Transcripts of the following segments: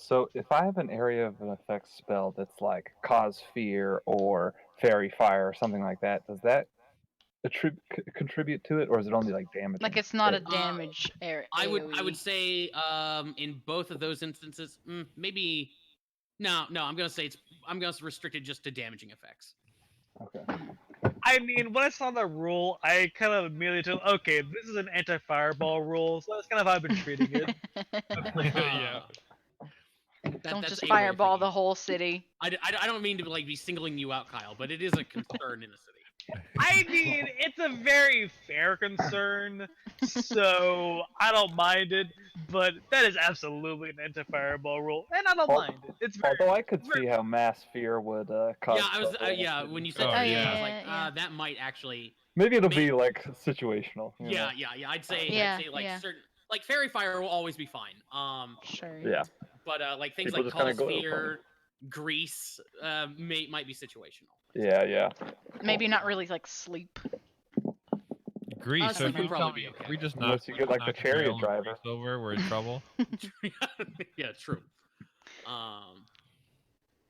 So if I have an area of an effect spell that's like cause fear or fairy fire or something like that, does that contribute to it, or is it only like damaging? Like it's not a Or- damage area. I would say in both of those instances, maybe no. I'm gonna restrict it just to damaging effects. Okay. I mean, when I saw the rule, I kind of immediately took, okay, this is an anti-fireball rule, so that's kind of how I've been treating it. Yeah. Don't That's just a way of fireball thinking. the whole city. I don't mean to like be singling you out, Kyle, but it is a concern in the city. I mean, it's a very fair concern, so I don't mind it, but that is absolutely an anti-fireball rule, and I don't mind it. It's very, Although I could see how mass fear would cause. Yeah, I was. trouble. When you said Oh, fear, I yeah. was like, Yeah. that might actually. Maybe it'll Maybe- be like situational. you Yeah, know? yeah. I'd say Yeah, like yeah. certain like fairy fire will always be fine. Sure. Yeah. But like things People like just kinda cause go, "Oh, fear, grease, might be situational. Yeah. Maybe not really like sleep. Grease. So Sleep if would you probably tell be me, okay. we just Unless you get like the knock chariot rail and driver. grease over, we're in trouble. Yeah, true.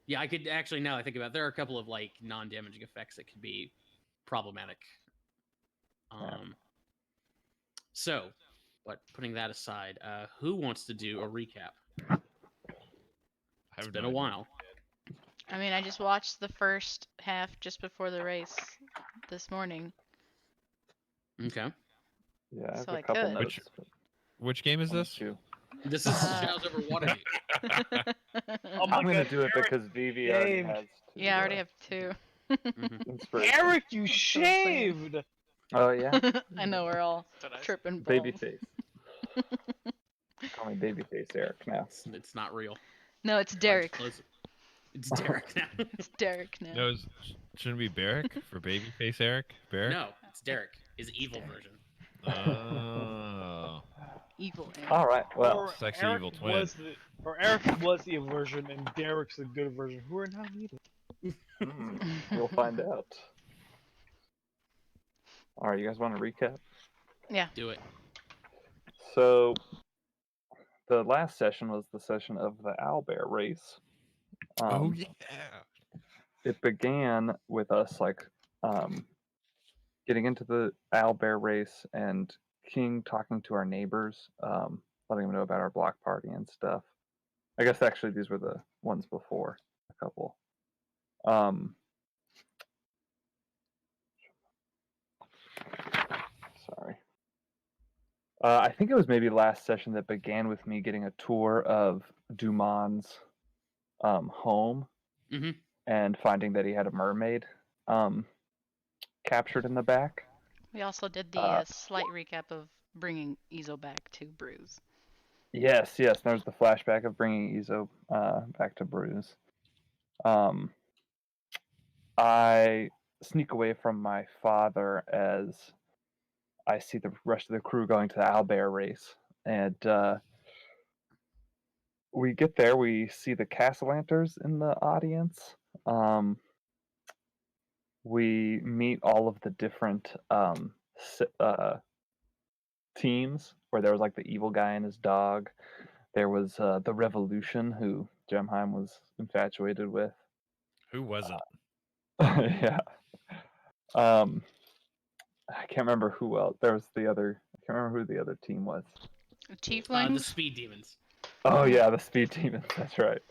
Yeah, I could actually, now that I think about it, there are a couple of like non-damaging effects that could be problematic. So, but putting that aside, who wants to do a recap? It's been a while. I mean, I just watched the first half just before the race this morning. Okay. Yeah, I have So a I couple could. notes. Which game is Only this? two. This is Uh, Shadows over Waterdeep. oh my I'm gonna god, do it Eric, because Vivi already Game. has. Two, yeah, I already have two. inspiration. Eric, you That's what I'm saying. shaved! Oh yeah. I know we're all tripping balls. Babyface. Call me Babyface Eric now. It's not real. No, it's Derek. It's Derek now. It's Derek now. No, shouldn't it be Barrick for Babyface Eric? Barrick? No, it's Derek. His evil version. Oh. Evil. Aaron. All right. Well, Or Sexy Eric evil twin. Eric was the evil version, and Derek's the good version, who are now needed. we'll find out. All right, you guys want to recap? Yeah. Do it. So, the last session was the session of the owlbear race. Oh yeah. It began with us getting into the owlbear race and King talking to our neighbors, letting them know about our block party and stuff. I guess actually these were the ones before, a couple. Sorry. I think it was maybe last session that began with me getting a tour of Dumon's home Mhm. and finding that he had a mermaid captured in the back. We also did the slight recap of bringing Izo back to Bruise. Yes. There's the flashback of bringing Izo back to Bruise. I sneak away from my father as I see the rest of the crew going to the owlbear race, and we get there. We see the Castlanters in the audience. We meet all of the different teams, where there was like the evil guy and his dog. There was the Revolution, who Gemheim was infatuated with. Who wasn't? Yeah. I can't remember who else. There was the other. I can't remember who the other team was. The Tieflings? Speed Demons. Oh yeah, the Speed Demons. That's right.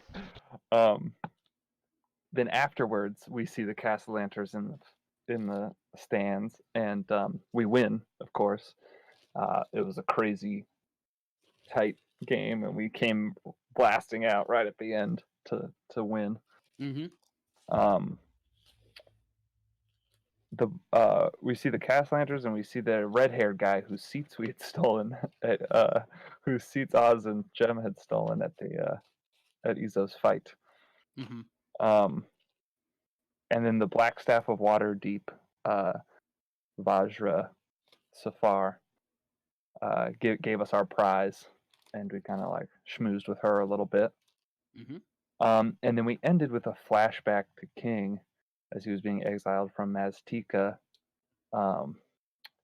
Then afterwards, we see the Castlanters in the stands, and we win, of course. It was a crazy, tight game, and we came blasting out right at the end to win. Mm-hmm. We see the Castlanters, and we see the red-haired guy whose seats we had stolen whose seats Oz and Gem had stolen at the at Izo's fight. Mm-hmm. And then the Black Staff of Waterdeep, Vajra Safar, gave us our prize, and we kind of like schmoozed with her a little bit. Mm-hmm. And then we ended with a flashback to King as he was being exiled from Maztica.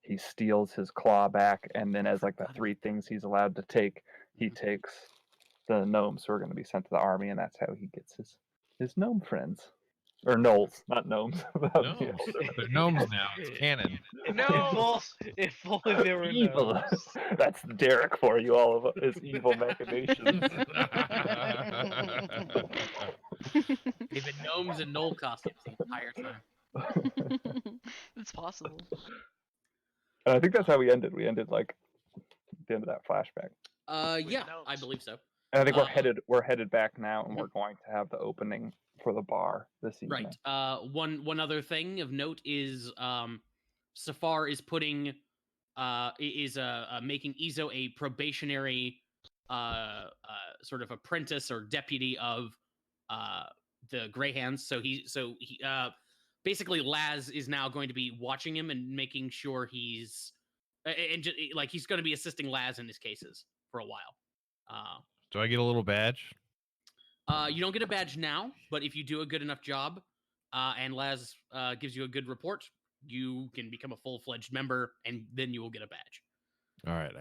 He steals his claw back, and then as like the three things he's allowed to take, he takes the gnomes who are going to be sent to the army, and that's how he gets his gnome friends. Or gnolls, not gnomes. That would be Gnomes. older. They're gnomes now. It's canon. If only there were Evil. gnomes. That's Derek for you, all of his evil machinations. They've been gnomes and gnoll costumes the entire time. It's possible. And I think that's how we ended. We ended like at the end of that flashback. Yeah, I gnomes. believe so. And I think Uh, we're headed back now, and we're going to have the opening for the bar this evening. Right. One other thing of note is Safar is putting making Izo a probationary sort of apprentice or deputy of the Greyhands. So he basically Laz is now going to be watching him and making sure he's like he's going to be assisting Laz in his cases for a while. Do I get a little badge? You don't get a badge now, but if you do a good enough job, and Laz gives you a good report, you can become a full-fledged member, and then you will get a badge. All right.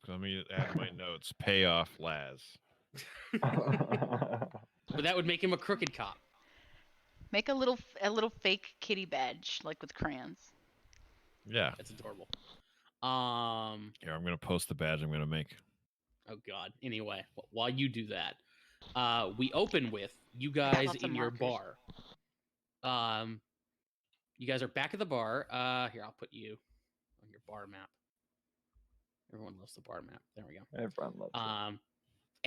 Let me add my notes. Pay off Laz. But that would make him a crooked cop. Make a little fake kitty badge, like with crayons. Yeah. That's adorable. Here, I'm gonna post the badge I'm gonna make. Oh God. Anyway, while you do that, we open with you guys lots of in your markers. bar. You guys are back at the bar. Here, I'll put you on your bar map. Everyone loves the bar map. There we go. Everyone loves it.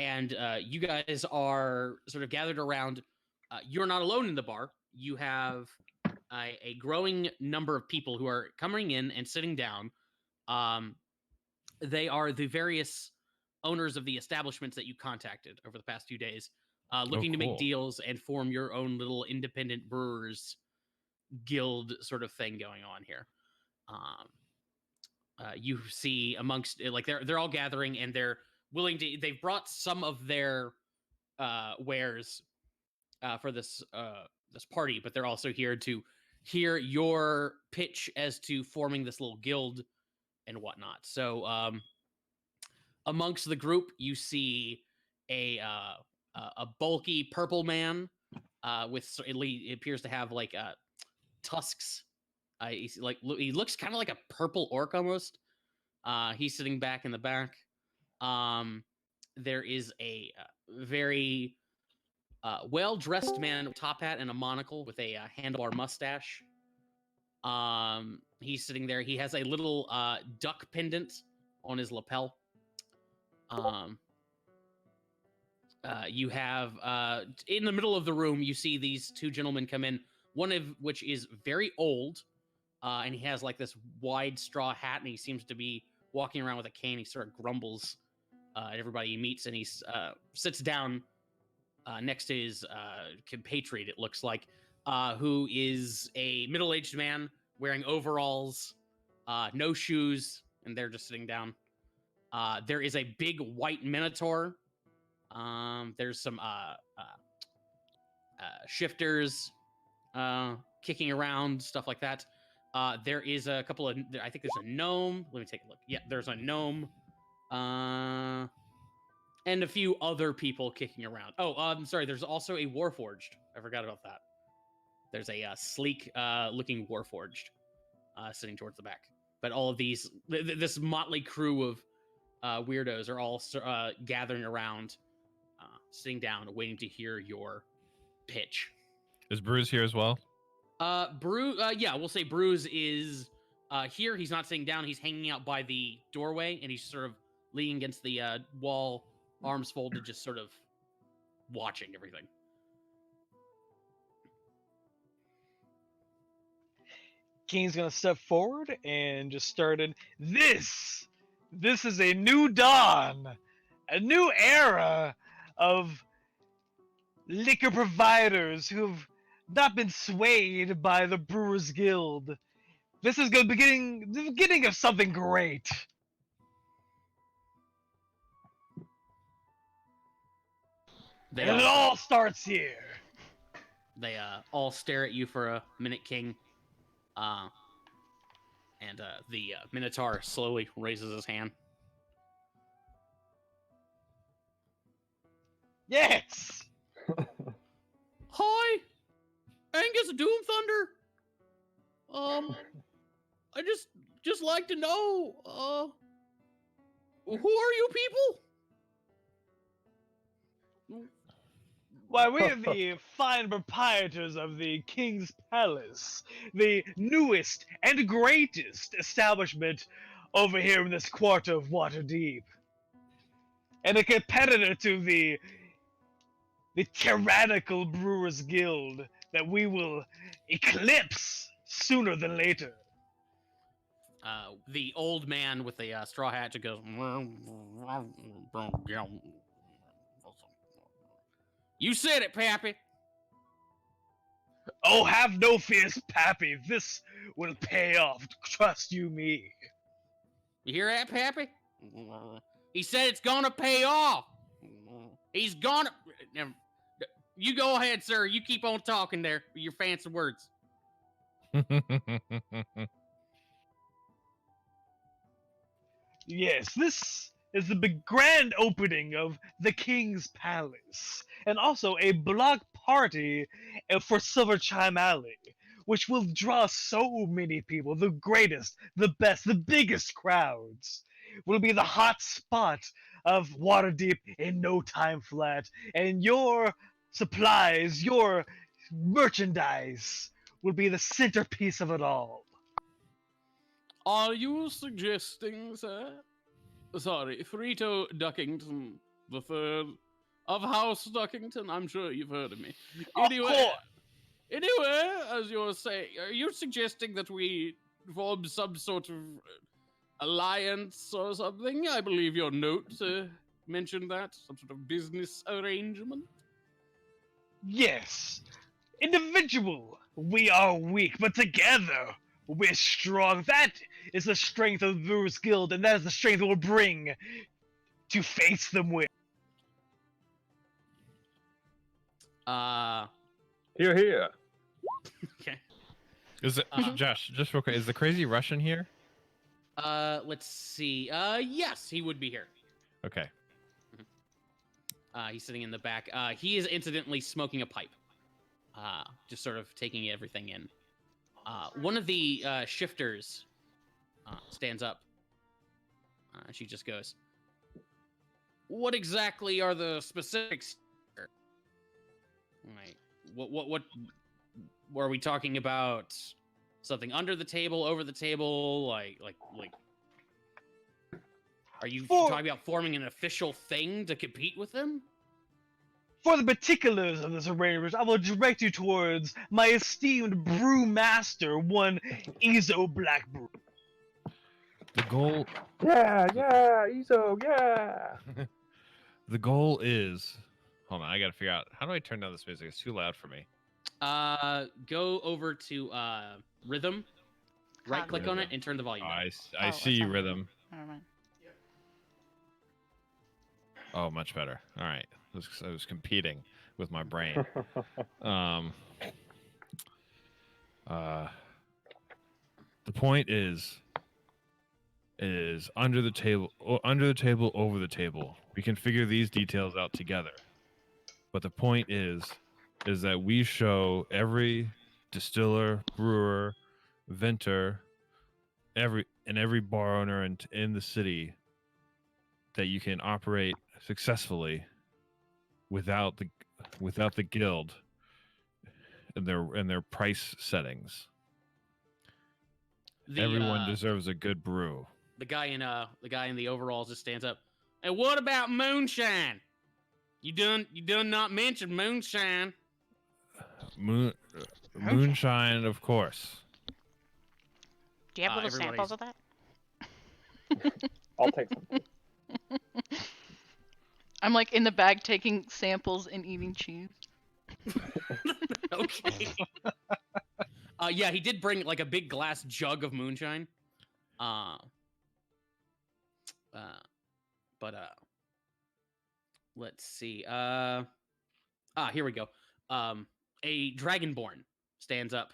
And you guys are sort of gathered around. You're not alone in the bar. You have a growing number of people who are coming in and sitting down. They are the various owners of the establishments that you contacted over the past few days, looking to make cool. deals and form your own little independent brewers guild sort of thing going on here. You see amongst like they're all gathering and they're willing to. They've brought some of their wares for this party, but they're also here to hear your pitch as to forming this little guild and whatnot. So amongst the group, you see a bulky purple man with it appears to have like tusks. He looks kind of like a purple orc almost. He's sitting back in the back. There is a very well-dressed man with a top hat and a monocle with a handlebar mustache. He's sitting there. He has a little duck pendant on his lapel. You have in the middle of the room, you see these two gentlemen come in, one of which is very old, and he has like this wide straw hat, and he seems to be walking around with a cane. He sort of grumbles at everybody he meets, and he sits down next to his compatriot, it looks like, who is a middle-aged man wearing overalls, no shoes, and they're just sitting down. There is a big white minotaur. There's some shifters kicking around, stuff like that. There is a couple of, I think there's a gnome. Let me take a look. Yeah, there's a gnome. And a few other people kicking around. Oh, I'm sorry. There's also a Warforged. I forgot about that. There's a sleek looking Warforged sitting towards the back. But all of these, this motley crew of weirdos are all gathering around, sitting down, waiting to hear your pitch. Is Bruce here as well? Yeah, we'll say Bruce is here. He's not sitting down. He's hanging out by the doorway, and he's sort of leaning against the wall, arms folded, just sort of watching everything. Keen's gonna step forward and just started. This is a new dawn, a new era of liquor providers who've not been swayed by the Brewers Guild. This is the beginning of something great. And it all starts here. They all stare at you for a minute, King. And the Minotaur slowly raises his hand. Yes. Hi, Angus Doom Thunder. I just like to know, who are you people? Why, we are the fine proprietors of the King's Palace, the newest and greatest establishment over here in this quarter of Waterdeep, and a competitor to the tyrannical Brewers Guild that we will eclipse sooner than later. The old man with the straw hat just goes. You said it, Pappy. Oh, have no fears, Pappy. This will pay off. Trust you me. You hear that, Pappy? He said it's gonna pay off. He's gonna. You go ahead, sir. You keep on talking there with your fancy words. Yes, this is the big grand opening of the King's Palace, and also a block party for Silver Chime Alley, which will draw so many people. The greatest, the best, the biggest crowds. Will be the hot spot of Waterdeep in no time flat, and your supplies, your merchandise will be the centerpiece of it all. Are you suggesting, sir? Sorry, Frito Duckington the Third of House Duckington. I'm sure you've heard of me. Course. Anyway, as you're saying, are you suggesting that we form some sort of alliance or something? I believe your note mentioned that. Some sort of business arrangement. Yes, individual, we are weak, but together we're strong. That is the strength of the Brewers Guild, and that is the strength we'll bring to face them with. Here, here. Okay. Is it Josh? Just real quick, is the crazy Russian here? Let's see. Yes, he would be here. Okay. He's sitting in the back. He is incidentally smoking a pipe. Just sort of taking everything in. One of the shifters stands up. She just goes, "What exactly are the specifics here? Like, what are we talking about? Something under the table, over the table, like? Are you talking about forming an official thing to compete with them?" For the particulars of this arrangement, I will direct you towards my esteemed brewmaster, one Ezo Blackbrew. The goal. Yeah, Iso, yeah. The goal is. Hold on, I gotta figure out how do I turn down this music? It's too loud for me. Go over to rhythm, right click on it, and turn the volume down. I see that's not- rhythm. Never mind. Oh, much better. All right, I was competing with my brain. The point is under the table, over the table. We can figure these details out together. But the point is that we show every distiller, brewer, venter, every bar owner in the city that you can operate successfully without the guild and their price settings. Everyone deserves a good brew. The guy in the overalls just stands up. And what about moonshine? You done not mention moonshine. Moonshine, of course. Do you have little everybody's- samples of that? I'll take some. I'm like in the bag taking samples and eating cheese. Okay. Yeah, he did bring like a big glass jug of moonshine. Let's see. Here we go. A dragonborn stands up.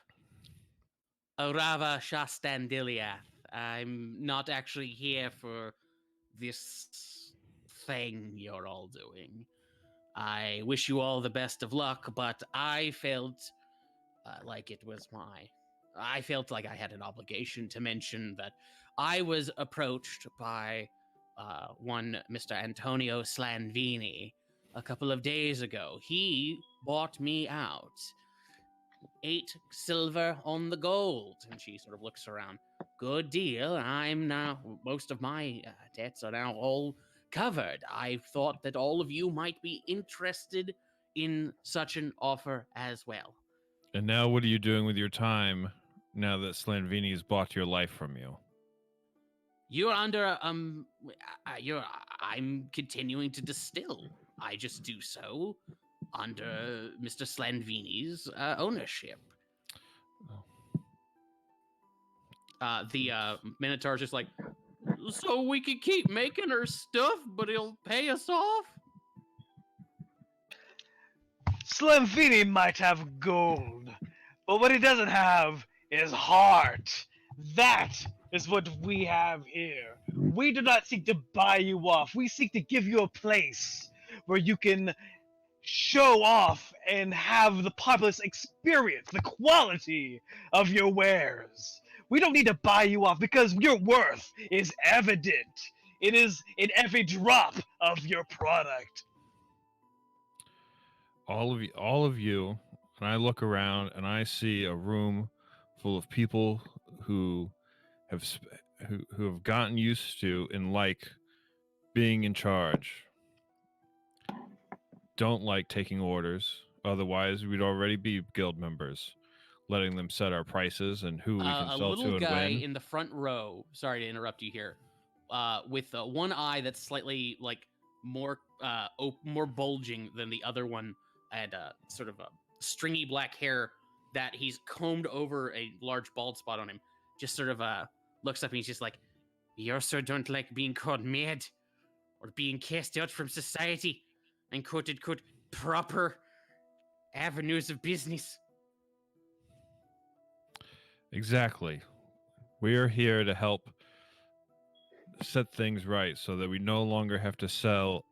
Arava Shastandiliath. I'm not actually here for this thing you're all doing. I wish you all the best of luck, but I felt like it was I felt like I had an obligation to mention that I was approached by one Mr. Antonio Slanvini a couple of days ago. He bought me out 8 silver on the gold. And she sort of looks around. Good deal. I'm now, most of my debts are now all covered. I thought that all of you might be interested in such an offer as well. And now, what are you doing with your time now that Slanvini's bought your life from you? You're under, I'm continuing to distill. I just do so under Mr. Slanvini's ownership. The Minotaur's just like, so we can keep making her stuff, but he'll pay us off? Slamvini might have gold, but what he doesn't have is heart. That is what we have here. We do not seek to buy you off. We seek to give you a place where you can show off and have the populace experience the quality of your wares. We don't need to buy you off because your worth is evident. It is in every drop of your product. All of you, and I look around and I see a room full of people who who have gotten used to and like being in charge. Don't like taking orders. Otherwise, we'd already be guild members, letting them set our prices and who we can A sell little to and guy when. in the front row, sorry to interrupt you here, with one eye that's slightly like more more bulging than the other one, and sort of a stringy black hair that he's combed over a large bald spot on him, just sort of looks up and he's just like, you also don't like being called mad or being cast out from society and quoted proper avenues of business. Exactly. We are here to help set things right so that we no longer have to sell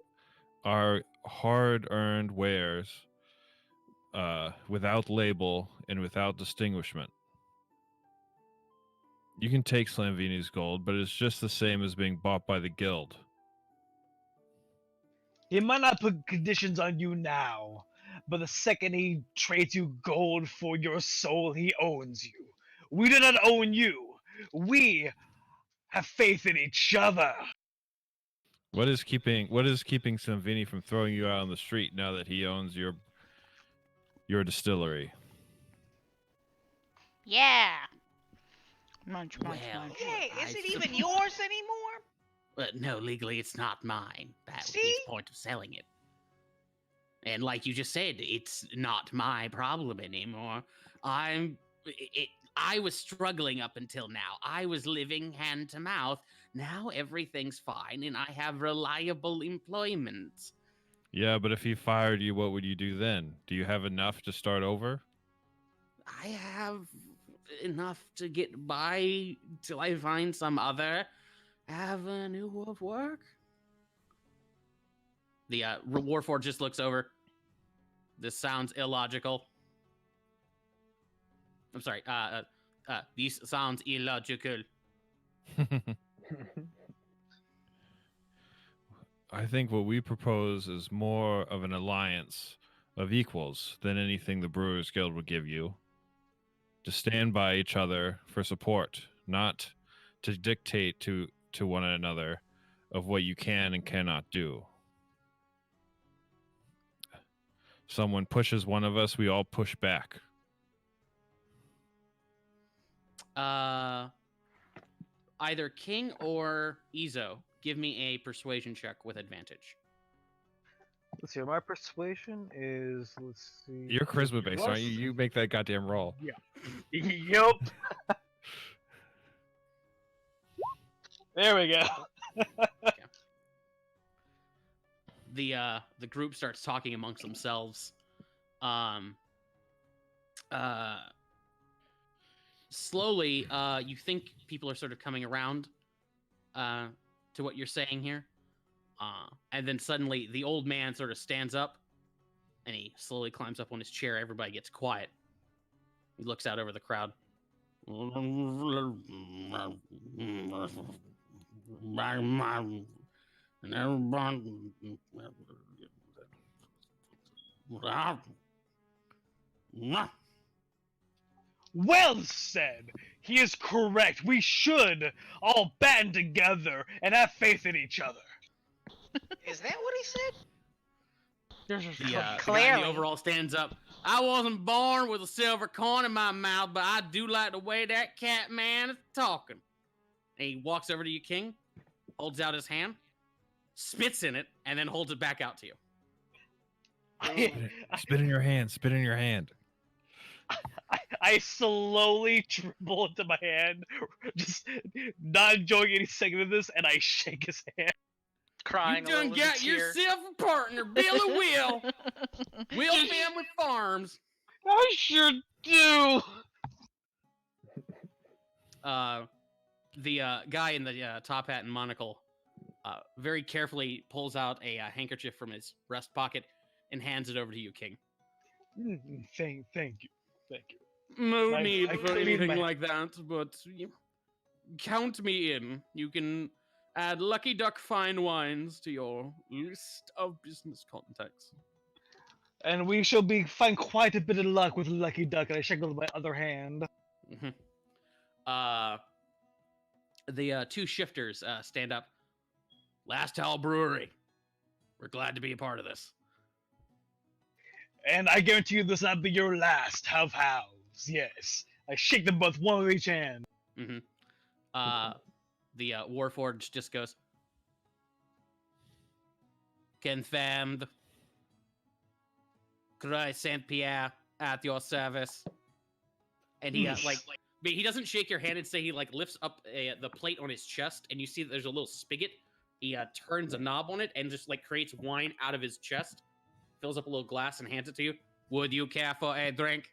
our hard-earned wares without label and without distinguishment. You can take Slamvini's gold, but it's just the same as being bought by the guild. He might not put conditions on you now, but the second he trades you gold for your soul, he owns you. We do not own you. We have faith in each other. What is keeping Slamvini from throwing you out on the street now that he owns your distillery? Yeah. Munch, munch, Well, munch. Hey, is I it even suppose- yours anymore? No, legally it's not mine. That would be See? the point of selling it. And like you just said, it's not my problem anymore. I was struggling up until now. I was living hand to mouth. Now everything's fine and I have reliable employment. Yeah, but if he fired you, what would you do then? Do you have enough to start over? I have enough to get by till I find some other avenue of work. The Warforged just looks over. This sounds illogical. I'm sorry. This sounds illogical. I think what we propose is more of an alliance of equals than anything the Brewers Guild would give you. To stand by each other for support, not to dictate to one another of what you can and cannot do. Someone pushes one of us, we all push back. Either King or Izo, give me a persuasion check with advantage. Let's see. My persuasion is. Let's see. You're charisma based, aren't you? Plus- You make that goddamn roll. Yup. There we go. The group starts talking amongst themselves. Slowly, you think people are sort of coming around to what you're saying here. And then suddenly the old man sort of stands up And he slowly climbs up on his chair. Everybody gets quiet. He looks out over the crowd. Well said. He is correct. We should all band together and have faith in each other. Is that what he said? The guy in the Clearly. overall stands up. I wasn't born with a silver coin in my mouth, but I do like the way that cat man is talking. And he walks over to you, King, holds out his hand, spits in it, and then holds it back out to you. Spit in your hand. Spit in your hand. I slowly dribble into my hand, just not enjoying any second of this, and I shake his hand. Crying You a done little got with a tear. yourself a partner, Billy Will. Will Family Farms. I sure do. The guy in the top hat and monocle very carefully pulls out a handkerchief from his breast pocket and hands it over to you, King. Thank you. No I need for clean anything my- like that, but count me in. You can add Lucky Duck Fine Wines to your list of business contacts. And we shall find quite a bit of luck with Lucky Duck, and I shake with my other hand. The two shifters stand up. Last Hall Brewery. We're glad to be a part of this. And I guarantee you this will not be your last of hows. Yes. I shake them both, one with each hand. The Warforged just goes, confirmed. Croix Saint Pierre at your service. And he but he doesn't shake your hand and say, he lifts up the plate on his chest, and you see that there's a little spigot. He turns a knob on it and just creates wine out of his chest, fills up a little glass and hands it to you. Would you care for a drink?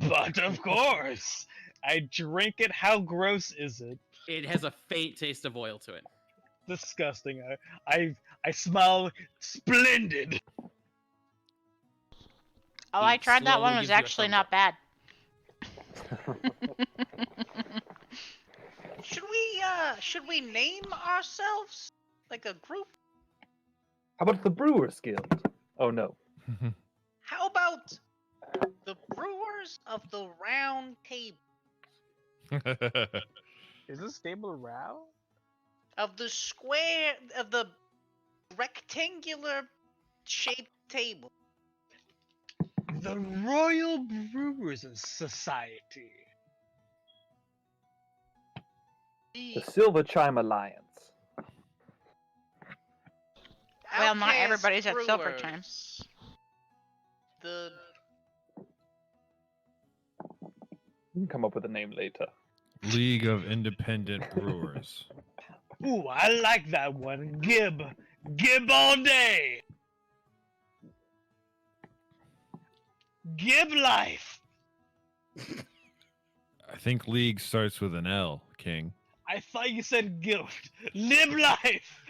But of course. I drink it. How gross is it? It has a faint taste of oil to it. Disgusting. I smell splendid. Oh, He I tried that slowly one. It gives was you a actually thumbs not up. bad. Should we name ourselves like a group? How about the Brewers Guild? Oh no. How about the Brewers of the Round Table? Is this table round? Of the rectangular shaped table. The Royal Brewers Society. The Silver Chime Alliance. Well, not Outcast everybody's at Silver Brewers. Chime. The You can come up with a name later. League of Independent Brewers. Ooh, I like that one. Gib all day. Gib life. I think League starts with an L, King. I thought you said guild. Live life.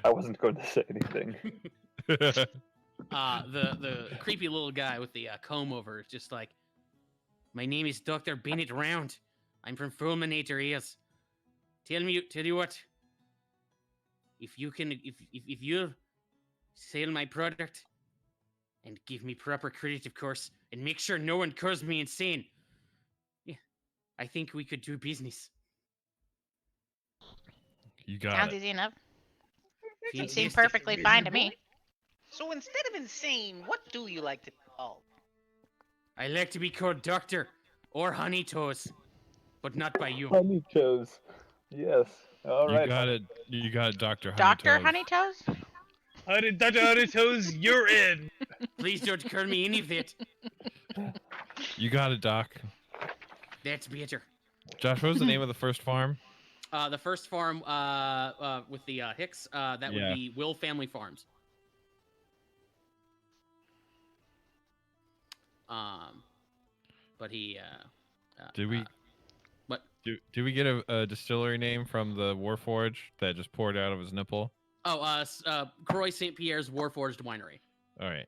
I wasn't going to say anything. The creepy little guy with the comb over is just like, my name is Dr. Bennett Round. I'm from Fulminator Ears. Tell you what. If you sell my product and give me proper credit, of course, and make sure no one calls me insane, yeah, I think we could do business. You got Sounds it. easy enough. It Fantastic. seemed perfectly fine to me. So instead of insane, what do you like to call? I like to be called Doctor or Honey Toes, but not by you. Honey Toes. Yes. All right. You got it. You got it, Dr. Dr. Honeytoes. Honeytoes? Dr. Honeytoes, you're in. Please don't call me any of it. You got it, Doc. That's better. Josh, what was the name of the first farm? The first farm with the Hicks, that would Yeah. be Will Family Farms. But he Did we what? did we get a distillery name from the Warforged that just poured out of his nipple? Oh, Croix St. Pierre's Warforged Winery. All right.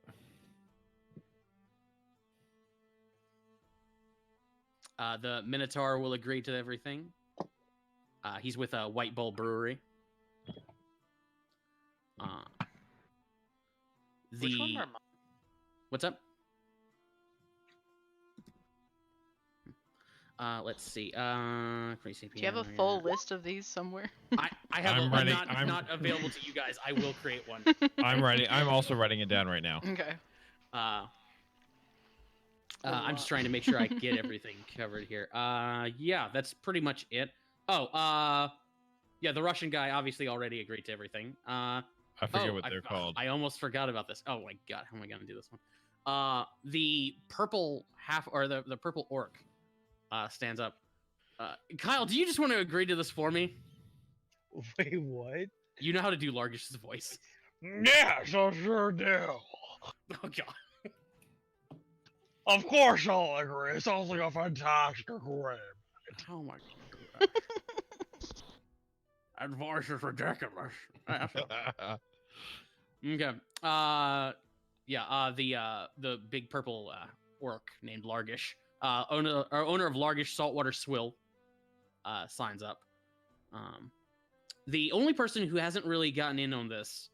The Minotaur will agree to everything. He's with White Bull Brewery. Which one are mine? What's up? Let's see. Crazy Do you have a full list of these somewhere? I have I'm a, ready. not available to you guys. I will create one. I'm ready. I'm also writing it down right now. Okay. I'm just trying to make sure I get everything covered here. Yeah, that's pretty much it. Oh, yeah, the Russian guy obviously already agreed to everything. I forget what they're called. I almost forgot about this. Oh my god, how am I gonna do this one? The purple the purple orc stands up. Kyle, do you just want to agree to this for me? Wait, what? You know how to do Largish's voice. Yes, I sure do. Oh god. Of course I'll agree. It sounds like a fantastic agreement. Oh my god. That voice is ridiculous. Okay. The big purple orc named Largish, owner of Largish Saltwater Swill, signs up. The only person who hasn't really gotten in on this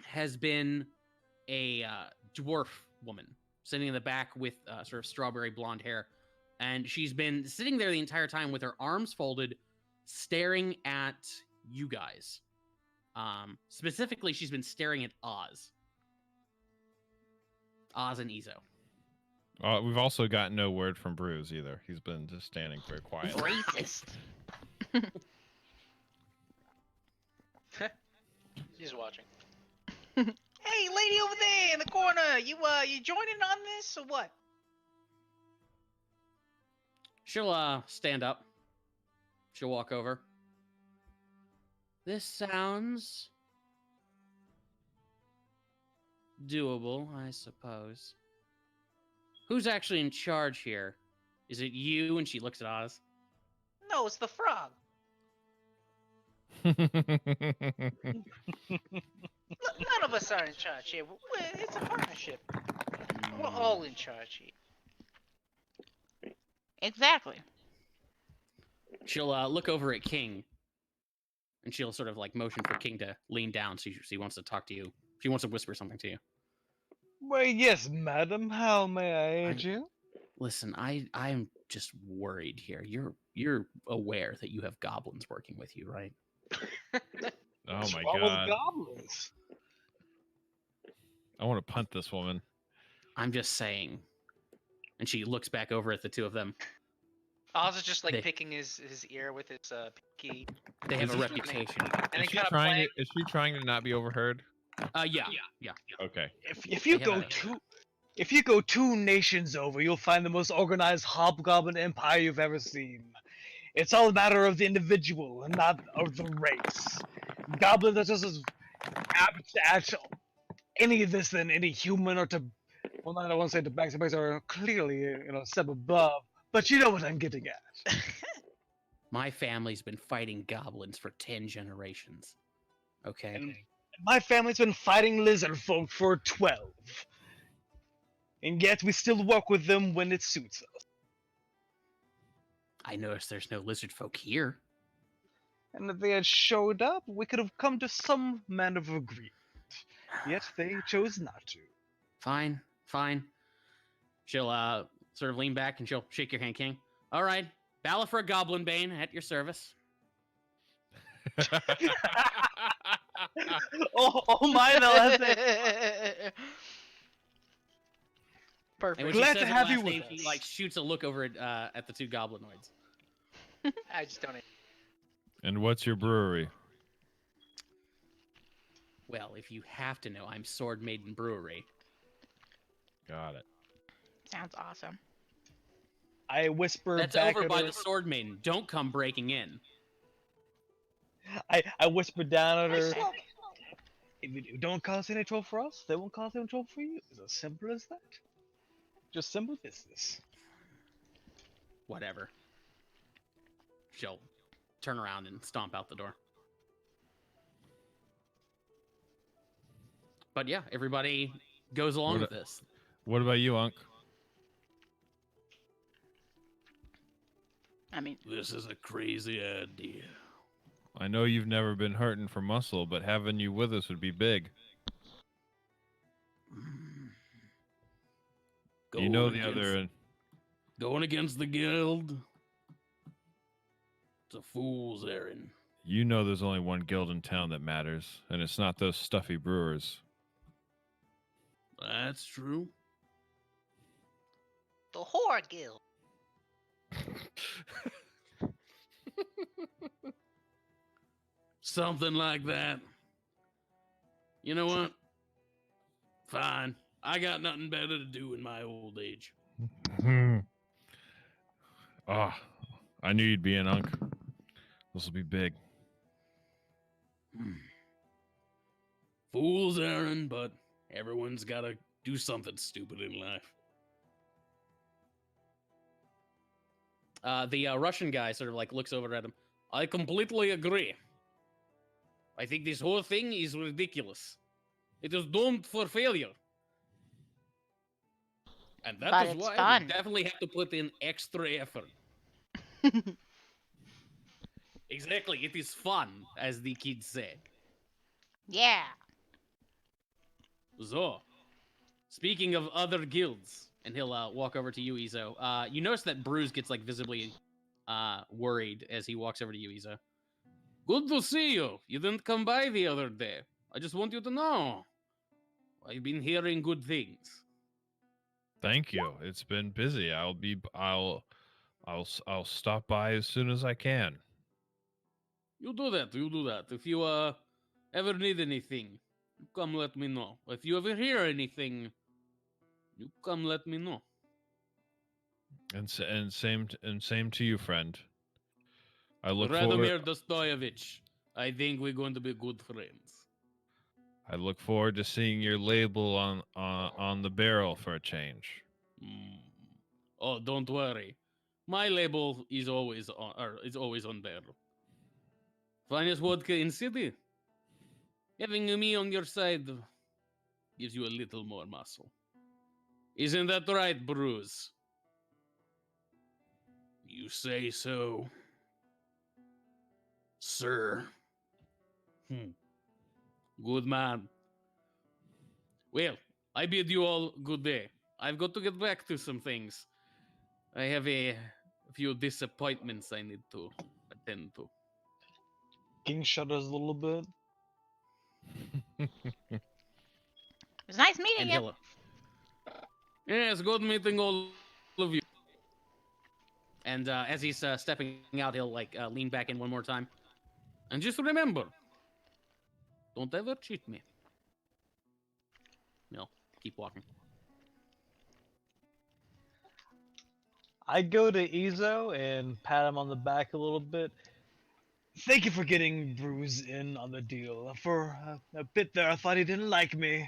has been a dwarf woman sitting in the back with sort of strawberry blonde hair, and she's been sitting there the entire time with her arms folded, staring at you guys. Specifically, she's been staring at Oz. Oz and Ezo. We've also got no word from Bruce either. He's been just standing very quietly. Racist. He's watching. Hey, lady over there in the corner, you joining on this or what? She'll stand up. She'll walk over. This sounds doable, I suppose. Who's actually in charge here? Is it you? And she looks at Oz. No, it's the frog. None of us are in charge here. It's a partnership. We're all in charge here. Exactly. She'll look over at King, and she'll sort of like motion for King to lean down. So she wants to talk to you. She wants to whisper something to you. Why, yes, madam. How may I aid you? Listen, I'm just worried here. You're aware that you have goblins working with you, right? Oh What's my wrong god. with goblins? I want to punt this woman. I'm just saying. And she looks back over at the two of them. Oz is just like They- picking his ear with his pinky. They have Is a this- reputation. And Is then she kind of trying playing. to, is she trying to not be overheard? Yeah. Okay. If you They go have a- two, if you go 2 nations over, you'll find the most organized hobgoblin empire you've ever seen. It's all a matter of the individual and not of the race. Goblins are just as apt to actual any of this than any human or to. Well, not I won't say to back to base are clearly a step above, but you know what I'm getting at. My family's been fighting goblins for 10 generations. Okay? And my family's been fighting lizard folk for 12. And yet we still work with them when it suits us. I noticed there's no lizard folk here. And if they had showed up, we could have come to some manner of agreement. Yet they chose not to. Fine. She'll sort of lean back and she'll shake your hand, King. All right. Balafra Goblin Bane at your service. oh my, that's it. Perfect. And when Glad she to says her have you last with name, us. she like shoots a look over at the two goblinoids. I just don't. And what's your brewery? Well, if you have to know, I'm Sword Maiden Brewery. Got it. Sounds awesome. I whisper That's back over at by her. the Sword Maiden. Don't come breaking in. I whisper down at her. Nice look. If you don't cause any trouble for us, they won't cause any trouble for you. It's as simple as that. Just simple business. Whatever. She'll turn around and stomp out the door. But yeah, everybody goes along What with a- this. What about you, Unc? I mean, This is a crazy idea. I know you've never been hurting for muscle, but having you with us would be big. You know the other. Going against the guild. It's a fool's errand. You know there's only one guild in town that matters, and it's not those stuffy brewers. That's true. The Whore Guild. Something like that. You know what? Fine. I got nothing better to do in my old age. Ah, I knew you'd be an Unc. This will be big. Fool's errand, but everyone's got to do something stupid in life. The Russian guy sort of like looks over at him. I completely agree. I think this whole thing is ridiculous. It is doomed for failure. And that But is it's why fun. we definitely have to put in extra effort. Exactly, it is fun, as the kids say. Yeah. So, speaking of other guilds, and he'll walk over to you, Izo. You notice that Bruce gets like visibly worried as he walks over to you, Izo. Good to see you. You didn't come by the other day. I just want you to know. I've been hearing good things. Thank you. It's been busy. I'll stop by as soon as I can. You do that. You do that. If you ever need anything, you come let me know. If you ever hear anything, you come let me know. And same to you, friend. I look Radomir Dostoyevich, I think we're going to be good friends. I look forward to seeing your label on the barrel for a change. Mm. Oh, don't worry. My label is always on there. Finest vodka in city. Having me on your side gives you a little more muscle. Isn't that right, Bruce? You say so, sir. Good man. Well, I bid you all good day. I've got to get back to some things. I have a few disappointments I need to attend to. King shudders a little bit. It was nice meeting And you. he'll. Yes, good meeting all of you. And as he's stepping out, he'll like lean back in one more time. And just remember, don't ever cheat me. He'll keep walking. I go to Ezo and pat him on the back a little bit. Thank you for getting Bruce in on the deal. For a bit there, I thought he didn't like me.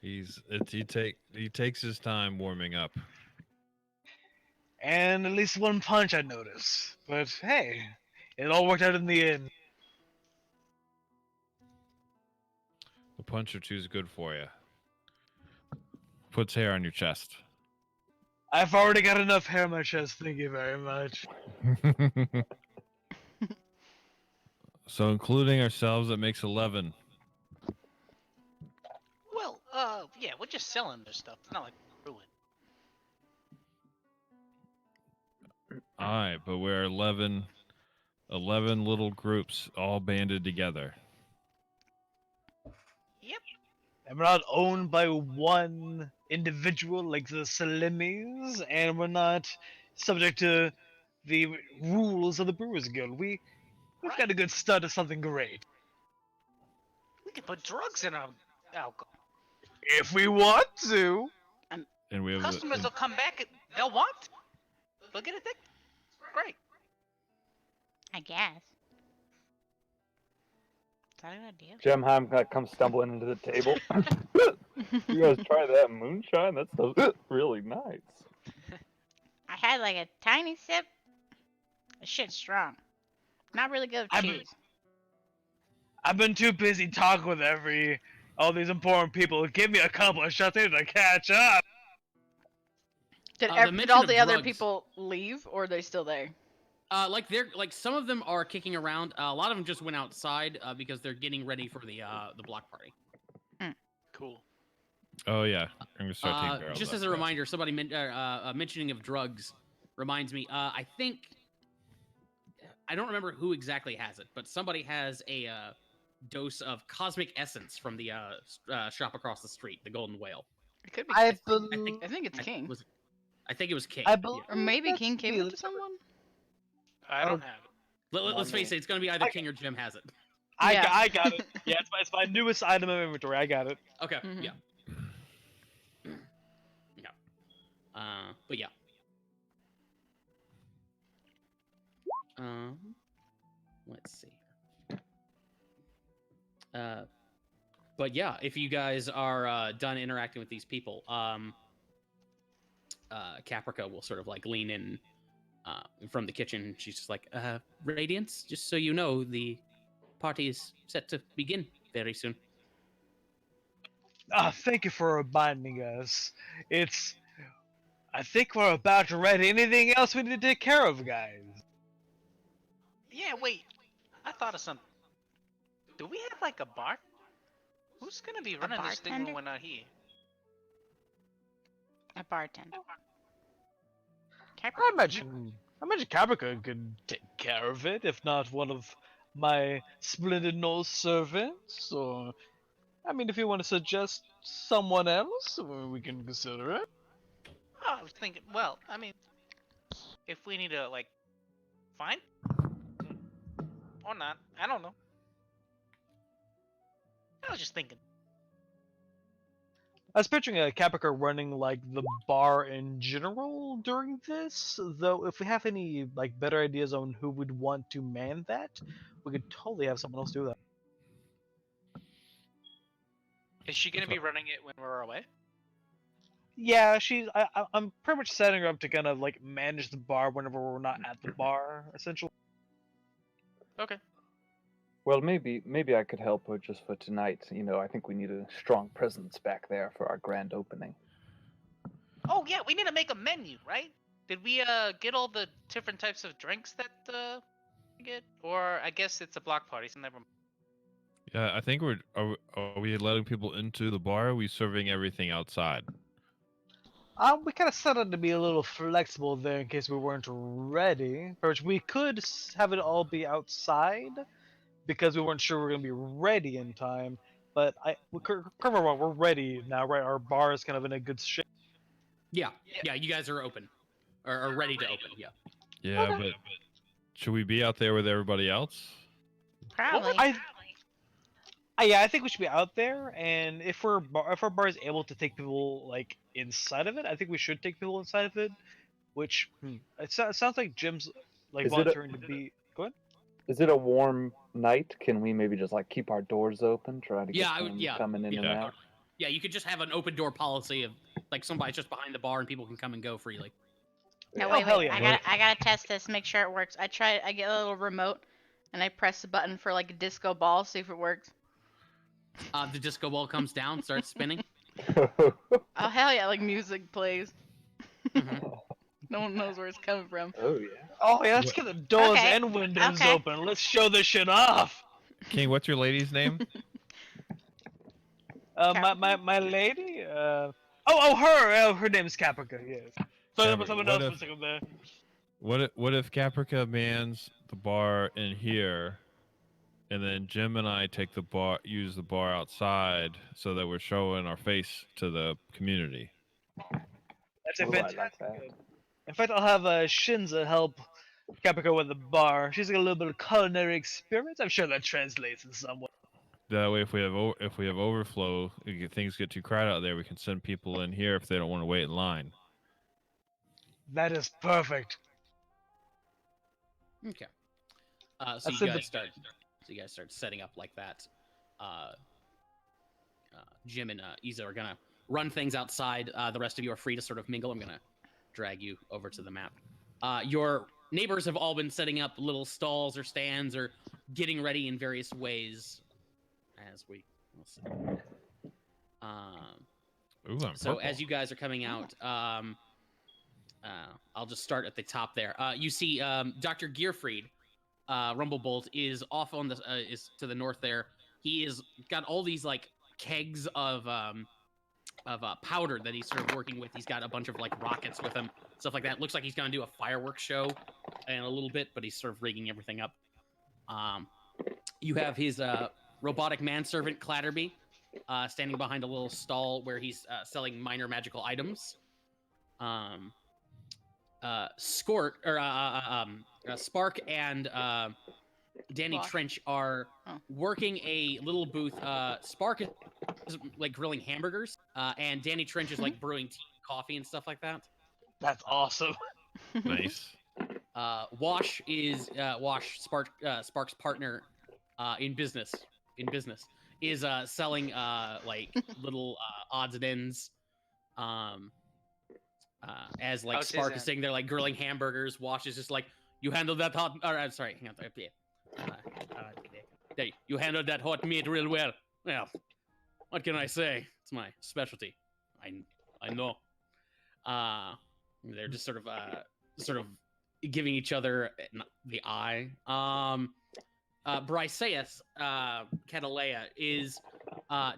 He takes his time warming up. And at least one punch I noticed. But hey, it all worked out in the end. A punch or two is good for you. Puts hair on your chest. I've already got enough hair on my chest, thank you very much. So including ourselves, that makes 11. Well, yeah, we're just selling this stuff. It's not like we're ruined. All right, but we're 11 little groups all banded together. Yep. And we're not owned by one individual like the Salimis, and we're not subject to the rules of the Brewers Guild. We've Right. got a good start of something great. We can put drugs in our alcohol. If we want to. And we have Customers will come back. They'll want. They'll get addicted. Great. I guess. Is that a good idea? Gemheim comes stumbling into the table. You guys try that moonshine? That stuff's really nice. I had like a tiny sip. The shit's strong. Not really good with I cheese. I've been too busy talking with all these important people. Give me a couple of shots here to catch up. Did, The did mention all of the other drugs- people leave, or are they still there? Like they're like some of them are kicking around. A lot of them just went outside because they're getting ready for the block party. Cool. Oh yeah, I'm gonna start taking barrels. Just up as a fast. reminder, somebody mentioning of drugs reminds me. I think I don't remember who exactly has it, but somebody has a dose of cosmic essence from the shop across the street, the Golden Whale. It could be. I I believe. think it's King, I think it was King. I Yeah. believe. or maybe that's King gave the- it to someone. I don't have it. Let's face it, it's gonna be either King or Jim has it. Yeah. I got it. Yeah, it's my newest item of inventory. I got it. Okay. Mhm. Yeah. Yeah. But yeah. Let's see. But yeah, if you guys are done interacting with these people, Caprica will sort of like lean in from the kitchen. She's just like, Radiance, just so you know, the party is set to begin very soon. Thank you for reminding us. I think we're about to ready. Anything else we need to take care of, guys? Yeah, wait. I thought of something. Do we have like a bar? Who's gonna be running this thing when bartender? we're not here? A bartender. I imagine Caprica could take care of it, if not one of my splendid Knoll servants. Or, I mean, if you want to suggest someone else, we can consider it. Oh, I was thinking. Well, I mean, if we need to like find or not, I don't know. I was just thinking. I was picturing a Caprica running like the bar in general during this. Though, if we have any like better ideas on who would want to man that, we could totally have someone else do that. Is she gonna be running it when we're away? Yeah, I'm pretty much setting her up to kind of like manage the bar whenever we're not at the bar, essentially. Okay. Well, maybe I could help her just for tonight. You know, I think we need a strong presence back there for our grand opening. Oh yeah, we need to make a menu, right? Did we get all the different types of drinks that we get? Or I guess it's a block party, so never. Yeah, I think are we letting people into the bar? Or are we serving everything outside? We kind of set it to be a little flexible there in case we weren't ready. Which we could have it all be outside because we weren't sure we were gonna be ready in time. But we're ready now, right? Our bar is kind of in a good shape. Yeah, you guys are open, or are ready to open. Yeah. Yeah, but should we be out there with everybody else? Probably. Yeah, I think we should be out there, and if our bar is able to take people like inside of it, I think we should take people inside of it. Which it sounds like Jim's like Is it a- volunteering to be. Go ahead. Is it a warm night? Can we maybe just like keep our doors open, try to get Yeah, them yeah, coming in and yeah. out? Yeah, you could just have an open door policy of like somebody's just behind the bar and people can come and go freely. No, Oh, wait, hell wait. yeah. I gotta test this, make sure it works. I get a little remote, and I press the button for like a disco ball, see if it works. The disco ball comes down, starts spinning. Oh hell yeah! Like music plays. Mhm. No one knows where it's coming from. Oh yeah. Oh yeah, let's get the doors Okay, and windows okay. open. Let's show this shit off. King, what's your lady's name? My lady. Her. Her name's Caprica. Yes. So there was Caprica, someone what else if- for a second there. What if Caprica mans the bar in here, and then Jim and I use the bar outside so that we're showing our face to the community? That's a Ooh, I like fantastic. that. idea. In fact, I'll have Shinza help Caprica with the bar. She's got a little bit of culinary experience. I'm sure that translates in some way. That way, if we have overflow, things get too crowded out there, we can send people in here if they don't want to wait in line. That is perfect. Okay. So That's you the- guys start setting up like that. Jim and Iza are gonna run things outside. The rest of you are free to sort of mingle. I'm gonna drag you over to the map. Your neighbors have all been setting up little stalls or stands or getting ready in various ways as we will see. Ooh, I'm So purple. as you guys are coming out, I'll just start at the top there. You see Dr. Gearfried, Rumblebolt, is off on the is to the north there. He is got all these like kegs of powder that he's sort of working with. He's got a bunch of like rockets with him, stuff like that. Looks like he's gonna do a fireworks show in a little bit, but he's sort of rigging everything up. You have his robotic manservant Clatterby standing behind a little stall where he's selling minor magical items. Spark and Danny Wash. Trench are Oh. working a little booth. Spark is like grilling hamburgers, and Danny Trench is like brewing tea, and coffee, and stuff like that. That's awesome. Nice. Wash is Spark's partner in business. Is selling like little odds and ends. As like How's his Spark is end? sitting there like grilling hamburgers, Wash is just like, you handled that hot. I'm sorry, hang on. You handled that hot meat real well. Well, what can I say? It's my specialty. I know. They're just sort of giving each other the eye. Bryceus, Catalea, is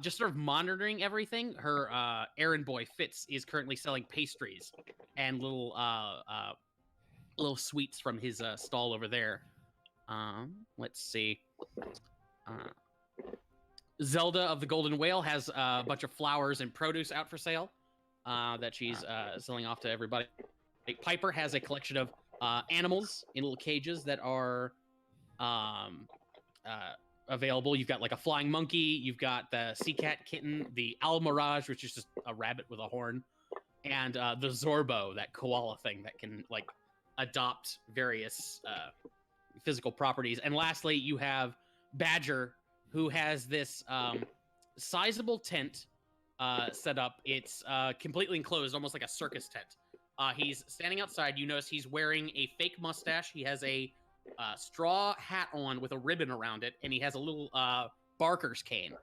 just sort of monitoring everything. Her errand boy Fitz is currently selling pastries and little sweets from his stall over there. Let's see. Zelda of the Golden Whale has a bunch of flowers and produce out for sale that she's selling off to everybody. Piper has a collection of animals in little cages that are available. You've got like a flying monkey, you've got the sea cat kitten, the owl mirage, which is just a rabbit with a horn, and the Zorbo, that koala thing that can like adopt various physical properties. And lastly, you have Badger, who has this sizable tent set up. It's completely enclosed, almost like a circus tent. He's standing outside. You notice he's wearing a fake mustache. He has a straw hat on with a ribbon around it, and he has a little barker's cane.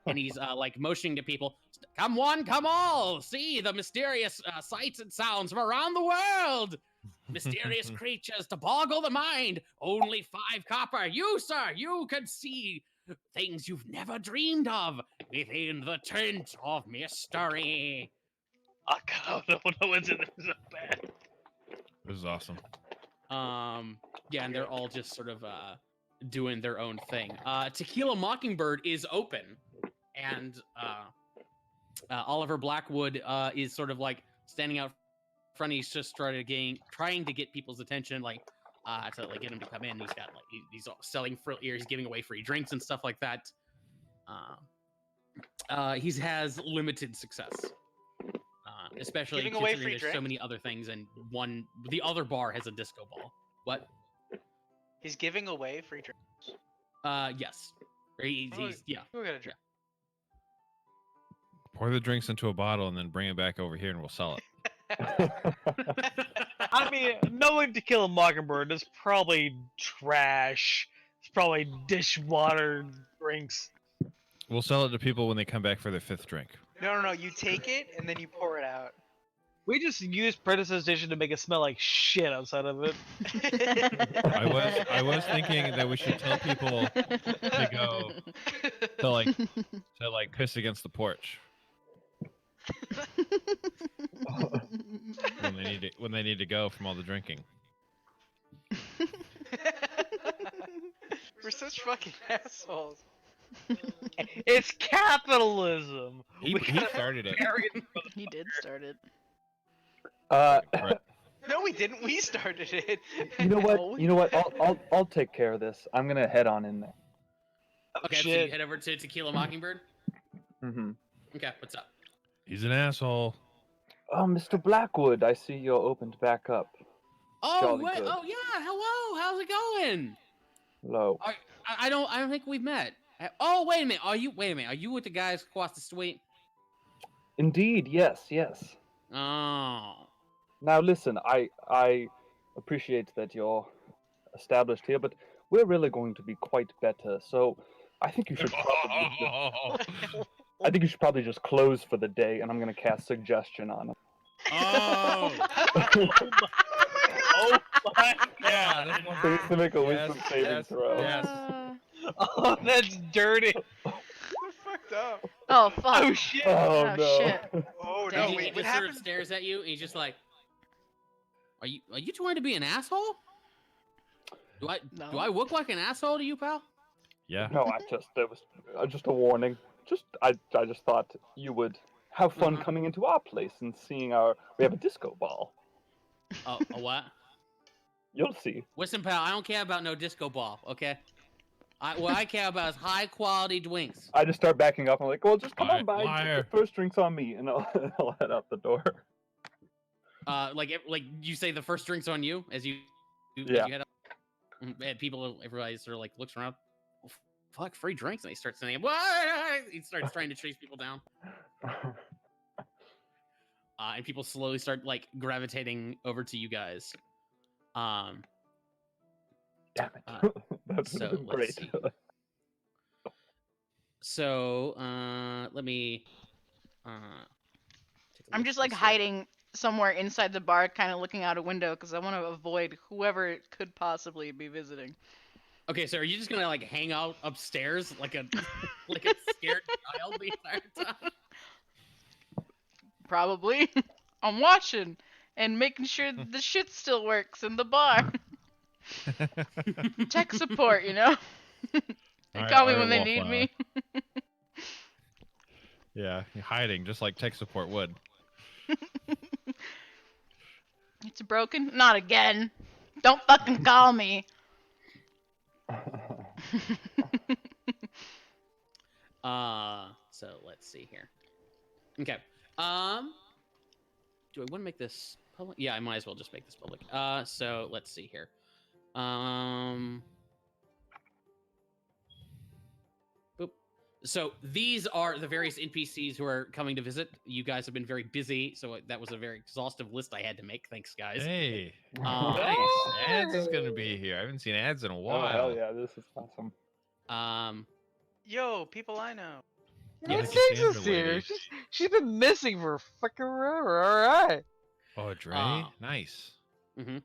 And he's like motioning to people, "Come one, come all, see the mysterious sights and sounds from around the world. Mysterious creatures to boggle the mind. Only 5 copper. You, sir, you can see things you've never dreamed of within the tent of mystery." I don't know what's in this so bad. This is awesome. Yeah, and they're all just sort of doing their own thing. Tequila Mockingbird is open, and Oliver Blackwood is sort of like standing out front. He's just trying to get people's attention, like to like get him to come in. He's got like he's selling he's giving away free drinks and stuff like that. He has limited success. Especially Giving away considering free there's so drinks? many other things, and the other bar has a disco ball. What? He's giving away free drinks. Yes. He's yeah. We're gonna drink. Pour the drinks into a bottle and then bring it back over here, and we'll sell it. I mean, knowing To Kill a Mockingbird is probably trash. It's probably dishwater drinks. We'll sell it to people when they come back for their 5th drink. No. You take it and then you pour it out. We just used predestination to make it smell like shit outside of it. I was thinking that we should tell people to go to like piss against the porch when they need to go from all the drinking. We're such fucking assholes. It's capitalism. He started it. He did start it. Right. No, we didn't. We started it. You know what? No. You know what? I'll take care of this. I'm gonna head on in there. Okay, so shit. you head over to Tequila Mockingbird. Mm-hmm. Okay, what's up? He's an asshole. Oh, Mr. Blackwood, I see you're opened back up. Oh, Jolly wait, good. oh yeah, hello. How's it going? Hello. I don't think we've met. Oh, wait a minute. Are you with the guys across the street? Indeed, yes. Oh. Now listen, I appreciate that you're established here, but we're really going to be quite better. So I think you should probably just close for the day, and I'm gonna cast suggestion on him. Oh, Oh my Yeah, god! that's one So he has to make a Yes, wisdom saving yes, throw. yes. Oh, that's dirty. Fucked up. Oh fuck. Oh shit! Oh, Oh, no. shit. Oh Dang. no! he Wait, just what sort of happened? stares at you, and he's just like, "Are you trying to be an asshole? Do I No. look like an asshole to you, pal?" Yeah. No, it was just a warning. I just thought you would have fun Uh-huh. coming into our place and seeing we have a disco ball. Oh, a what? You'll see. Listen, pal, I don't care about no disco ball, okay? What I care about is high quality drinks. I just start backing up. I'm like, well, just come on by. Liar. The first drink's on me, and I'll head out the door. Like you say, the first drink's on you as you Yeah. head up. And everybody sort of like looks around. Well, fuck, free drinks, and they start saying, "What?" He starts trying to chase people down. And people slowly start like gravitating over to you guys. Damn it. That would so have been let's great. see. So let me. Take a I'm look just at like this hiding somewhere inside the bar, kind of looking out a window because I want to avoid whoever it could possibly be visiting. Okay, so are you just gonna like hang out upstairs like a like a scared child the entire time? Probably. I'm watching and making sure the shit still works in the bar. Tech support, you know? They call me when they need me. Yeah, you're hiding just like tech support would. It's broken? Not again. Don't fucking call me. So let's see here. Okay. Do I want to make this public? Yeah, I might as well just make this public. So let's see here. Boop. So these are the various NPCs who are coming to visit. You guys have been very busy, so that was a very exhaustive list I had to make. Thanks, guys. Hey, Nice. Ads is gonna be here. I haven't seen ads in a while. Oh, hell yeah, this is awesome. Yo, people I know. Yeah, Yeah, Cassandra Nix is here. lady. She's been missing for fucking forever. All right. Oh, Dre, nice. Oh,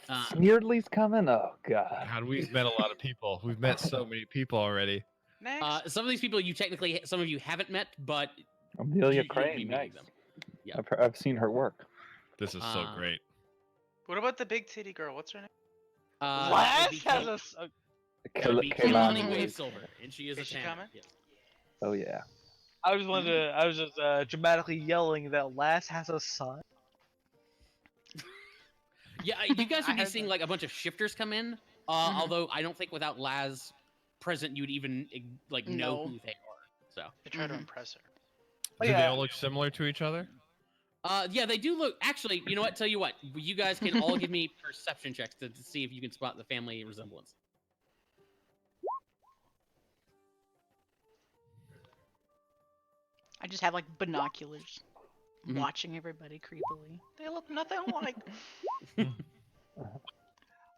Uh, Smeardley's coming? Oh, God. God, we've met a lot of people. We've met so many people already. Next. Some of these people some of you haven't met, but Amelia you'll be Crane, meeting nice. them. Yeah. I've seen her work. This is so great. What about the big titty girl? What's her name? That would be Lash has a. that would be Kehlani Kehlani Wade. Wavesilver, and she is a Is she tanner. coming? Yes. Oh, yeah. I was just dramatically yelling that Lass has a son. Yeah, you guys I would be heard seeing that. like a bunch of shifters come in. Although I don't think without Laz present, you'd even like know No. who they are. So. To try to Mhm. impress her. Oh, Do they yeah. all look similar to each other? Yeah, they do look. Actually, you know what? Tell you what, you guys can all give me perception checks to see if you can spot the family resemblance. I just have like binoculars, Mhm. watching everybody creepily. They look nothing like.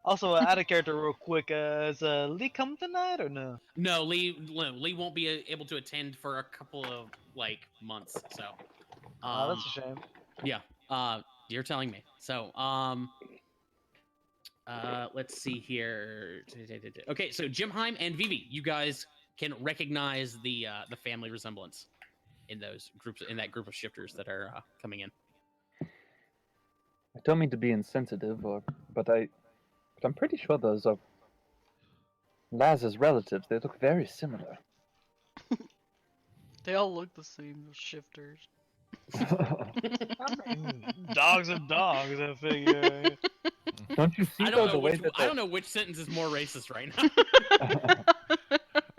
Also, out of character, real quick. Is Lee come tonight or no? No, Lee won't be able to attend for a couple of like months. So. Oh, that's a shame. Yeah. You're telling me. So, let's see here. Okay, so Jimheim and Vivi, you guys can recognize the family resemblance in those groups, in that group of shifters that are coming in. I don't mean to be insensitive, but I'm pretty sure those are Laz's relatives. They look very similar. They all look the same, those shifters. I mean, dogs are dogs. I figure. Don't you see I though don't know the way which that I don't know which sentence is more racist right now.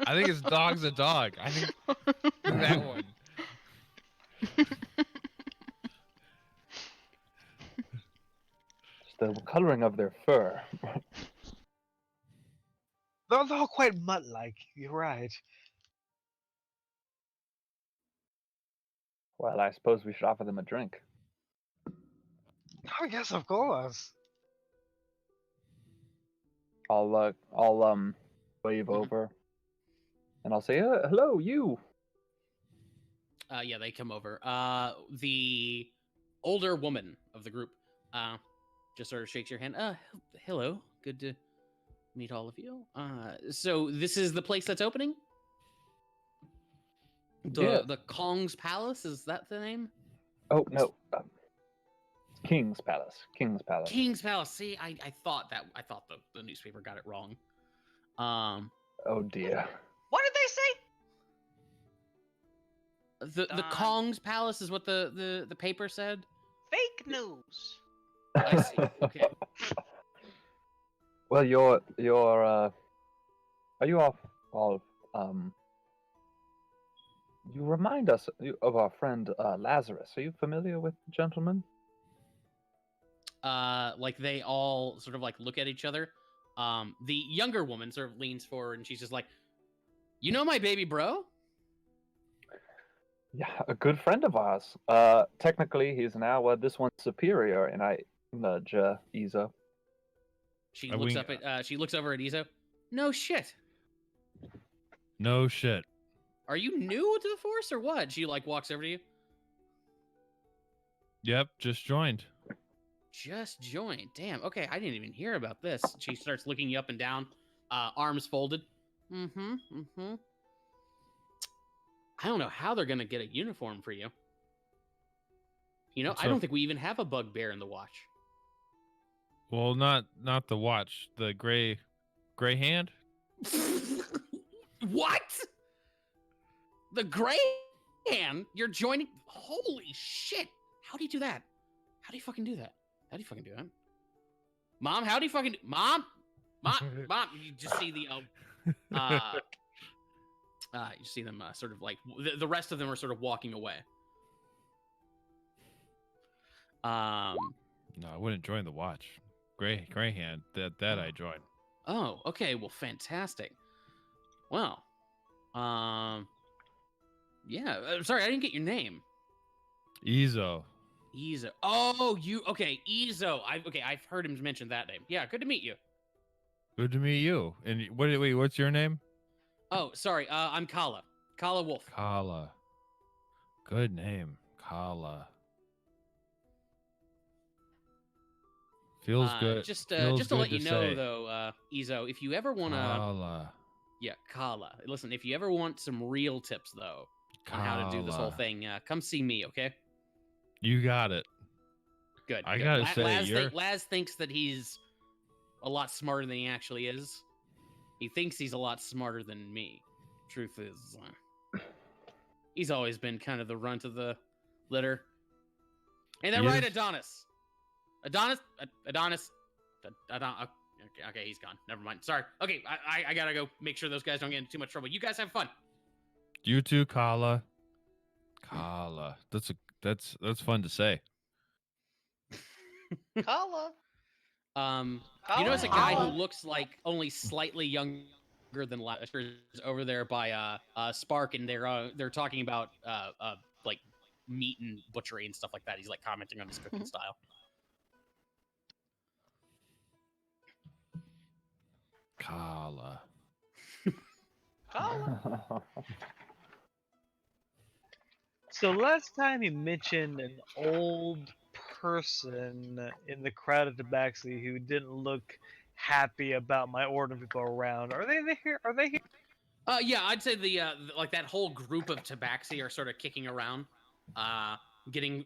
I think it's dog's a dog. I think that one. Just the coloring of their fur. Those are all quite mutt-like. You're right. Well, I suppose we should offer them a drink. Oh yes, of course. I'll wave over. and I'll say, "Hello, you." Yeah, they come over. The older woman of the group just sort of shakes your hand. Hello. Good to meet all of you. So this is the place that's opening? Yeah. The Kong's Palace, is that the name? Oh no, King's Palace. King's Palace. King's Palace. See, I thought the newspaper got it wrong. Oh dear. What did they say? The Don. Kong's Palace is what the paper said. Fake news. I see. Okay. Well, you're are you all you remind us of our friend Lazarus. Are you familiar with the gentleman? Like they all sort of like look at each other. The younger woman sort of leans forward and she's just like, "You know my baby bro?" Yeah, a good friend of ours. Technically, he's now this one's superior, and I nudge Izo. She I looks wink- up at she looks over at Izo. No shit. No shit. Are you new to the force or what? She like walks over to you. Yep, just joined. Just joined. Damn. Okay, I didn't even hear about this. She starts looking you up and down, arms folded. Mm-hmm. I don't know how they're gonna get a uniform for you. You know, I don't think we even have a bugbear in the watch. Well, not the watch. The gray hand. What? The gray hand? You're joining? Holy shit! How do you do that? How do you fucking do that? How do you fucking do that? Mom, how do you fucking Mom? Mom, you just see the you see them sort of like the rest of them are sort of walking away. No, I wouldn't join the watch. Gray hand. That I join. Oh, okay. Well, fantastic. Well, yeah. Sorry, I didn't get your name. Izo. Izo. Oh, okay? Izo. I've heard him mention that name. Yeah, good to meet you. Good to meet you. And wait, what's your name? Oh, sorry. I'm Kala. Kala Wolf. Kala. Good name, Kala. Feels good. Just Feels to let good you know, say. though, Izo, if you ever wanna, Kala. yeah, Kala. Listen, if you ever want some real tips, though, on how to do this whole Kala. thing, come see me, okay? You got it. Good. I good. gotta say, Laz thinks that he's a lot smarter than he actually is. He thinks he's a lot smarter than me. Truth is, he's always been kind of the runt of the litter. Ain't that He right, is. Adonis? Okay, he's gone. Never mind. Sorry. Okay, I gotta go make sure those guys don't get into too much trouble. You guys have fun. You too, Kala. Kala. That's fun to say. Kala. You notice a guy who Kala. looks like only slightly younger than Lasher is over there by Spark, and they're talking about like meat and butchery and stuff like that. He's like commenting on his cooking style. Kala. Kala. So last time you mentioned an old person in the crowd at Tabaxi who didn't look happy about my ordering people around. Are they here? Are they here? Yeah, I'd say the like that whole group of Tabaxi are sort of kicking around, getting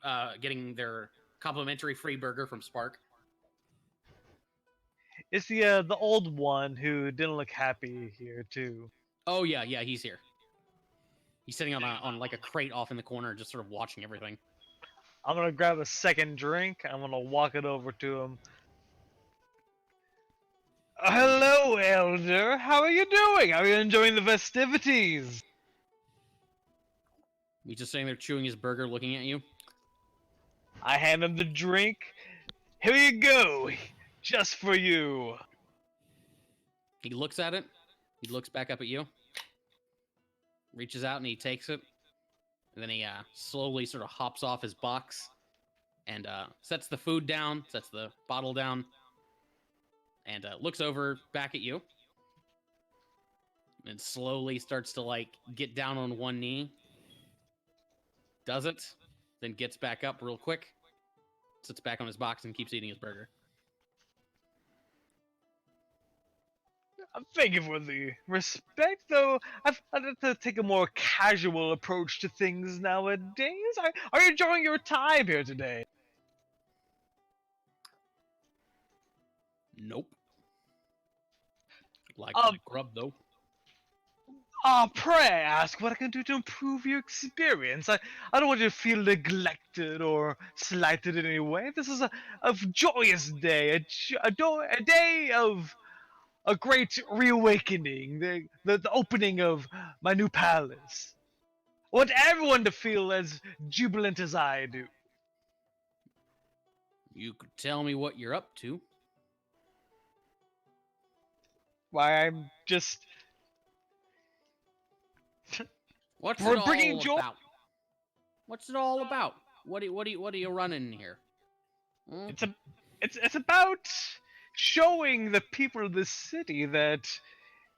their complimentary free burger from Spark. It's the old one who didn't look happy here too. Oh yeah, he's here. He's sitting on like a crate off in the corner, just sort of watching everything. I'm gonna grab a second drink. I'm gonna walk it over to him. Hello, Elder. How are you doing? Are you enjoying the festivities? He's just sitting there chewing his burger, looking at you. I hand him the drink. Here you go, just for you. He looks at it. He looks back up at you. Reaches out and he takes it. And then he slowly sort of hops off his box and sets the food down, sets the bottle down, and looks over back at you. and slowly starts to like get down on one knee. Does it, then gets back up real quick, sits back on his box, and keeps eating his burger. Thank you for the respect, though. I've had to take a more casual approach to things nowadays. Are you enjoying your time here today? Nope. Like my grub though. Pray ask what I can do to improve your experience. I don't want you to feel neglected or slighted in any way. This is a joyous day, a day of a great reawakening, the opening of my new palace. I want everyone to feel as jubilant as I do. You could tell me what you're up to. Why, I'm just What's We're it bringing all joy- about? What's it all about? What are you running here? Hmm? it's about showing the people of this city that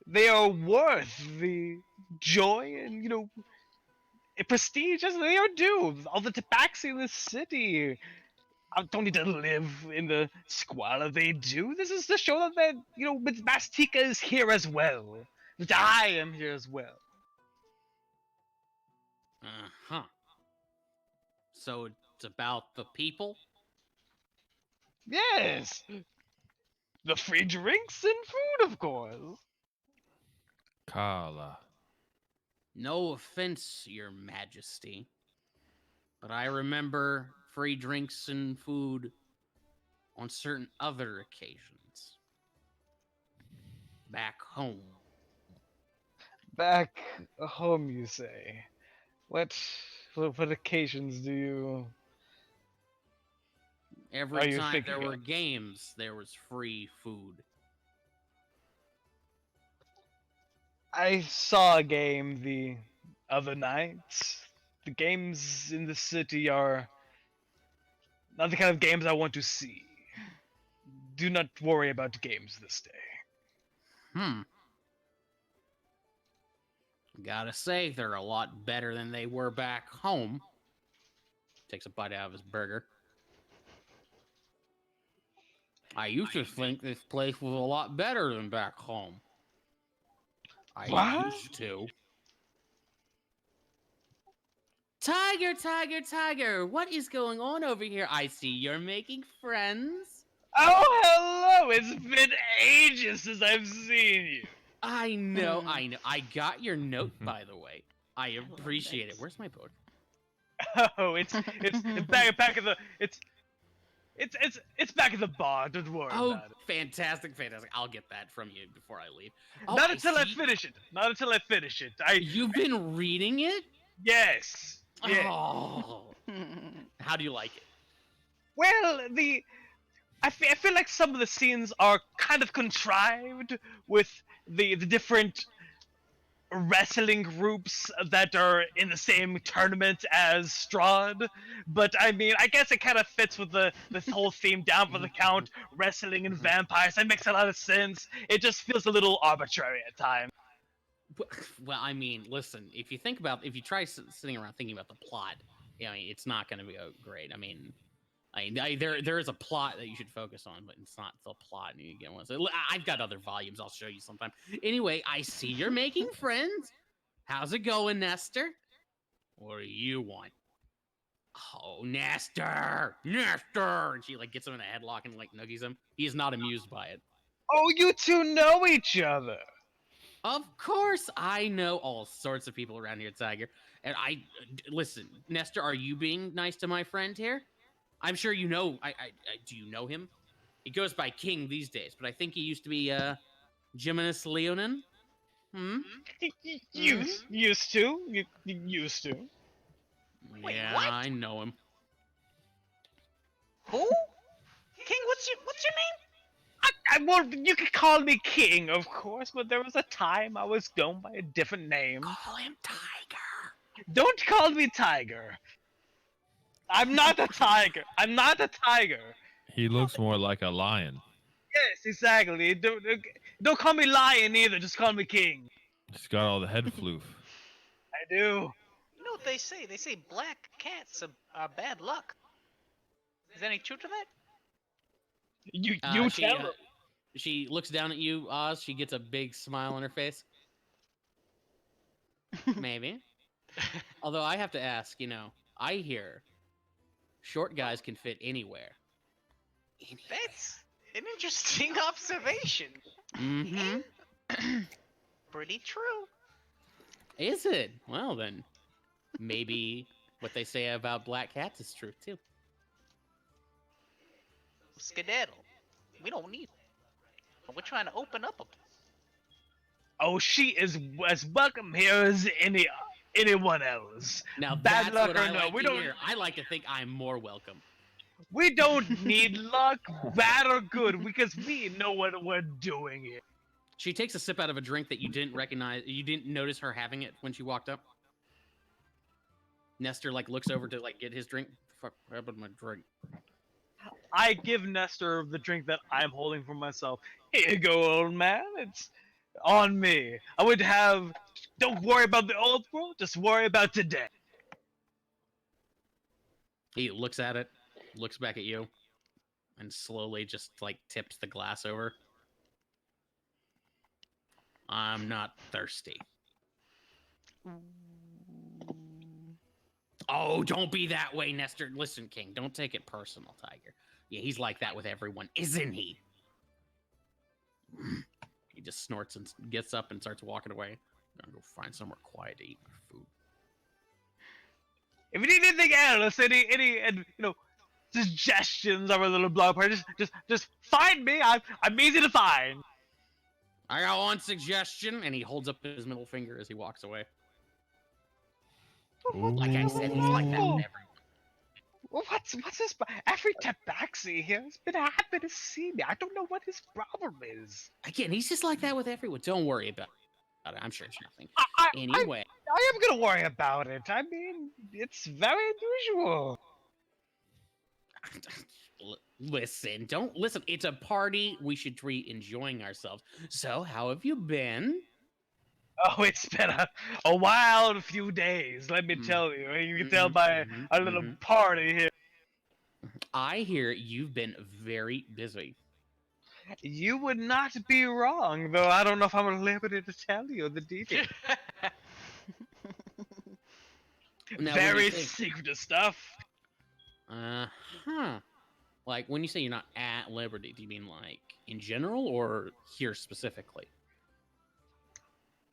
they are worth the joy and prestige as they are due. All the tabaxi in this city. I don't need to live in the squalor they do. This is to show them that Miss Mastika is here as well. That I am here as well. Uh-huh. So it's about the people? Yes. The free drinks and food, of course. Carla. No offense, Your Majesty, but I remember free drinks and food on certain other occasions. Back home. Back home, you say? What occasions do you? Are Every you time thinking there were of? games, there was free food. I saw a game the other night. The games in the city are not the kind of games I want to see. Do not worry about games this day. Gotta say, they're a lot better than they were back home. Takes a bite out of his burger. I used to think this place was a lot better than back home. I What? used to. Tiger, tiger, tiger, what is going on over here? I see you're making friends. Oh, hello! It's been ages since I've seen you. I know. I got your note, by the way. I appreciate it. Where's my book? Oh, it's back at the it's back at the bar. Don't worry Oh, about it. fantastic. I'll get that from you before I leave. Oh, Not until I see- finish it. Not until I finish it. You've been reading it? Yes. Yeah. Oh. How do you like it? Well, I feel like some of the scenes are kind of contrived with the different wrestling groups that are in the same tournament as Strahd, but I mean, I guess it kind of fits with this whole theme down for the count, wrestling and vampires. That makes a lot of sense. It just feels a little arbitrary at times. Well, I mean, listen, if you try sitting around thinking about the plot, I mean, it's not going to be great. I mean, there is a plot that you should focus on, but it's not the plot. And you get one. So I've got other volumes. I'll show you sometime. Anyway, I see you're making friends. How's it going, Nestor? What do you want? Oh, Nestor! And she like gets him in a headlock and like nuggies him. He is not amused by it. Oh, you two know each other. Of course, I know all sorts of people around here, Tiger. And listen, Nestor, are you being nice to my friend here? I'm sure you know. Do you know him? He goes by King these days, but I think he used to be Jimenez Leonin. Used to. Wait, Yeah, what? I know him. Who? King, what's your name? Well, you could call me King, of course, but there was a time I was known by a different name. Call him Tiger. Don't call me Tiger. I'm not a tiger. I'm not a tiger. He looks more like a lion. Yes, exactly. Don't call me Lion either. Just call me King. It's got all the head floof. I do. You know what they say? They say black cats are bad luck. Is there any truth to that? You She tell them. she looks down at you, Oz. She gets a big smile on her face. Maybe. Although I have to ask, I hear short guys can fit anywhere. That's an interesting observation. Mm-hmm. Pretty true. Is it? Well then, maybe what they say about black cats is true too. Skedaddle. We don't need it. We're trying to open up a place. Oh, she is as welcome here as anyone else. Now Bad that's luck what or I no, like we to don't. hear. I like to think I'm more welcome. We don't need luck, bad or good, because we know what we're doing here. She takes a sip out of a drink that you didn't recognize. You didn't notice her having it when she walked up. Nestor looks over to get his drink. Fuck, what happened to my drink? I give Nestor the drink that I'm holding for myself. Here you go, old man. It's on me. I would have. Don't worry about the old world. Just worry about today. He looks at it, looks back at you, and slowly just tips the glass over. I'm not thirsty. Oh, don't be that way, Nestor. Listen, King, don't take it personal, Tiger. Yeah, he's like that with everyone, isn't he? He just snorts and gets up and starts walking away. I'm gonna go find somewhere quiet to eat my food. If you need anything else, any suggestions of a little blog party, just find me. I'm easy to find. I got one suggestion, and he holds up his middle finger as he walks away. Like I said, he's like that with everyone. Well, what's his? Every tabaxi here has been happy to see me. I don't know what his problem is. Again, he's just like that with everyone. Don't worry about it. I'm sure it's nothing. I Anyway, am gonna worry about it. I mean, it's very unusual. listen, don't listen. It's a party. We should treat enjoying ourselves. So, how have you been? Oh, it's been a wild few days, let me tell you. You can tell by our little party here. I hear you've been very busy. You would not be wrong, though I don't know if I'm at liberty to tell you the details. Now, Very secretive stuff. Huh. When you say you're not at liberty, do you mean in general or here specifically?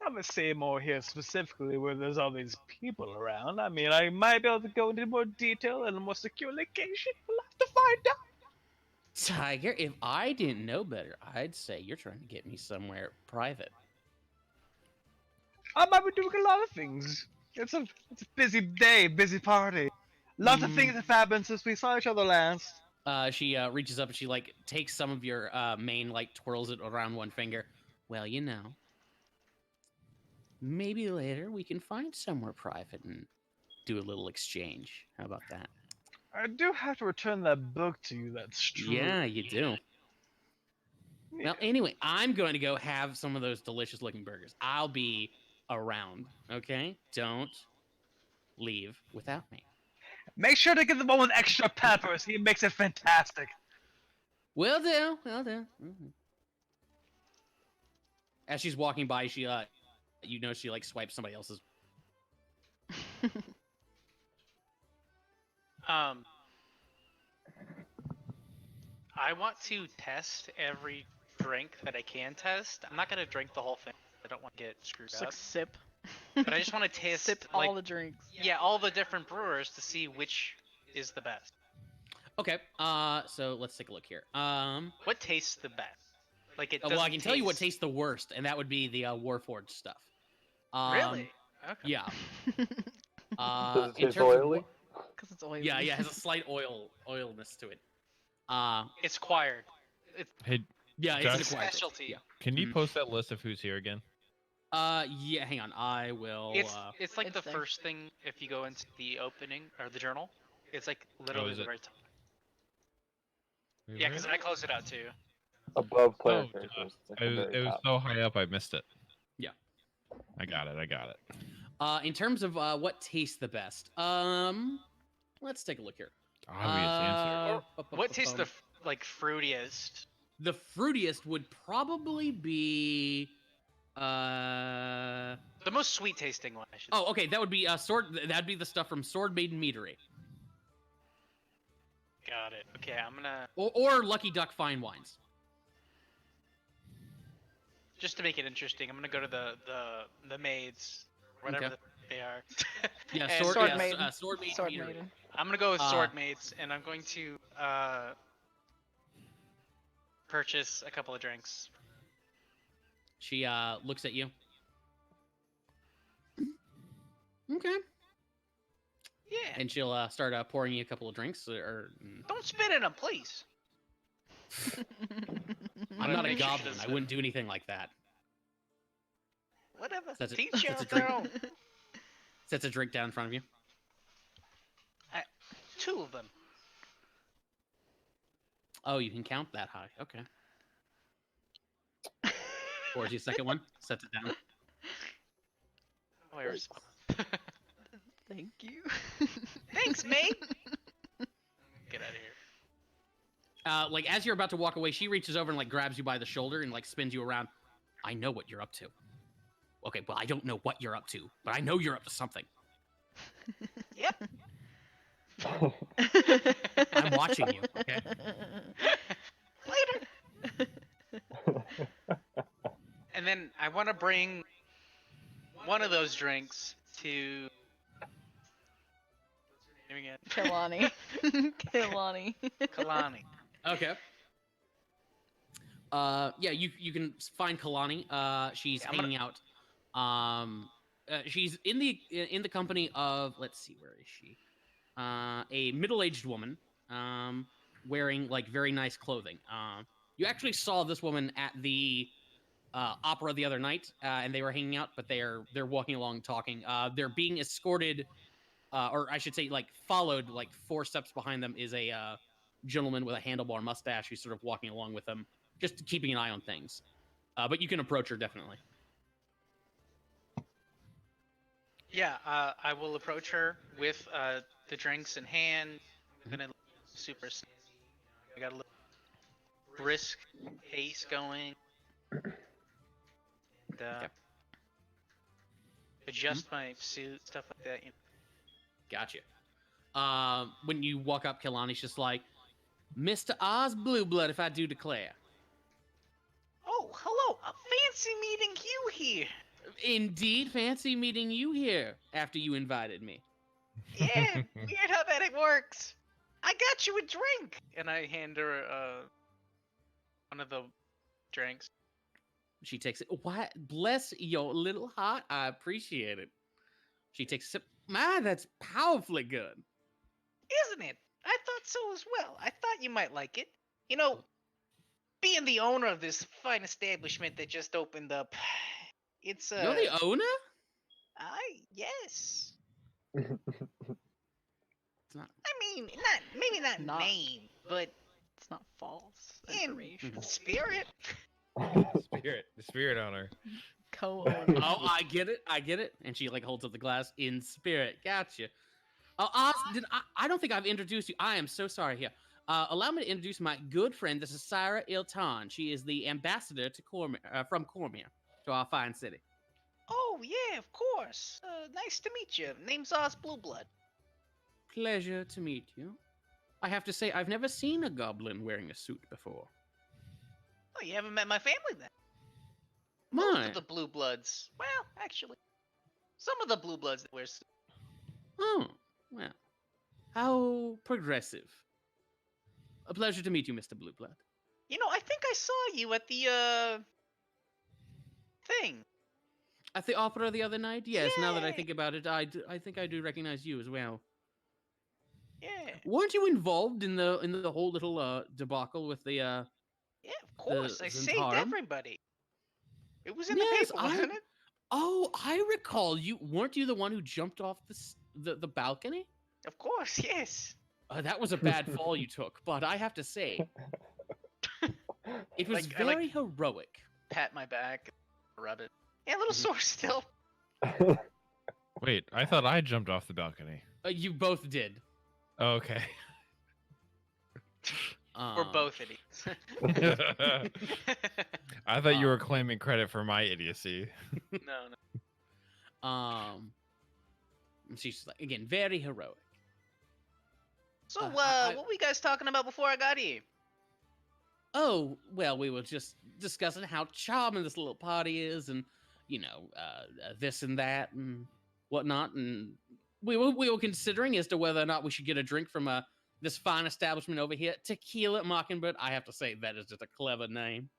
I'm gonna say more here specifically where there's all these people around. I mean, I might be able to go into more detail and a more secure location. We'll have to find out. Tiger, if I didn't know better, I'd say you're trying to get me somewhere private. I might be doing a lot of things. It's a busy day, busy party. Lots of things have happened since we saw each other last. She reaches up and she takes some of your mane, twirls it around one finger. Well, maybe later we can find somewhere private and do a little exchange. How about that? I do have to return that book to you, that's true. Yeah, you do. Yeah. Well, anyway, I'm going to go have some of those delicious looking burgers. I'll be around, okay? Don't leave without me. Make sure to get the one with extra peppers. He makes it fantastic. Will do. Will do. Mm-hmm. As she's walking by, she she swipes somebody else's. I want to test every drink that I can test. I'm not gonna drink the whole thing. I don't want to get screwed Just up. sip. But I just want to taste Sip all the drinks. Yeah, all the different brewers to see which is the best. Okay. So let's take a look here. What tastes the best? It. Well, I can tell you what tastes the worst, and that would be the Warforged stuff. Really? Okay. Yeah. Does it in taste terms of oily? Because it's oily. Yeah, it has a slight oilness to it. It's acquired. Hey, Yeah, Josh? it's an acquired taste. Specialty. Yeah. can you post that list of who's here again? Yeah. Hang on, I will. It's like It's the there. first thing if you go into the opening or the journal. It's literally is the it? right top. Yeah, because I closed it out too. Above player Oh, characters. It's It was, the very it was top. so high up, I missed it. I got it. In terms of what tastes the best, let's take a look here. Obvious answer. What tastes the fruitiest? The fruitiest would probably be The most sweet tasting one, I should say. oh, okay, that would be that'd be the stuff from Sword Maiden Meadery. Got it. Okay, I'm gonna Or Lucky Duck Fine Wines. just to make it interesting. I'm gonna go to the maids, whatever Okay. they are. Yeah, And Sword yes, Maiden. Sword Maiden Sword Meadery. Maiden. I'm gonna go with sword maids, and I'm going to purchase a couple of drinks. She looks at you. Okay. Yeah. And she'll start pouring you a couple of drinks. Don't spit in them, please. I'm not a Make sure she goblin. doesn't I spit. wouldn't do anything like that. Whatever. That's a- Teach you that's a on their drink. own. Sets a drink down in front of you. 2 of them. Oh, you can count that high. Okay. Pours you a second one. Sets it down. Oh, I respond. Thank you. Thanks, mate. Get out of here. Like as you're about to walk away, she reaches over and like grabs you by the shoulder and like spins you around. I know what you're up to. Okay, well I don't know what you're up to, but I know you're up to something. Yep. I'm watching you. Okay. Later. And then I want to bring one of those drinks to. What's her name again? Kalani. Kalani. Kalani. Okay. Yeah, you can find Kalani. She's Yeah, I'm hanging out. She's in the company of, let's see, where is she? A middle-aged woman, wearing like very nice clothing. You actually saw this woman at the opera the other night, and they were hanging out, but they're walking along talking. They're being escorted, or I should say, like followed. Like 4 steps behind them is a gentleman with a handlebar mustache who's sort of walking along with them, just keeping an eye on things. But you can approach her definitely. Yeah, I will approach her with the drinks in hand. I'm gonna look super snazzy. I got a little brisk pace going. And, Okay. adjust my suit, stuff like that. You know. Gotcha. When you walk up, Kalani's just like, Mr. Oz Blueblood, if I do declare. Oh, hello! Fancy meeting you here. Indeed, fancy meeting you here after you invited me. Yeah, weird how that works. I got you a drink, and I hand her one of the drinks. She takes it. What? Bless your little heart. I appreciate it. She takes a sip. Man, that's powerfully good. Isn't it? I thought so as well. I thought you might like it. You know, being the owner of this fine establishment that just opened up, it's You're the owner? yes. It's not. I mean, maybe not Not- name, but It's not false in information. spirit. The spirit owner. Co-owner. Oh, I get it. And she like holds up the glass in spirit. Gotcha. Oh, Oz, I don't think I've introduced you. I am so sorry here. Allow me to introduce my good friend. This is Syra Iltan. She is the ambassador to from Cormier, to our fine city. Oh yeah, of course. Nice to meet you. Name's Oz Blueblood. Pleasure to meet you. I have to say, I've never seen a goblin wearing a suit before. Oh, you haven't met my family then? Most My. of the Blue Bloods. Well, actually, some of the Blue Bloods that wear suits. Oh, well. How progressive. A pleasure to meet you, Mr. Blueblood. You know, I think I saw you at the thing. At the opera the other night? Yes, now that I Yeah. think about it, I think I do recognize you as well. Yeah, Weren't you involved in the whole little debacle with the yeah, of course. I saved Zentarum? everybody. It was in Yes, the paper, wasn't it? Oh, I recall you. Weren't you the one who jumped off the balcony? Of course, yes. That was a bad fall you took, but I have to say, it was I very heroic. pat my back, rub it. Yeah, a little sore still. Wait, I thought I jumped off the balcony. You both did. Okay. We're both idiots. I thought you were claiming credit for my idiocy. No. And she's like, again, very heroic. So, I- what were you guys talking about before I got here? Oh, well, we were just discussing how charming this little party is, and this and that and whatnot, and we were considering as to whether or not we should get a drink from this fine establishment over here, Tequila Mockingbird. I have to say that is just a clever name.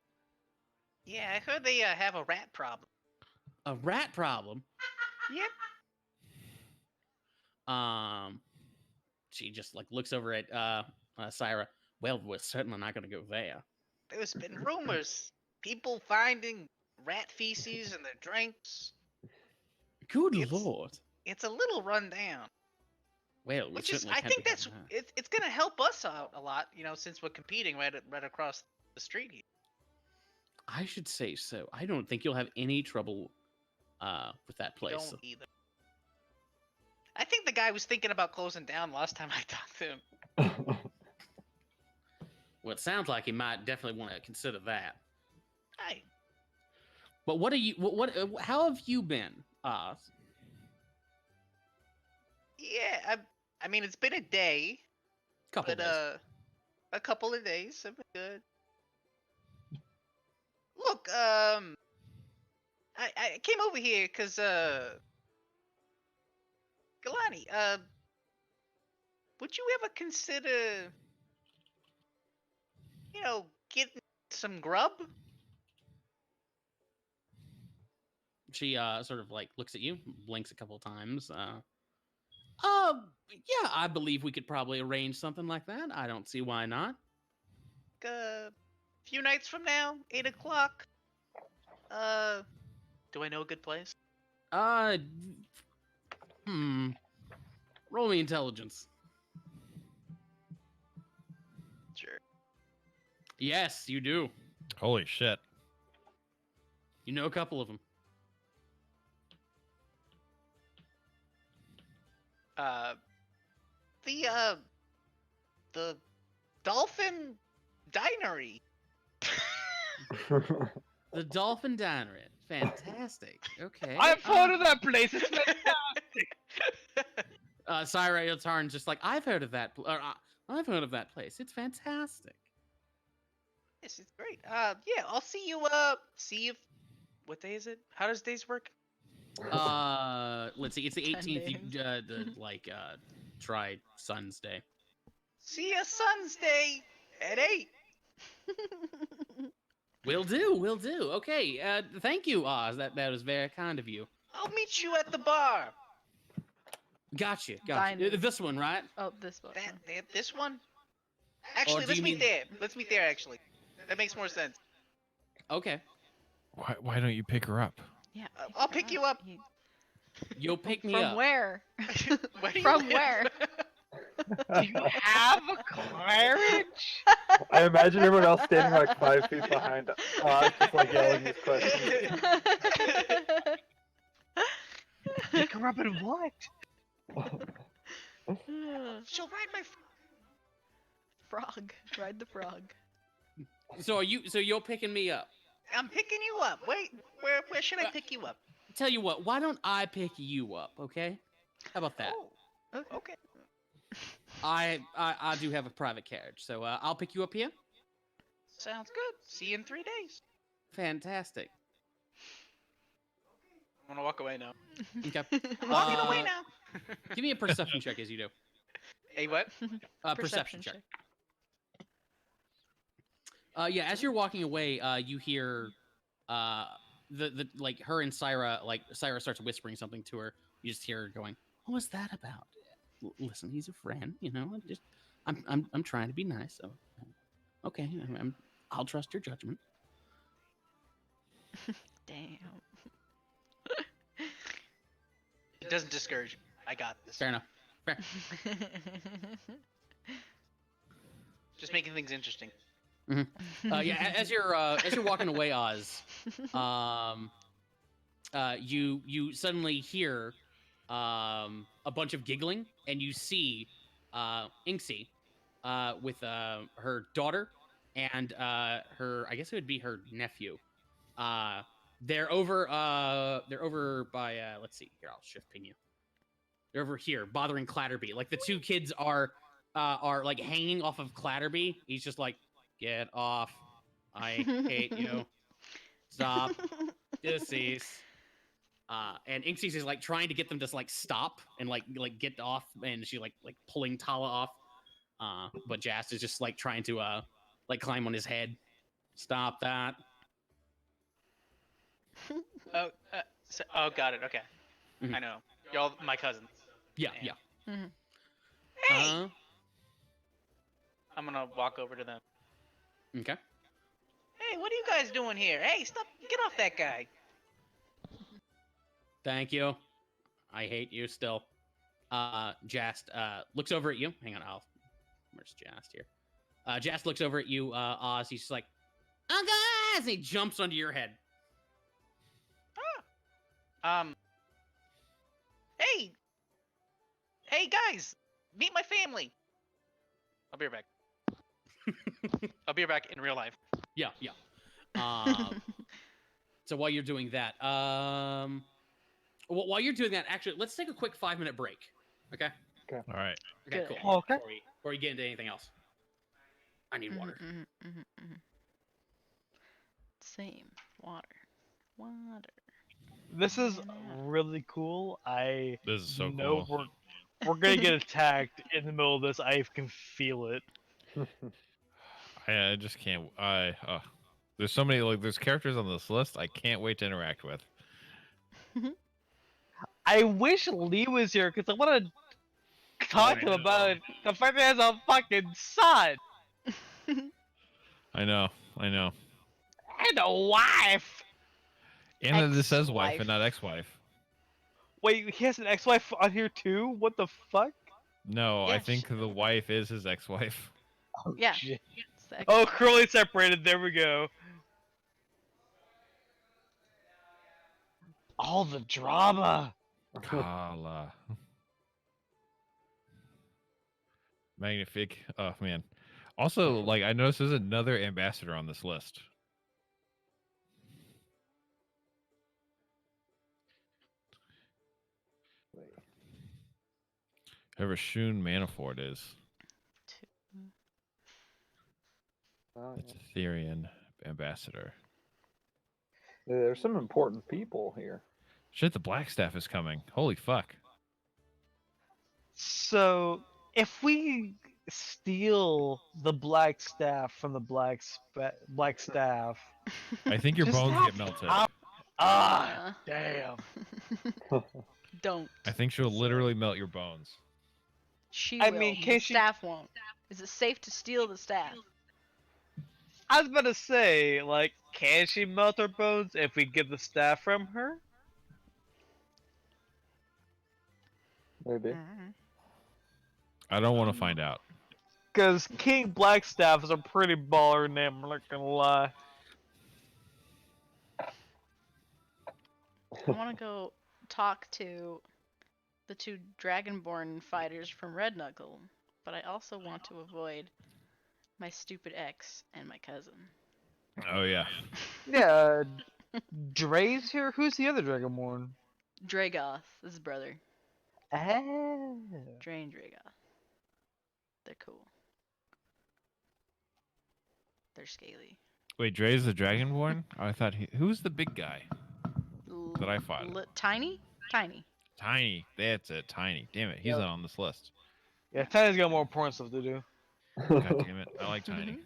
Yeah, I heard they have a rat problem. A rat problem. Yep. She just like looks over at Syra. Well, we're certainly not going to go there. There's been rumors. People finding rat feces in their drinks. Good It's- lord. It's a little run down. Well, we Which is, certainly I can't think be that's having that. it's gonna help us out a lot, since we're competing right across the street here. I should say so. I don't think you'll have any trouble with that place. Don't either. I think the guy was thinking about closing down last time I talked to him. Well, it sounds like he might definitely want to consider that. Hey, But what are you? How have you been, Oz? yeah, I mean it's been a day, Couple but days. a couple of days have been good. Look, I came over here because Galani, would you ever consider, getting some grub? She sort of like looks at you, blinks a couple times. Yeah, I believe we could probably arrange something like that. I don't see why not. A few nights from now, 8 o'clock. Do I know a good place? Roll me intelligence. Sure. Yes, you do. Holy shit. You know a couple of them. The Dolphin Dinery. The Dolphin Dinery. Fantastic. Okay. I've heard of that place. It's fantastic. Syra Iltarn's just like, I've heard of that. I've heard of that place. It's fantastic. Yes, it's great. Yeah, I'll see you. See if. What day is it? How does days work? Let's see. It's the 10 18th. days. Try Sun's Day. See you Sun's Day at 8. Will do. Okay. Thank you, Oz. That was very kind of you. I'll meet you at the bar. Gotcha. Diner. This one, right? Oh, this one. This one? Actually, do let's you meet mean- there. Let's meet there. Actually, that makes more sense. Okay. Why don't you pick her up? Yeah. I'll pick you up. You'll pick me From up. where? Where do you From live? where? Do you have a carriage? I imagine everyone else standing like 5 feet behind Oz, just like yelling these questions. Pick her up in what? She'll ride my. Frog. Ride the frog. So you're picking me up. I'm picking you up. Wait, where should I pick you up? Tell you what, why don't I pick you up, okay? How about that? Oh, okay. I do have a private carriage, so I'll pick you up here. Sounds good. See you in 3 days. Fantastic. I'm gonna walk away now. Okay. I'm walking away Uh, now. Give me a perception check as you do. Hey, what? Perception check. Yeah, as you're walking away, you hear the like her and Syra, like Syra starts whispering something to her. You just hear her going, "What was that about?" Listen, he's a friend, I'm trying to be nice. So, okay, I'll trust your judgment. Damn. It doesn't discourage me. I got this. Fair enough. Fair. Just making things interesting. Yeah, as you're walking away, Oz, you suddenly hear a bunch of giggling, and you see Inksy with her daughter and her, I guess it would be her nephew. They're over by let's see here, I'll shift ping you. They're over here bothering Clatterby. Like the two kids are like hanging off of Clatterby. He's just like, get off. I hate you. Stop. Decease. And Inksys is like trying to get them to like stop and like get off, and she like pulling Tala off. But Jast is just like trying to like climb on his head. Stop that. Oh, oh, got it. Okay, Mhm. I know. Y'all, my cousins. Yeah, Yeah. yeah. Mhm. Hey, I'm gonna walk over to them. Okay. Hey, what are you guys doing here? Hey, stop! Get off that guy. Thank you. I hate you still. Jast looks over at you. Hang on, where's Jast here? Jast looks over at you, Oz. He's just like, oh guys! And he jumps onto your head. Hey, hey guys, meet my family. I'll be right back. I'll be right back in real life. Yeah, yeah. So while you're doing that, while you're doing that, actually, let's take a quick 5-minute break. Okay. All right. Okay. Good. Cool. Okay. Before we get into anything else, I need water. Same. Water. This is really cool. I This is so know cool. we're gonna get attacked in the middle of this. I can feel it. I just can't. There's so many there's characters on this list I can't wait to interact with. I wish Lee was here because I want to talk to him about the fact that he has a fucking son I know. and a wife. And that this says wife Ex-wife. and not ex-wife. Wait, he has an ex-wife on here too? What the fuck? No, I Yeah, think the wife is his ex-wife. Yeah. Shit. It's the Oh, Curly separated. There we go. All the drama. Kala. Magnifique. Oh man. Also, like I noticed there's another ambassador on this list. Whoever Shun Manifold is. Oh, It's a Therian ambassador. yeah. There's some important people here. Shit, the Blackstaff is coming. Holy fuck. So, if we steal the black staff from the black staff, I think your Just bones have get melted. damn. Don't. I think she'll literally melt your bones. She I will. mean, The can she- staff won't. Is it safe to steal the staff? I was about to say, like, can she melt her bones if we get the staff from her? Maybe. Mm-hmm. I don't want to find out. Because King Blackstaff is a pretty baller name, I'm not gonna lie. I want to go talk to the two Dragonborn fighters from Red Knuckle, but I also want to avoid my stupid ex and my cousin. Oh yeah. Yeah, Dre's here? Who's the other Dragonborn? Dragoth, this is brother. Ah. Dre and Dragoth. They're cool. They're scaly. Wait, Dre's the Dragonborn? I thought who's the big guy? That I fought. Tiny? Tiny. Tiny. That's it. Tiny. Damn it. He's Yep. not on this list. Yeah, Tiny's got more important stuff to do. God damn it. I like Tiny.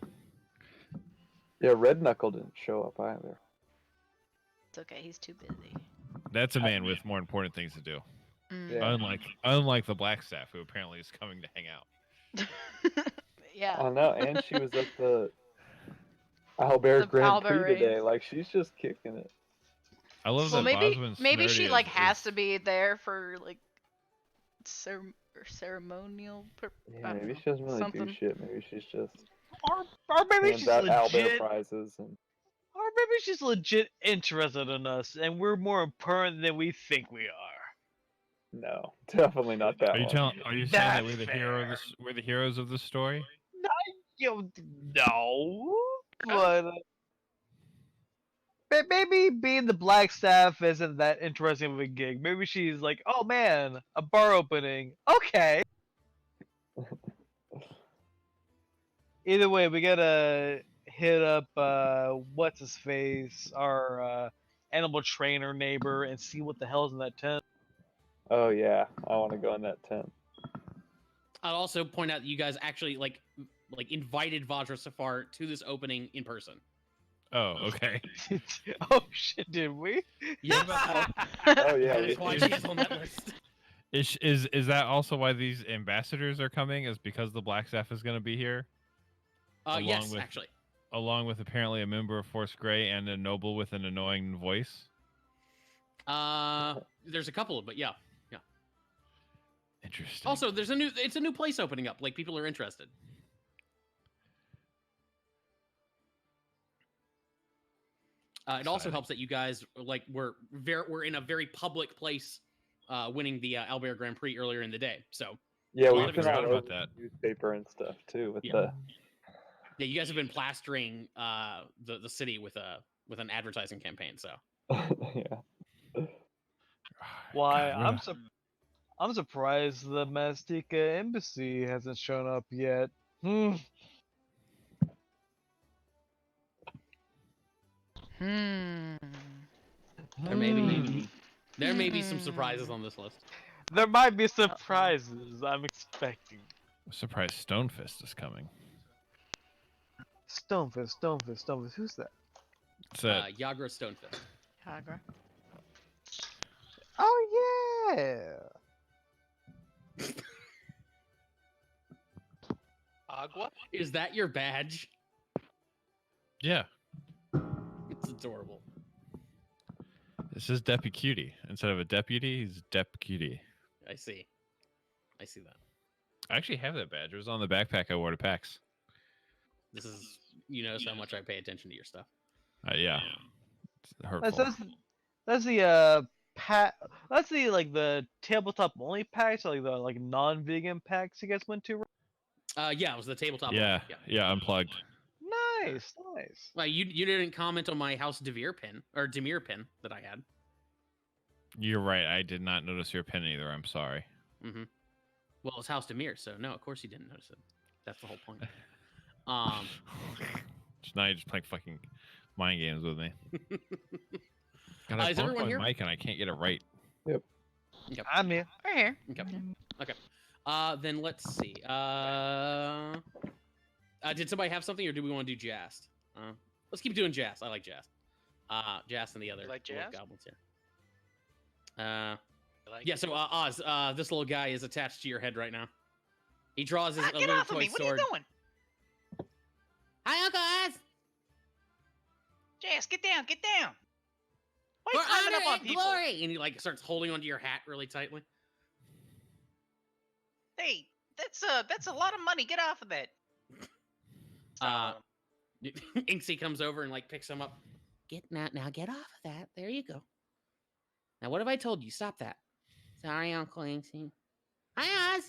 Yeah, Red Knuckle didn't show up either. It's okay, he's too busy. That's a man with more important things to do. Mm. Yeah. Unlike the Blackstaff, who apparently is coming to hang out. Yeah. I know, and she was at the Owlbear The Grand Owlbear Prix today. race. Like, she's just kicking it. I love Well, that maybe Bosman she Snurdy like is- has to be there for like ceremonial Yeah, maybe she doesn't really do something. shit. Maybe she's just Or maybe hands she's out Owlbear legit. prizes and Or maybe she's legit interested in us, and we're more important than we think we are. No, definitely not that Are you one. telling? Are you saying that That's we're the fair. we're the heroes of the story? No, but maybe being the black staff isn't that interesting of a gig. Maybe she's like, oh man, a bar opening. Okay. Either way, we gotta hit up what's his face, our animal trainer neighbor, and see what the hell's in that tent. Oh yeah, I want to go in that tent. I'll also point out that you guys actually like invited Vajra Safar to this opening in person. Oh, okay. Oh shit, did we? Yes. Oh yeah, That is why we- she's on that list. Is that also why these ambassadors are coming? Is because the Black Staff is going to be here, Along Yes, with- actually. along with apparently a member of Force Grey and a noble with an annoying voice? There's a couple, but yeah. Interesting. Also, it's a new place opening up. Like people are interested. It also Exciting. helps that you guys we're in a very public place, winning the Albert Grand Prix earlier in the day. So yeah, A lot we've of been forgot all about over that. the newspaper and stuff too with Yeah. the. yeah, you guys have been plastering the city with an advertising campaign. So Yeah. Why? God, I'm surprised the Mastika embassy hasn't shown up yet. Hmm. Hmm. there may be some surprises on this list. There might be surprises I'm expecting. I'm surprised Stonefist is coming. Stonefist. Who's that? It's a, Yagra Stonefist. Hagra. Oh yeah. Agua? Is that your badge? yeah. It's adorable. This is Deputy. Instead of a deputy, he's Deputy. I see that. I actually have that badge. It was on the backpack I wore to PAX. This is how much I pay attention to your stuff. Yeah. It's hurtful. That's the That's the the tabletop only packs, or the non-vegan packs you guys went to. Yeah, it was the tabletop. Yeah, one. yeah, unplugged. Nice. Well, you didn't comment on my House Demir pin that I had. You're right. I did not notice your pin either. I'm sorry. Mm-hmm. Well, it's House Demir, so no, of course you didn't notice it. That's the whole point. Just now you're just playing fucking mind games with me. God, I is bumped everyone my here? mic and I can't get it right. I'm here. We're here. Okay. Then let's see. Did somebody have something, or do we want to do Jast? Let's keep doing Jast. I like Jast. Jast and the other like little Jast? goblins here. Like, Yeah. So Oz, this little guy is attached to your head right now. He draws his a get little off of toy me! What are sword. you doing? Hi, Uncle Oz. Jazz, get down! Get down! Why are For you climbing honor up on and people? glory, and he starts holding onto your hat really tightly. Hey, that's a lot of money. Get off of that. Uh, Inksy comes over and picks him up. Now get off of that. There you go. Now what have I told you? Stop that. Sorry, Uncle Inksy. Hi, Oz.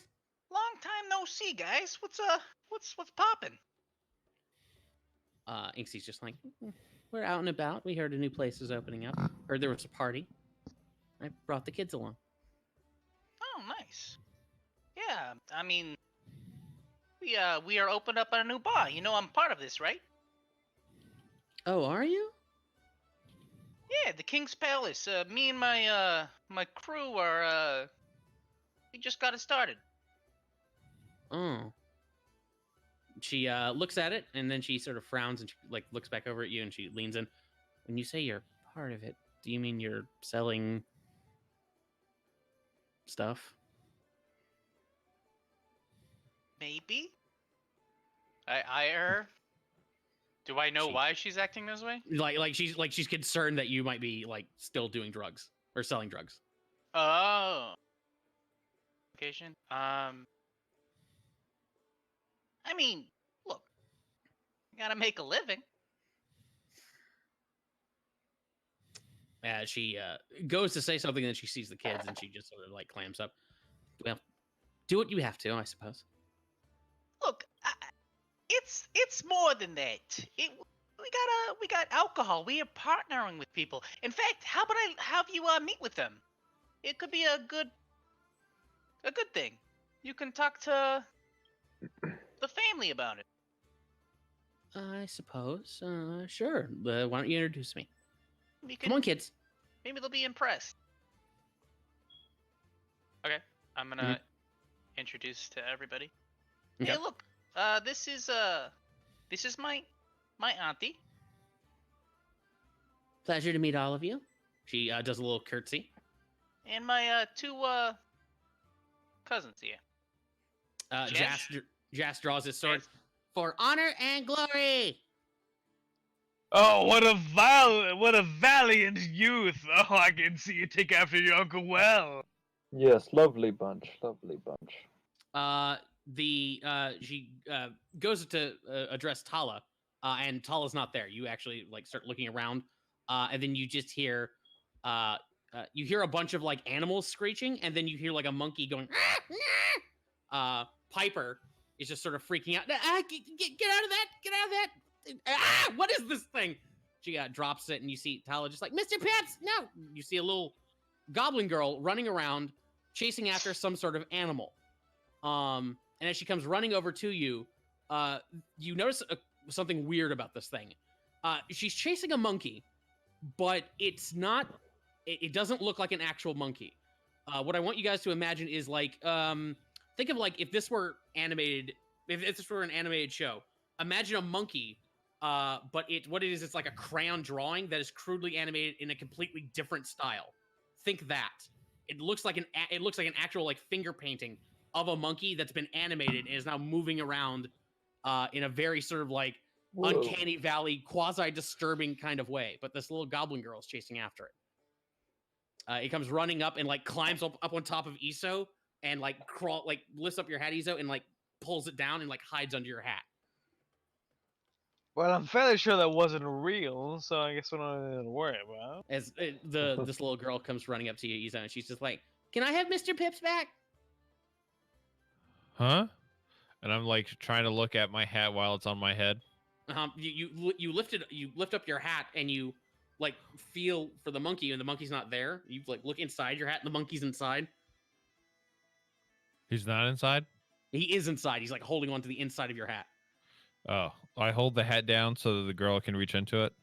Long time no see, guys. What's poppin'? Inksy's just like, we're out and about. We heard a new place is opening up. Heard there was a party. I brought the kids along. Oh, nice. Yeah, I mean, we are opened up a new bar. You know I'm part of this, right? Oh, are you? Yeah, the King's Palace. Me and my crew are we just got it started. Oh. She looks at it, and then she sort of frowns and she looks back over at you, and she leans in. When you say you're part of it, do you mean you're selling stuff? Maybe. I her. Do I know She- why she's acting this way? She's concerned that you might be still doing drugs or selling drugs. Oh. Occasion. I mean, look, I gotta make a living. She goes to say something, then she sees the kids, and she just sort of like clams up. Well, do what you have to, I suppose. Look, it's more than that. We got alcohol. We are partnering with people. In fact, how about I have you meet with them? It could be a good thing. You can talk to the family about it. I suppose. Sure. Why don't you introduce me? We Come on, can kids. maybe they'll be impressed. Okay, I'm gonna introduce to everybody. Okay. Hey, look, this is my auntie. Pleasure to meet all of you. She does a little curtsy. And my two cousins here. Jas draws his sword Jas. for honor and glory. Oh, what a valiant youth! Oh, I can see you take after your uncle well. Yes, lovely bunch, lovely bunch. She goes to address Tala, and Tala's not there. You actually like start looking around, and then you just hear you hear a bunch of like animals screeching, and then you hear like a monkey going. Piper is just sort of freaking out. Get out of that! Get out of that! What is this thing? She drops it, and you see Tala just like, Mr. Pips, no! You see a little goblin girl running around, chasing after some sort of animal. And as she comes running over to you, you notice something weird about this thing. She's chasing a monkey, but it's not. It doesn't look like an actual monkey. What I want you guys to imagine is like, think of like if this were animated, if this were an animated show. Imagine a monkey, but what it is, it's like a crayon drawing that is crudely animated in a completely different style. Think that. It looks like an actual like finger painting of a monkey that's been animated and is now moving around in a very sort of like Whoa. uncanny valley, quasi-disturbing kind of way. But this little goblin girl is chasing after it. It comes running up and like climbs up on top of Iso and like lifts up your hat, Iso, and like pulls it down and like hides under your hat. Well, I'm fairly sure that wasn't real, so I guess we don't need to worry about. As this little girl comes running up to you, Iso, and she's just like, "Can I have Mr. Pips back?" Huh? And I'm like trying to look at my hat while it's on my head. You lift up your hat and you like feel for the monkey, and the monkey's not there. You like look inside your hat, and the monkey's inside. He's not inside? He is inside. He's like holding on to the inside of your hat. Oh, I hold the hat down so that the girl can reach into it.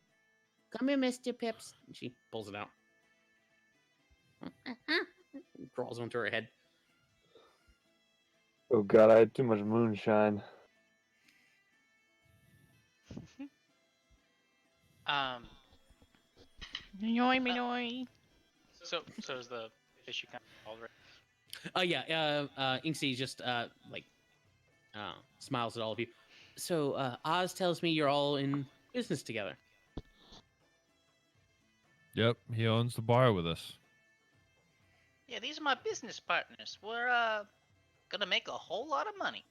Come here, Mr. Pips. And she pulls it out. Crawls onto her head. Oh god, I had too much moonshine. Yoy me noy. So is the fish you kind of already? Inksy just smiles at all of you. So Oz tells me you're all in business together. Yep, he owns the bar with us. Yeah, these are my business partners. We're gonna make a whole lot of money.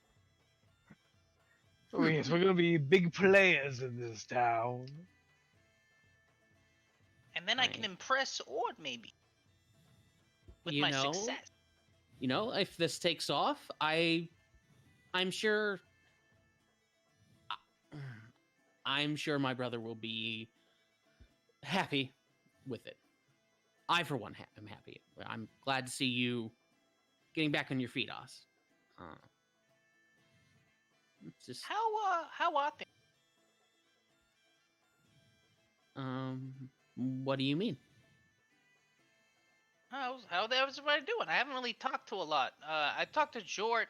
Oh, yes, we're gonna be big players in this town. And then I can impress Ord maybe with You my know, success. You know, if this takes off, I'm sure my brother will be happy with it. I, for one, am happy. I'm glad to see you getting back on your feet, Oz. It's just, How are things? what do you mean? How's everybody doing? I haven't really talked to a lot. I talked to Jort.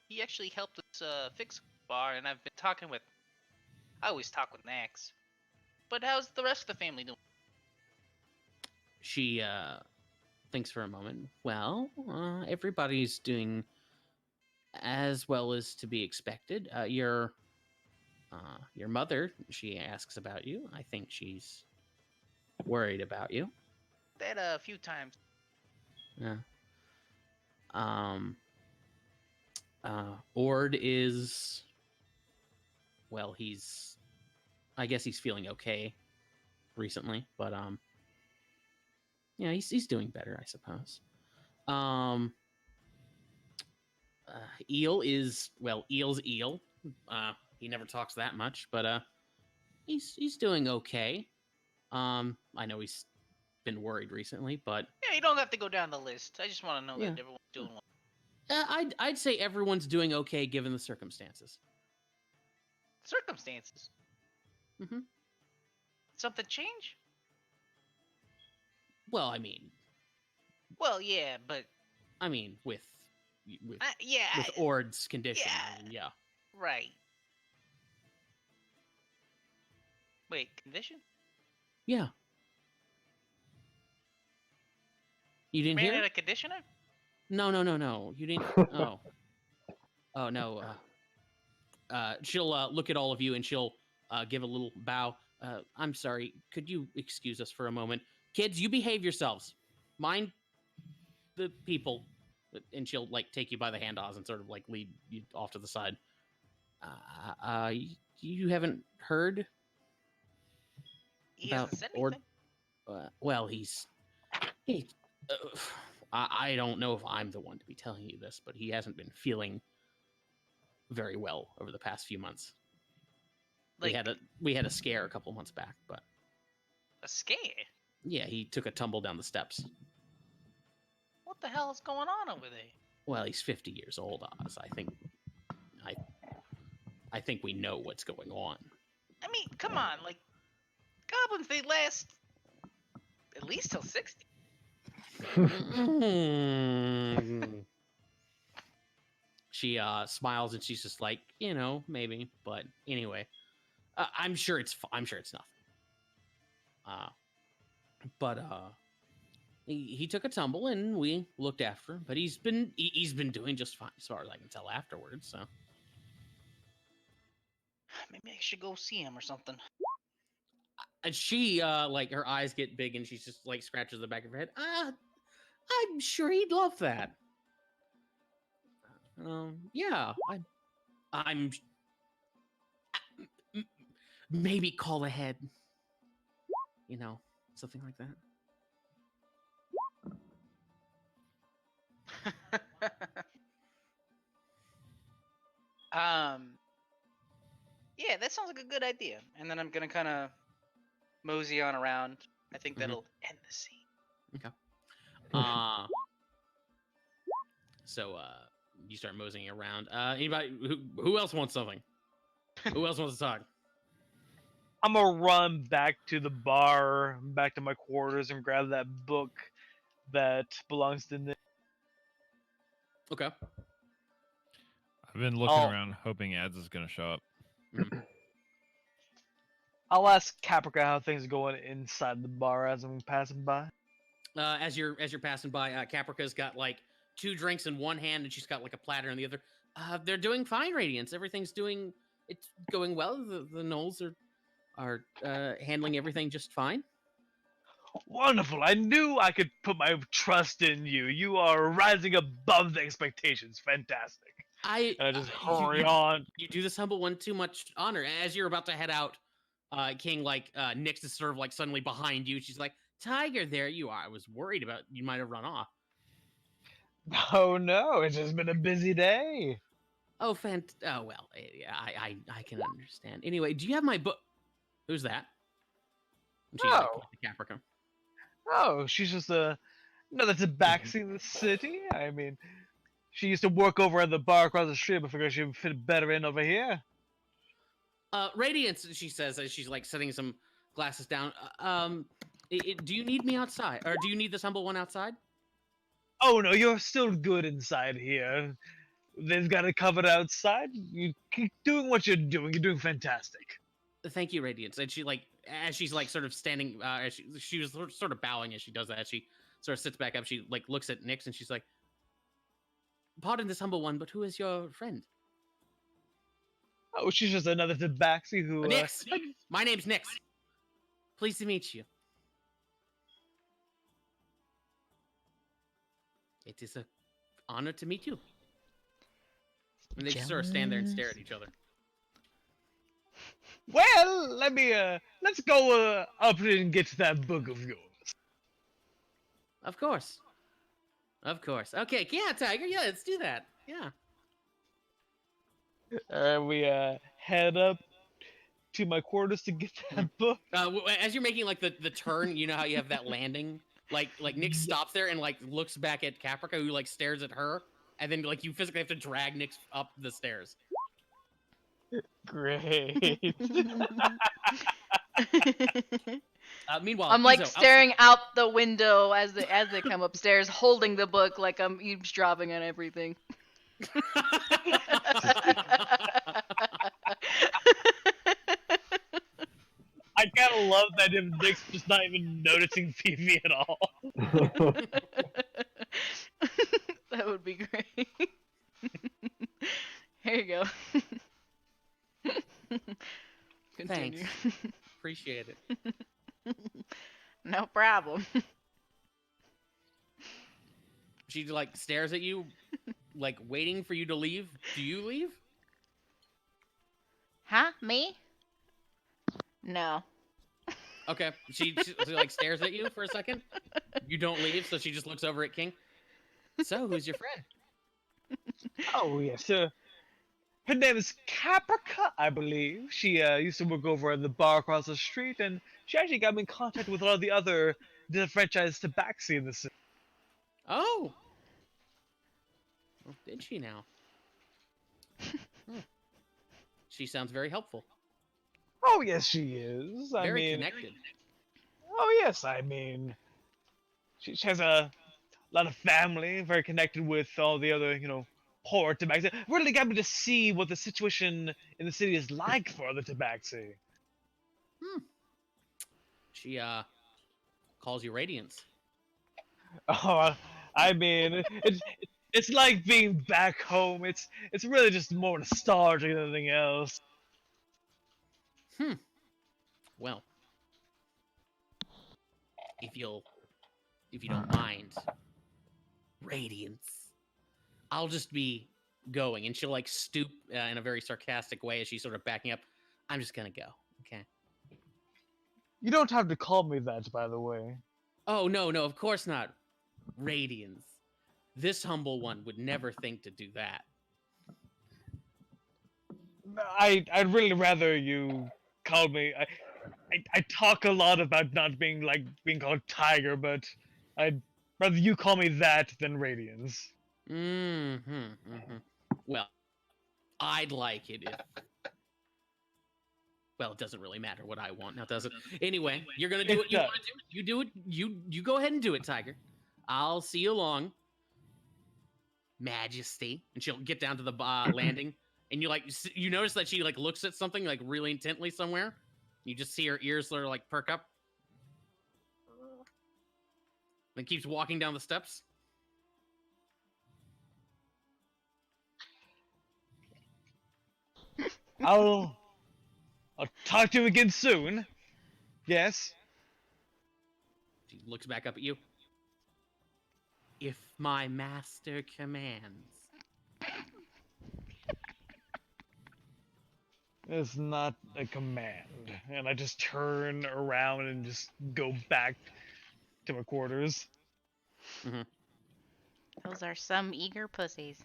He actually helped us fix the bar, and I've been talking with. I always talk with Nax. But how's the rest of the family doing? She thinks for a moment. Well, everybody's doing as well as to be expected. Your mother, she asks about you. I think she's worried about you. That a few times. Yeah. Ord is, well, I guess he's feeling okay recently, but Yeah, he's doing better, I suppose. Um, Eel is Eel's Eel. He never talks that much, but he's doing okay. I know he's been worried recently, but Yeah, you don't have to go down the list. I just want to know Yeah. that everyone's doing well. I'd say everyone's doing okay given the circumstances. Circumstances. Mm-hmm. Something change? Well, I mean, Well, yeah, but with yeah, with Ord's condition, yeah. I mean, yeah. Right. Wait, condition? Yeah. You didn't Ran hear? out of conditioner? No. You didn't. Oh. Oh no. She'll look at all of you and she'll give a little bow. I'm sorry. Could you excuse us for a moment, kids? You behave yourselves. Mind the people. And she'll like take you by the hand, Oz, and sort of like lead you off to the side. You haven't heard He about hasn't said Ord? anything. Well, he. I don't know if I'm the one to be telling you this, but he hasn't been feeling very well over the past few months. Like we had a scare a couple months back, but a scare? yeah, he took a tumble down the steps. What the hell is going on over there? Well, he's 50 years old, Oz. I think we know what's going on. I mean, come on, like goblins, they last at least till 60. She smiles and she's just like, maybe, but anyway, I'm sure it's nothing. But he took a tumble and we looked after him, but he's been doing just fine as far as I can tell afterwards. So Maybe I should go see him or something. and she like her eyes get big and she's just like scratches the back of her head. I'm sure he'd love that. Yeah, I'm maybe call ahead. Something like that. Yeah, that sounds like a good idea. And then I'm gonna kind of mosey on around. I think that'll end the scene. Okay. So you start moseying around. Anybody who else wants something? Who else wants to talk? I'm gonna run back to the bar, back to my quarters, and grab that book that belongs to Nick. Okay. I've been looking around, hoping Ads is gonna show up. I'll ask Caprica how things are going inside the bar as I'm passing by. As you're passing by, Caprica's got like 2 drinks in one hand and she's got like a platter in the other. They're doing fine, Radiance. It's going well. The Knolls are handling everything just fine. Wonderful! I knew I could put my trust in you. You are rising above the expectations. Fantastic. I just hurry on. You do this humble one too much honor. As you're about to head out, King Nyx is sort of like suddenly behind you. She's like, Tiger, there you are. I was worried about you might have run off. Oh no, it's just been a busy day. Oh, well, yeah, I can understand. Anyway, do you have my book? Who's that? And she's like, the Caprica. Oh, she's just another tabaxi in the city. I mean, she used to work over at the bar across the street, but figured she would fit better in over here. Radiance, she says as she's like setting some glasses down. Do you need me outside, or do you need this humble one outside? Oh no, you're still good inside here. They've got it covered outside. You keep doing what you're doing. You're doing fantastic. Thank you, Radiance. And she as she's like sort of standing, as she was sort of bowing as she does that. She sort of sits back up. She like looks at Nyx and she's like, "Pardon this humble one, but who is your friend?" Oh, she's just another tabaxi who. Nyx, my name's Nyx. Pleased to meet you. It is an honor to meet you. And they just sort of stand there and stare at each other. Well, let's go up and get to that book of yours. Of course. Of course. Okay, yeah, Tiger, yeah, let's do that. Yeah. We head up to my quarters to get that book. As you're making like the turn, you know how you have that landing? Like Nick stops there and like looks back at Caprica, who like stares at her, and then like you physically have to drag Nick up the stairs. Great. Meanwhile, I'm like Izo, staring out the window as they come upstairs, holding the book like I'm eavesdropping on everything. I kind of love that if Nick's just not even noticing Phoebe at all. That would be great. Here you go. Continue. Thanks. Appreciate it. No problem. She like stares at you, like waiting for you to leave. Do you leave? Huh? Me? No. Okay. She like stares at you for a second. You don't leave, so she just looks over at King. So, who's your friend? Oh yes, her name is Caprica, I believe. She used to work over at the bar across the street, and she actually got me in contact with a lot of the other disenfranchised tabaxi in the city. Oh. Well, did she now? Hmm. She sounds very helpful. Oh yes, she is. Very connected. Oh yes, I mean, she has a lot of family, very connected with all the other, poor tabaxi. Really got me to see what the situation in the city is like for the tabaxi. She calls you Radiance. Oh, I mean, it's like being back home. It's really just more nostalgic than anything else. Well, if you don't mind, Radiance, I'll just be going, and she'll like stoop in a very sarcastic way as she's sort of backing up. I'm just gonna go. Okay. You don't have to call me that, by the way. Oh no, of course not. Radiance. This humble one would never think to do that. I'd really rather you call me. I talk a lot about not being called Tiger, but I'd rather you call me that than Radiance. Well, I'd like it if. Well, it doesn't really matter what I want now, does it? Anyway, you're gonna do what you want to do. You do it. You go ahead and do it, Tiger. I'll see you along, Majesty. And she'll get down to the landing, and you notice that she like looks at something like really intently somewhere. You just see her ears sort of like perk up. Then keeps walking down the steps. I'll talk to you again soon. Yes. She looks back up at you. If my master commands. It's not a command. And I just turn around and just go back to my quarters. Those are some eager pussies.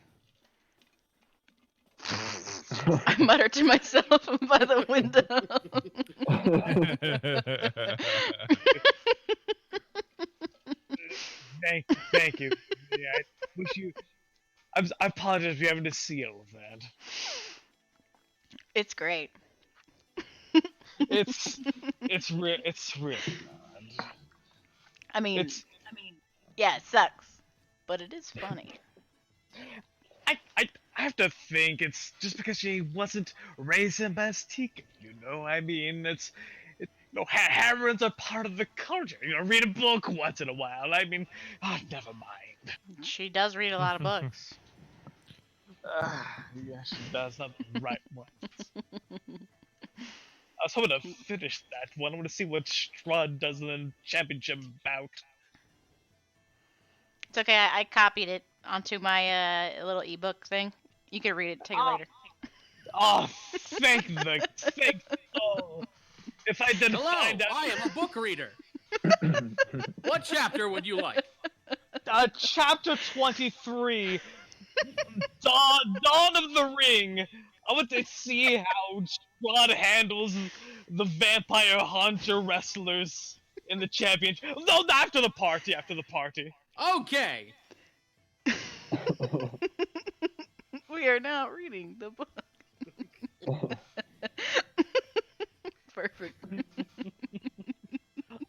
I mutter to myself by the window. Thank you. Yeah, I wish you. I apologize for having to seal with that. It's great. It's really not. I mean, yeah, it sucks, but it is funny. I have to think it's just because she wasn't raised in Bastique, I mean, Hammerins are part of the culture. Read a book once in a while. I mean, never mind. She does read a lot of books. Yeah, she does. Not the right ones. I was hoping to finish that one. I want to see what Strud does in the championship bout. It's okay. I copied it onto my little ebook thing. You can read it. Take it later. Oh, thank. Oh, if I didn't Hello, find out. I am a book reader. What chapter would you like? Chapter 23, Dawn of the Ring. I want to see how Strahd handles the vampire hunter wrestlers in the championship. No, after the party. After the party. Okay. We are now reading the book. Perfect.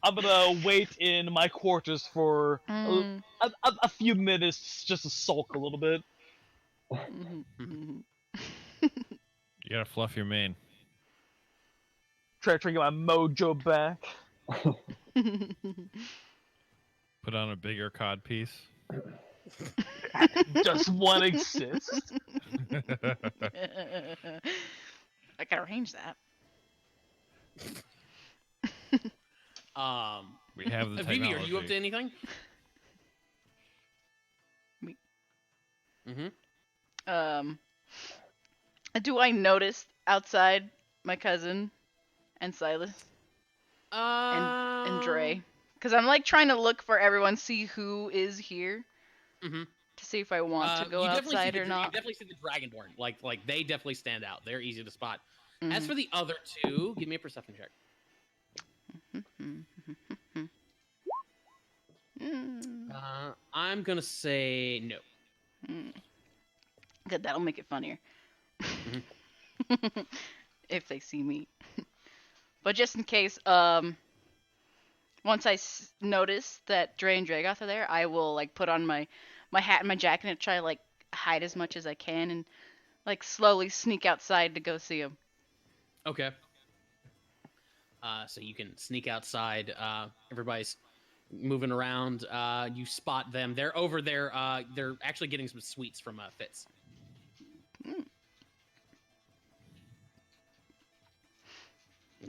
I'm gonna wait in my quarters for Mm. a few minutes just to sulk a little bit. Mhm, mhm. You gotta fluff your mane. Try to get my mojo back. Put on a bigger cod piece. Does one exist? I can arrange that. We have the Vivi, technology. are you up to anything? Me. Mm-hmm. Do I notice outside my cousin and Silas and Dre? Because I'm like trying to look for everyone, see who is here, Mm-hmm. to see if I want to go you definitely outside see or You not. definitely see the Dragonborn. Like they definitely stand out. They're easy to spot. As Mhm. for the other two, give me a perception check. Mm. I'm gonna say no. Mm. Good, that'll make it funnier. If they see me. But just in case, once I notice that Dre and Dragoth are there, I will like put on my hat and my jacket and try to like hide as much as I can and like slowly sneak outside to go see them. Okay. So you can sneak outside. Everybody's moving around. You spot them. They're over there. They're actually getting some sweets from Fitz. Mm.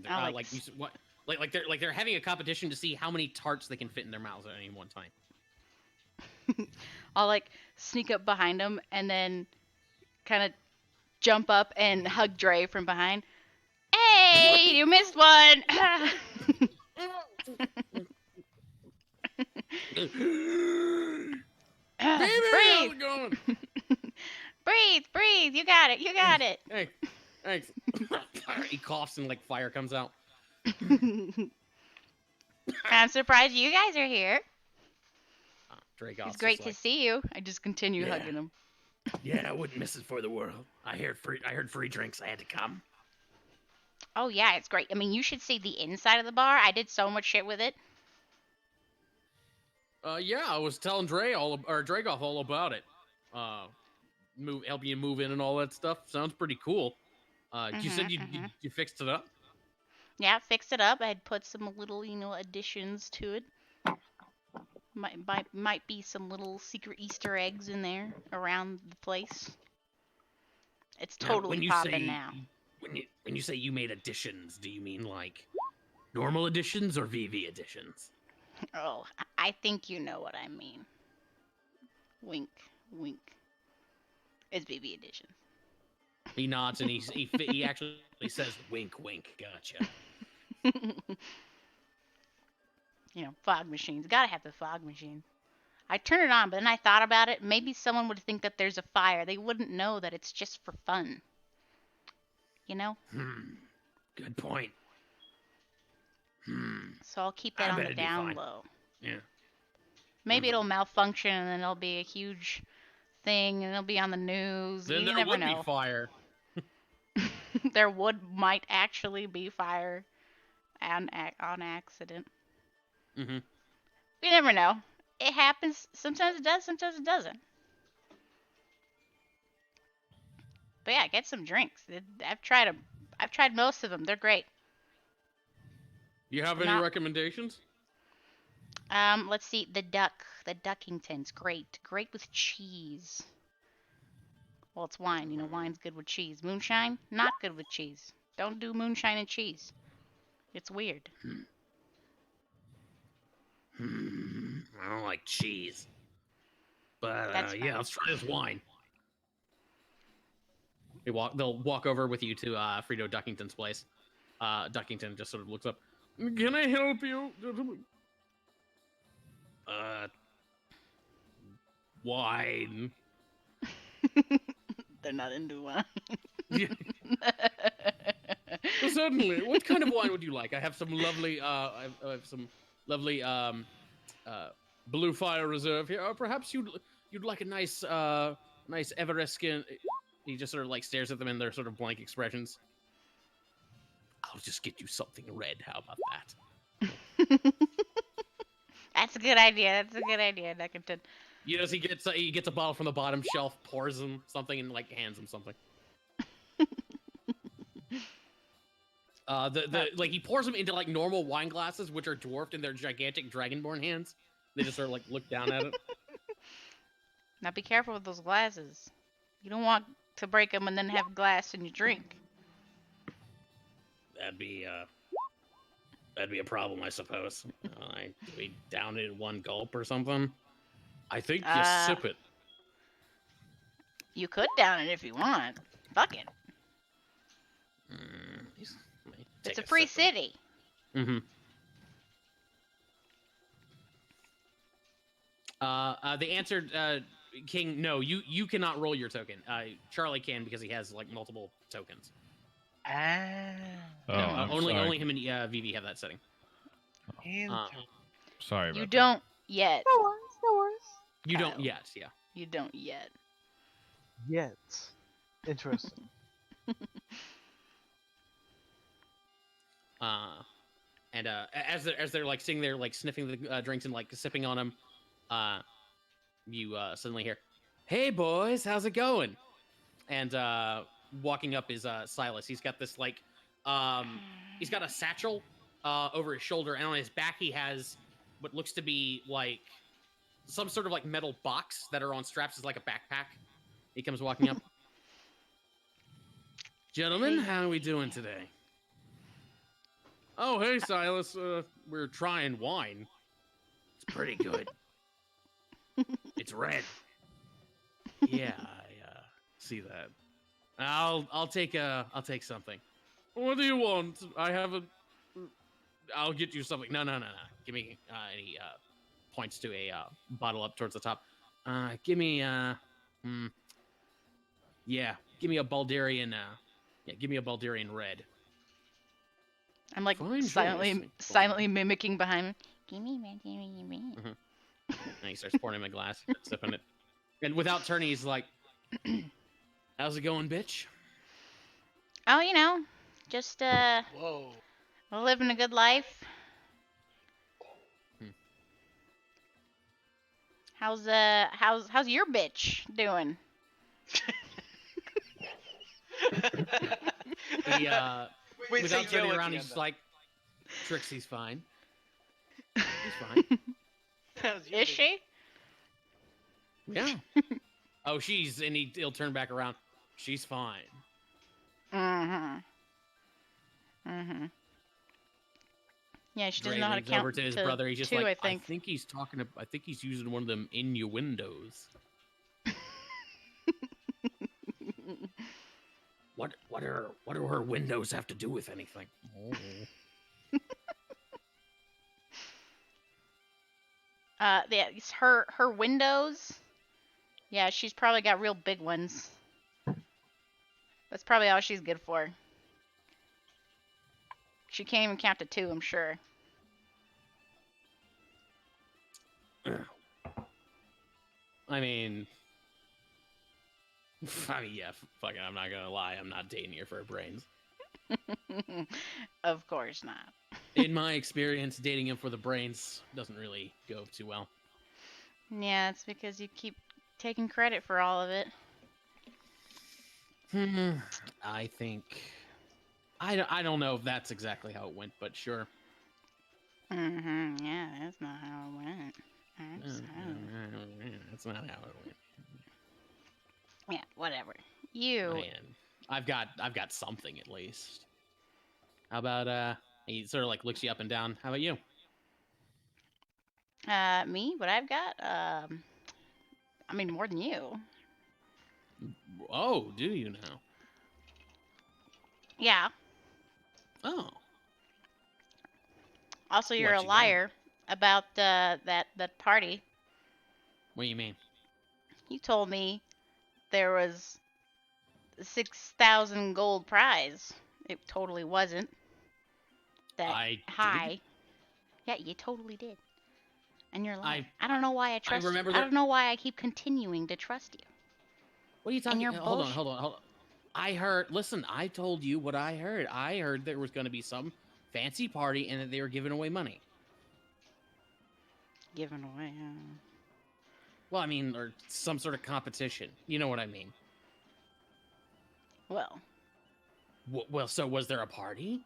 I like Like you, what? Like they're having a competition to see how many tarts they can fit in their mouths at any one time. I'll like sneak up behind them and then kind of jump up and hug Dre from behind. Hey, you missed one. Baby, how's Breathe. it going? Breathe. You got it. Hey, thanks. He coughs and like fire comes out. I'm surprised you guys are here. Dragoth's It's great just to like, see you. I just continue Yeah. hugging him. Yeah, I wouldn't miss it for the world. I heard free drinks. I had to come. Oh yeah, it's great. I mean, you should see the inside of the bar. I did so much shit with it. Yeah, I was telling Dragoth all about it. Helping you move in and all that stuff. Sounds pretty cool. You said you fixed it up? Yeah, fixed it up. I had put some little, additions to it. Might be some little secret Easter eggs in there around the place. It's totally popping now. When you say you made additions, do you mean like normal additions or VV additions? Oh, I think you know what I mean. Wink, wink. It's BB edition. He nods and he actually says wink, wink. Gotcha. Fog machines. Gotta have the fog machine. I turn it on, but then I thought about it. Maybe someone would think that there's a fire. They wouldn't know that it's just for fun. Good point. So I'll keep that I on bet the it'd be down fine. low. Yeah. Maybe it'll malfunction and then it'll be a huge thing and it'll be on the news. Then You there never would know. be fire. There might actually be fire on accident. Mm-hmm. You never know. It happens. Sometimes it does. Sometimes it doesn't. But yeah, get some drinks. I've tried them. I've tried most of them. They're great. You have any Not- recommendations? Let's see. The Duckington's great. Great with cheese. Well, it's wine. Wine's good with cheese. Moonshine, not good with cheese. Don't do moonshine and cheese. It's weird. I don't like cheese. But That's yeah, fine. let's try this wine. They'll walk over with you to Frito Duckington's place. Duckington just sort of looks up. Can I help you? Wine. They're not into wine. Yeah. Well, certainly. What kind of wine would you like? I have some lovely, I have some lovely, Blue Fire Reserve here. Or perhaps you'd like a nice, nice Evereskin. He just sort of like stares at them in their sort of blank expressions. I'll just get you something red. How about that? That's a good idea. That's a good idea, Duckington. You know, he gets a bottle from the bottom shelf, pours him something, and like hands him something. Like he pours them into like normal wine glasses, which are dwarfed in their gigantic dragonborn hands. They just sort of like look down at it. Now be careful with those glasses. You don't want to break them and then have glass in your drink. That'd be a problem, I suppose. Do we down it in one gulp or something? I think you sip it. You could down it if you want. Fuck it. It's a free city. Mm-hmm. They answered, King, no, you cannot roll your token. Charlie can because he has like multiple tokens. Oh, I'm only sorry. him and Vivi have that setting. Sorry about You that. don't yet. No worries, no worries. You don't Kyle. yet, yeah. You don't yet. Yet. Interesting. And as they're like sitting there like sniffing the drinks and like sipping on them, you suddenly hear, "Hey boys, how's it going?" And walking up is Silas. He's got this like he's got a satchel over his shoulder, and on his back he has what looks to be like some sort of like metal box that are on straps as like a backpack. He comes walking up. Gentlemen, how are we doing today? Oh, hey, Silas. We're trying wine. It's pretty good. It's red. Yeah, I see that. I'll take something. What do you want? I'll get you something. No. Give me any points to a bottle up towards the top. Give me give me a Baldarian give me a Baldarian red. I'm like Fine silently mimicking behind him. Give me. And he starts pouring him a glass, sipping it. And without turning, he's like, "How's it going, bitch?" Oh, you know, just Whoa. living a good life. How's your bitch doing? He Wait, without say yo turning at around, the he's end, just like, "Trixie's fine. He's fine." though. How's your Is bitch? she? Yeah. Oh, and he'll turn back around. She's fine. Mm-hmm. Yeah, she doesn't know how to leans count over to his to brother. He's just two, like, I think. I think he's using one of them innuendos. What do her windows have to do with anything? Oh. Yeah, it's her windows. Yeah, she's probably got real big ones. That's probably all she's good for. She can't even count to 2, I'm sure. I mean, yeah, fuck it, I'm not gonna lie. I'm not dating her for her brains. Of course not. In my experience, dating him for the brains doesn't really go too well. Yeah, it's because you keep taking credit for all of it. I think I don't know if that's exactly how it went, but sure. Yeah, that's not how it went. That's not how it went. Yeah, whatever. You. Man, I've got something at least. How about he sort of like looks you up and down. How about you? Me? What I've got? I mean, more than you. Oh, do you now? Yeah. Oh. Also, you're What a you got? liar about that party. What do you mean? You told me there was a 6,000 gold prize. It totally wasn't that I high. did. Yeah, you totally did. And you're lying. I I don't know why I trust remember you. I there- don't know why I keep continuing to trust you. What are you talking? your Hold on, bullshit. hold on, hold on. I heard. Listen, I told you what I heard. I heard there was going to be some fancy party and that they were giving away money. Giving away. Well, I mean, or some sort of competition. You know what I mean? Well, Well, so was there a party?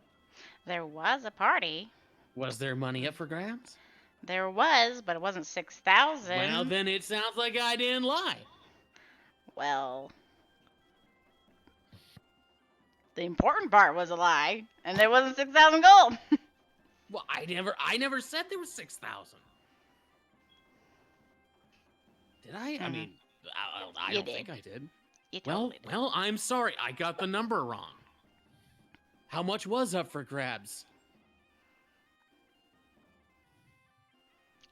there was a party. Was there money up for grabs? There was, but it wasn't 6,000. Well, then it sounds like I didn't lie. Well, the important part was a lie, and there wasn't 6,000 gold. Well, I never said there was 6,000. Did I? I mean, I You don't did. think I did. You totally did. Well, I'm sorry. I got the number wrong. How much was up for grabs?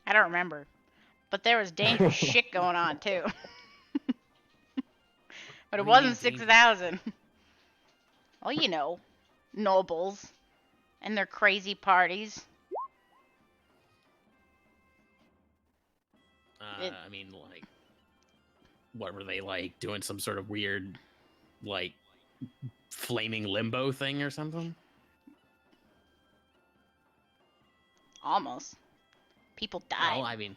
I don't remember, but there was dangerous shit going on too. But it What do you wasn't mean 6,000. Well, you know, nobles and their crazy parties. I mean, like, what were they like doing? Some sort of weird, like, flaming limbo thing or something? Almost. People died. Well, I mean,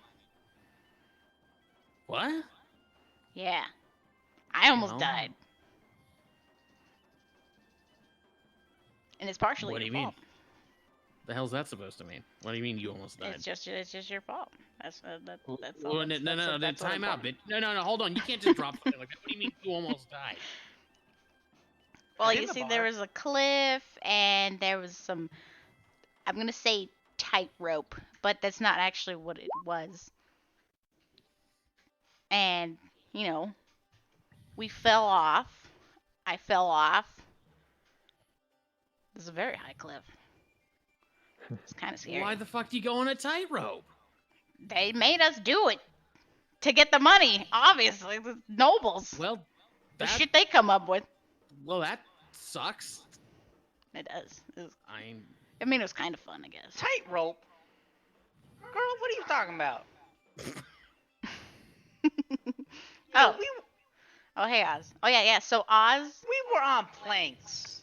what? Yeah. I almost Well, died. And it's partially What do your you mean? fault. The hell's that supposed to mean? What do you mean you almost died? It's just your fault. That's all. Well, That's, no, that's then what's time out, important. bitch. No, hold on. You can't just drop something like that. What do you mean you almost died? Well, In you the see, bar. there was a cliff, and there was some, I'm gonna say tightrope, but that's not actually what it was. And, you know, we fell off. I fell off. It was a very high cliff. It's kind of scary. Why the fuck do you go on a tightrope? They made us do it to get the money, obviously. The nobles. Well, The that, shit they come up with. well, that sucks. It does. I I mean, it was kind of fun, I guess. Tightrope? Girl, what are you talking about? Oh. We Oh, hey, Oz. Oh, yeah. So, Oz, were on planks.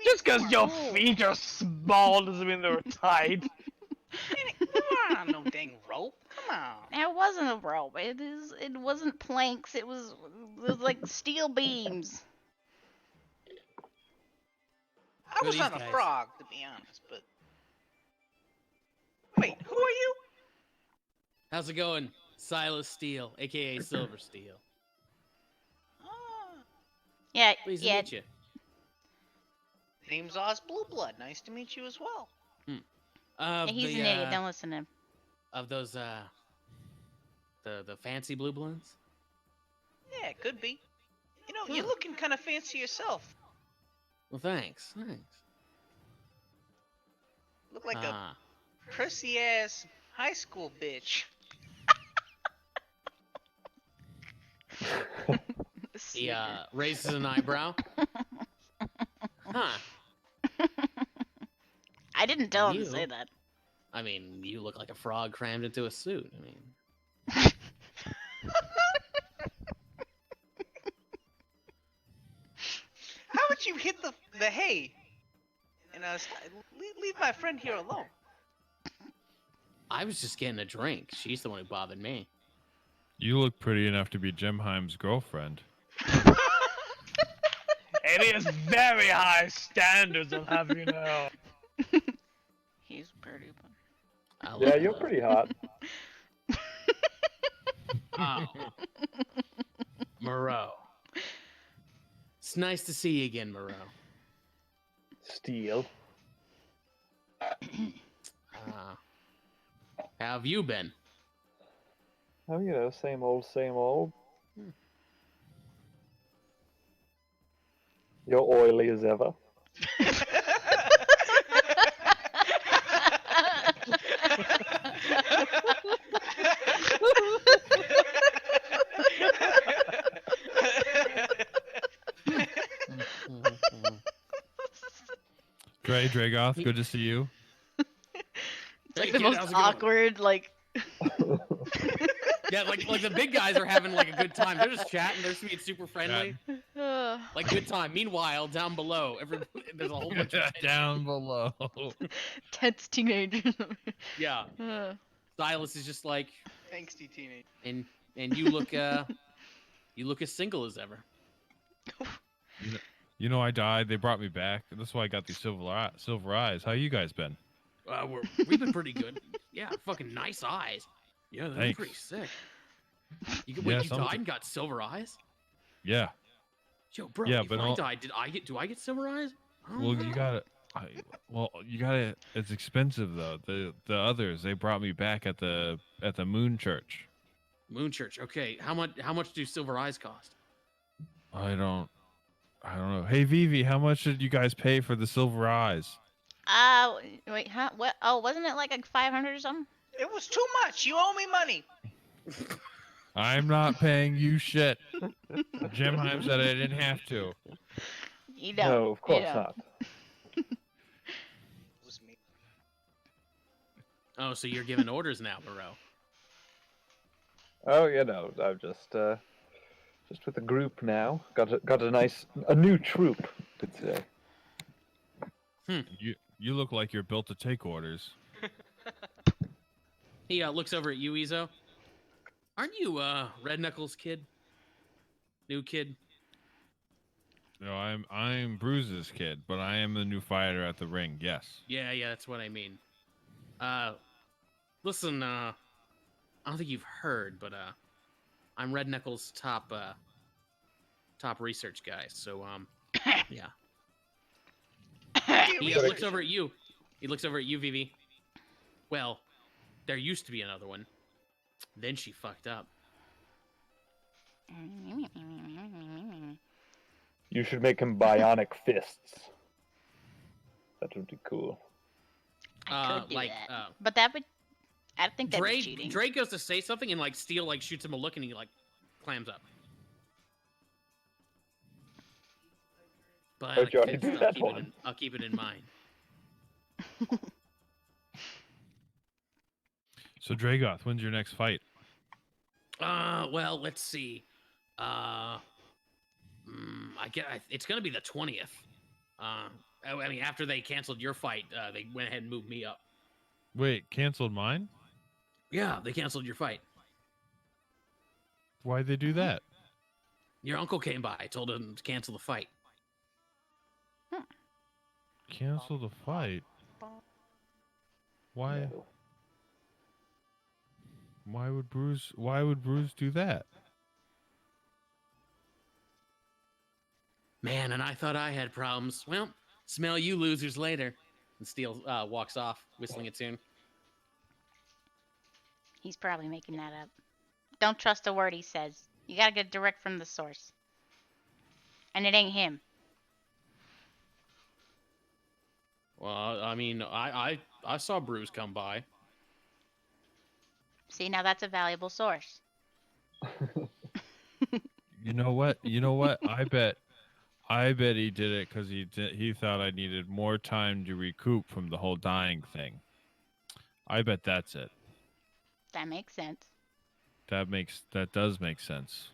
Just because your Ooh. feet are small doesn't mean they're tight. We weren't on no dang rope. Come on. it wasn't a rope. It wasn't planks. It was like steel beams. I Who are was these on a guys? frog, to be honest, but... Wait, who are you? how's it going? Silas Steele, aka Silver Steel. Ah, Yeah, Pleased to yeah. meet you. name's Oz Blueblood. Nice to meet you as well. Of He's the, an idiot. Don't listen to him. Of those, the fancy blue bloods. Yeah, it could be. You know, Huh. you're looking kind of fancy yourself. Well, thanks. Look like a Ah, prissy ass high school bitch. he raises an eyebrow. Huh. I didn't tell him You? to say that. I mean, you look like a frog crammed into a suit. I mean, How would you hit the hay? And leave my friend here alone. I was just getting a drink. She's the one who bothered me. You look pretty enough to be Jim Heim's girlfriend. It is very high standards, I'll have you know. He's pretty. I Yeah, love you're that. pretty hot. Oh. Moreau. It's nice to see you again, Moreau. Steel. How have you been? Oh, you know, same old, same old. You're oily as ever. Dragoth, good to see you. It's like Hey, the kid, most how's it going? awkward, like. Yeah, like the big guys are having like a good time. They're just chatting. They're just being super friendly. Like good time. Meanwhile, down below, there's a whole bunch of tension. Down below. Tense teenagers. Yeah. Silas is just like, Angsty teenage. and you look as single as ever. You know, I died. They brought me back. That's why I got these silver eyes. How you guys been? We've been pretty good. Yeah, fucking nice eyes. Yeah, they're Thanks. pretty sick. You Yeah, died and got silver eyes? Yeah. Yo, bro, Yeah, if but I died, do I get silver eyes? I don't Well, know. you gotta. You gotta. It's expensive though. The others they brought me back at the Moon Church. Moon Church. Okay, how much do silver eyes cost? I don't know. Hey Vivi, how much did you guys pay for the silver eyes? Wait, huh? What? Oh, wasn't it like 500 or something? It was too much. You owe me money. I'm not paying you shit. Jimheim said I didn't have to. You don't. No, of course you don't. not. It was me. Oh, so you're giving orders now, Moreau. Oh, I'm just with a group now. Got a new troop, could say. You look like you're built to take orders. He looks over at you, Izo. Aren't you Red Knuckles' kid? New kid? No, I'm Bruce's kid, but I am the new fighter at the ring. Yes. Yeah, that's what I mean. Listen, I don't think you've heard, but I'm Red Knuckles' top research guy. So yeah. He looks over at you. He looks over at you, Vivi. Well, there used to be another one. Then she fucked up. You should make him bionic fists. That would be cool. I could do like, that. But that would. I think that'd be cheating. Drake goes to say something and like Steel like shoots him a look and he like clams up. But Don't you already do that one? I'll keep it in mind. So Dragoth, when's your next fight? Well, let's see. I guess it's gonna be the 20th. I mean, after they canceled your fight, they went ahead and moved me up. Wait, canceled mine? Yeah, they canceled your fight. Why'd they do that? Your uncle came by. I told him to cancel the fight. Cancel the fight? Why? No. Why would Bruce do that? Man, and I thought I had problems. Well, smell you losers later. And Steel walks off, whistling a tune. He's probably making that up. Don't trust a word he says. You gotta get direct from the source. And it ain't him. Well, I mean, I saw Bruce come by. See, now that's a valuable source. You know what? I bet he did it because he thought I needed more time to recoup from the whole dying thing. I bet that's it. That makes sense. That does make sense.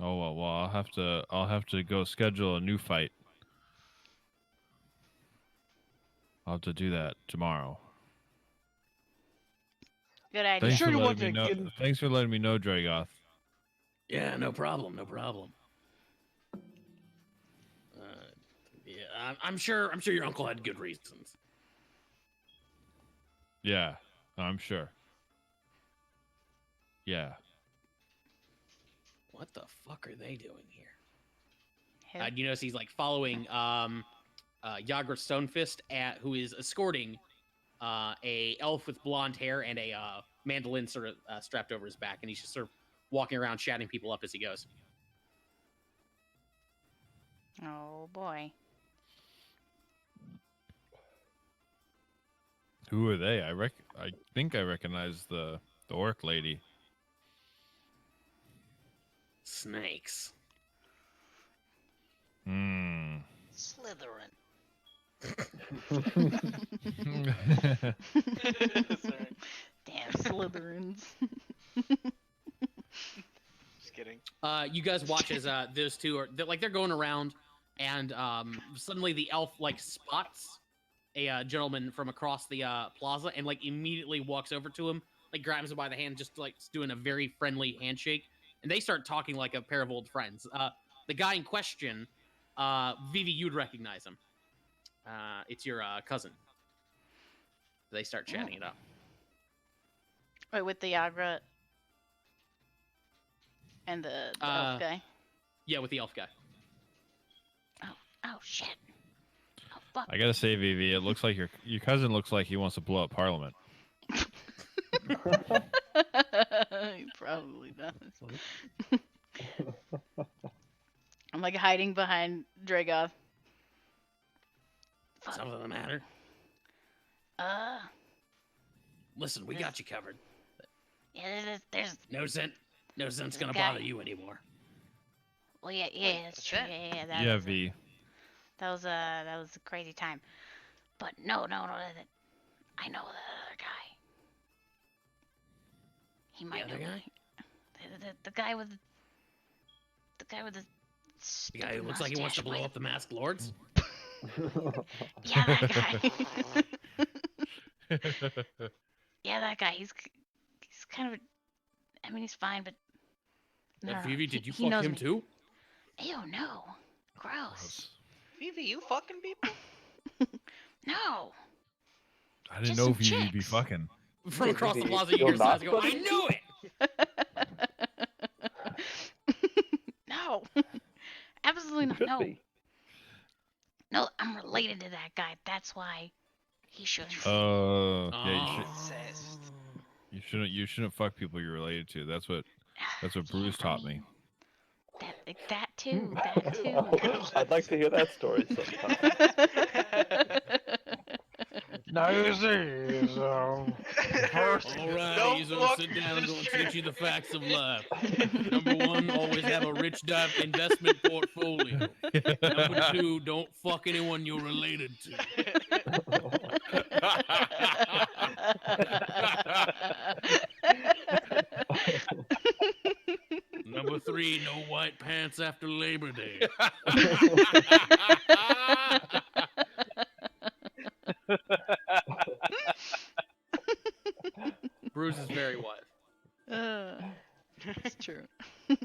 Oh well, I'll have to go schedule a new fight. I'll have to do that tomorrow. Good idea. Thanks for you letting want me to know. get- Thanks for letting me know, Dragoth. Yeah, no problem. Yeah, I'm sure your uncle had good reasons. Yeah, I'm sure. Yeah. What the fuck are they doing here? Who? You notice he's like following Yagra Stonefist, who is escorting a elf with blonde hair and a mandolin sort of strapped over his back, and he's just sort of walking around chatting people up as he goes. Oh boy. Who are they? I think I recognize the orc lady. Snakes. Hmm. Slytherin. Sorry. Damn Slytherins. Just kidding. You guys watch as those two are they're going around, and suddenly the elf spots a gentleman from across the plaza and immediately walks over to him, grabs him by the hand, just doing a very friendly handshake, and they start talking like a pair of old friends. The guy in question, Vivi, you'd recognize him. It's your cousin. They start chatting it up. Wait, with the Yagra and the elf guy? Yeah, with the elf guy. Oh, shit. Oh, fuck. I gotta say, Vivi, it looks like your cousin looks like he wants to blow up Parliament. He probably does. I'm hiding behind Dragoth. Fuck. Something the matter? Listen, we got you covered. Yeah, there's No sense gonna guy. bother you anymore. well, yeah, that's true. That's it. Yeah, Yeah, V. that was a crazy time. But no, I know the other guy. He might The other know guy? the guy with the The guy who looks like he wants to blow up the masked lords? Yeah, that guy. Yeah, that guy. He's kind of. I mean, he's fine, but. No, Vivi, did you he fuck knows him me. too? Ew, no. Gross. Vivi, you fucking people? No. I didn't Just know some Vivi be chicks. fucking. From Hey, across the Vivi, plaza, you you're hear Saz not go, I fucking knew it! No. Absolutely not. Should No. be. No, I'm related to that guy. That's why he shouldn't. Yeah, Incest. you shouldn't fuck people you're related to. That's what Bruce taught me. That too. That too. I'd like to hear that story sometime. Now you see, first, Alright, Don't he's fuck sit down. I'm the going to shirt. teach you the facts of life. Number one, always have a rich investment portfolio. Number two, don't fuck anyone you're related to. Number three, no white pants after Labor Day. Bruce is very wise. It's true. But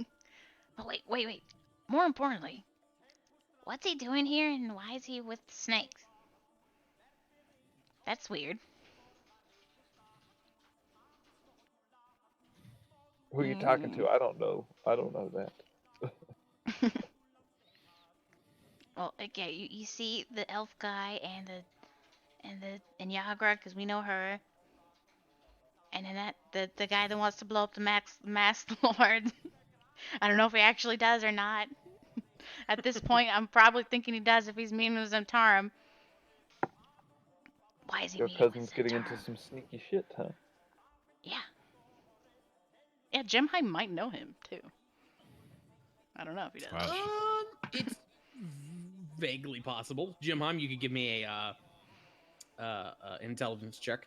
wait. More importantly, what's he doing here and why is he with the snakes? That's weird. Who are you talking to? I don't know. I don't know that. Well, okay, you see the elf guy and Yagra, because we know her. And then the guy that wants to blow up the masked lord. I don't know if he actually does or not. At this point, I'm probably thinking he does if he's meeting with Zentarum. Why is he Your meeting cousin's with getting into Zentarum? some sneaky shit, huh? Yeah. Yeah, Jemheim might know him, too. I don't know if he does. Wow. It's vaguely possible. Jimheim, you could give me a intelligence check.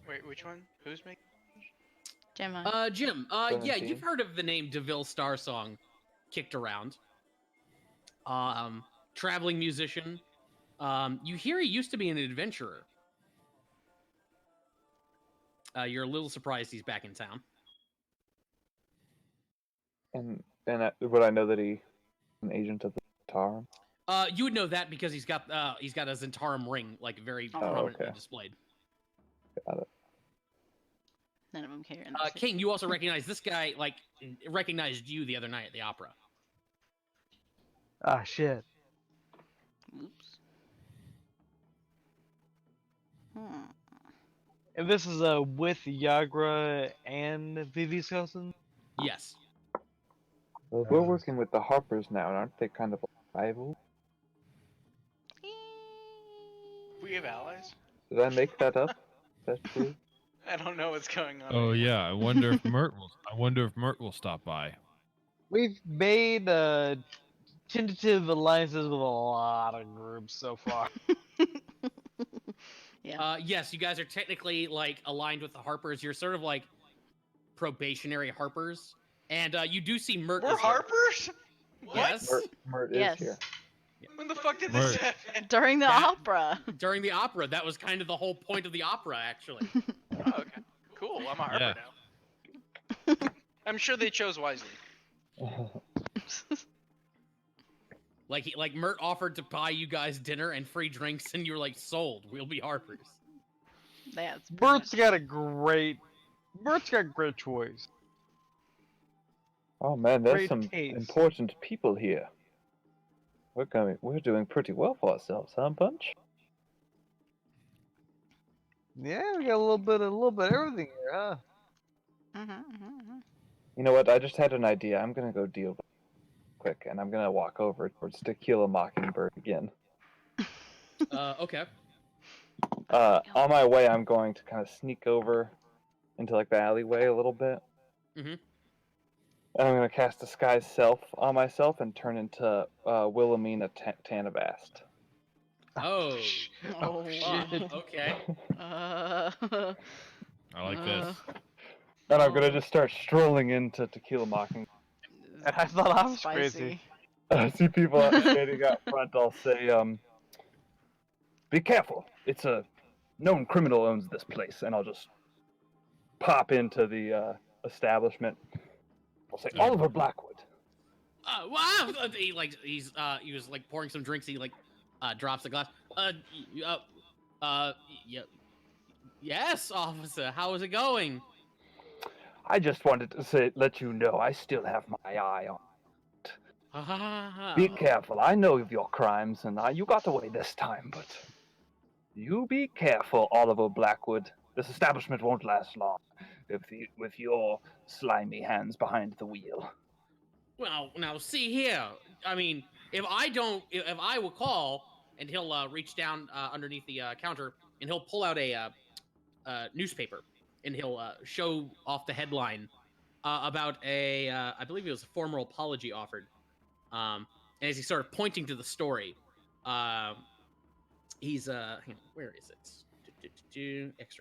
Wait, which one? Who's making? Jemheim. Jim, yeah, 17. you've heard of the name DeVille Starsong kicked around. Traveling musician. You hear he used to be an adventurer. You're a little surprised he's back in town. And would I know that he's an agent of the Tarum? You would know that because he's got a Zentarum ring, very prominently okay. displayed. Got it. None of them care. King, you also recognize this guy, recognized you the other night at the opera. ah, shit. Oops. And this is with Yagra and Vivi's cousin? Yes. Well, we're working with the Harpers now, and aren't they kind of rivals? We have allies. Did I make that up? That's true. I don't know what's going on. Oh anymore. yeah, I wonder if Mert will stop by. We've made tentative alliances with a lot of groups so far. Yeah. Yes, you guys are technically like aligned with the Harpers. You're sort of like probationary Harpers, and you do see Mert We're is here. Harpers? What? Yes. Mert Yes. is here. When the fuck did Mert. this happen? During the That- opera. During the opera, that was kind of the whole point of the opera, actually. Oh, okay. Cool. I'm a Harper Yeah. now. I'm sure they chose wisely. Like Mert offered to buy you guys dinner and free drinks, and you were like, sold. We'll be Harpers. That's pretty Bert's much- got great choice. Oh man, there's Great some taste. important people here. We're doing pretty well for ourselves, huh, Bunch? Yeah, we got a little bit of everything here, huh? You know what? I just had an idea. I'm gonna go deal with it quick, and I'm gonna walk over towards Tequila Mockingbird again. Okay. On my way, I'm going to kind of sneak over into like the alleyway a little bit. Mhm. And I'm gonna cast Disguise Self on myself and turn into Wilhelmina Tanavast. Oh. Oh, shit. Okay. Uh, I like this. And I'm gonna just start strolling into Tequila Mockingbird. I thought I was spicy. crazy. I see people standing out front. I'll say, "Be careful! It's a known criminal owns this place." And I'll just pop into the establishment. I'll say, "Oliver Blackwood." Wow. He was like pouring some drinks. He like drops the glass. Yeah. Yes, officer. How is it going? I just wanted to let you know I still have my eye on. Be careful. I know of your crimes, and you got away this time, but you be careful, Oliver Blackwood. This establishment won't last long with your slimy hands behind the wheel. Well, now see here. I mean, if I will call, and he'll reach down underneath the counter, and he'll pull out a newspaper, and he'll show off the headline about I believe it was a formal apology offered. And as he's sort of pointing to the story, he's hang on, where is it?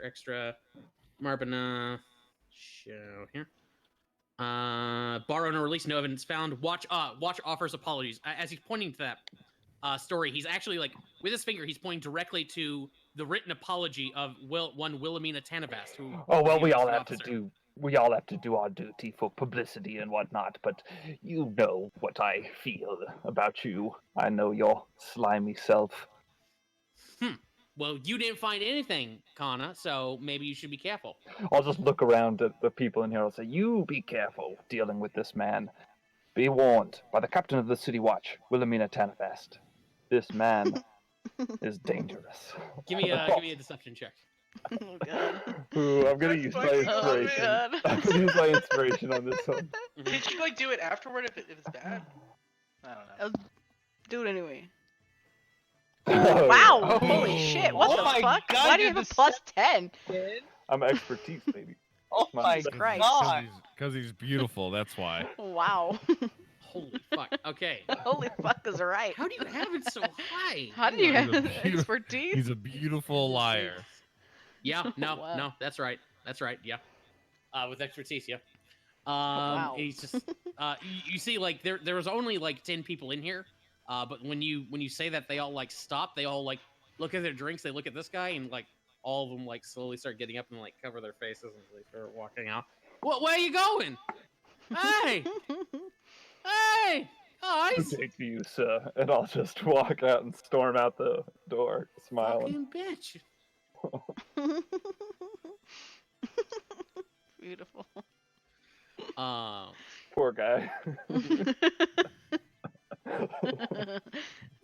Extra. Marbana show here. Borrow and release, no evidence found. Watch offers apologies. As he's pointing to that story, he's actually like with his finger, he's pointing directly to the written apology of one Wilhelmina Tanavast. Who Oh well, was the we all arrested have to officer. do our duty for publicity and whatnot. But you know what I feel about you. I know your slimy self. Well, you didn't find anything, Kana, so maybe you should be careful. I'll just look around at the people in here. I'll say, "You be careful dealing with this man. Be warned by the captain of the City Watch, Wilhelmina Tanavast. This man is dangerous." Give me a deception check. Oh god. Ooh, I'm gonna use my Fucking Oh inspiration. god. I'm gonna use my inspiration on this one. Did you like do it afterward if it's bad? I don't know. Do it anyway. Oh, Wow! yeah. Holy shit! What Oh the my fuck? God, Why do you you're have a plus 10? I'm expertise, baby. Oh my Jesus Christ. god! Because he's beautiful. That's why. Wow. Holy fuck. Okay. Holy fuck is right. How do you have it so high? How do you He's a have beautiful- expertise? He's a beautiful liar. Yeah, no, Wow. no, that's right. That's right, yeah. With expertise, yeah. Wow. He's just you see like there was only like 10 people in here. But when you say that, they all like stop, they all like look at their drinks, they look at this guy, and like all of them like slowly start getting up and like cover their faces and they start walking out. Where are you going? Hey! Hey! Guys! Take you, sir. And I'll just walk out and storm out the door, smiling. Fucking bitch. Beautiful. Poor guy. He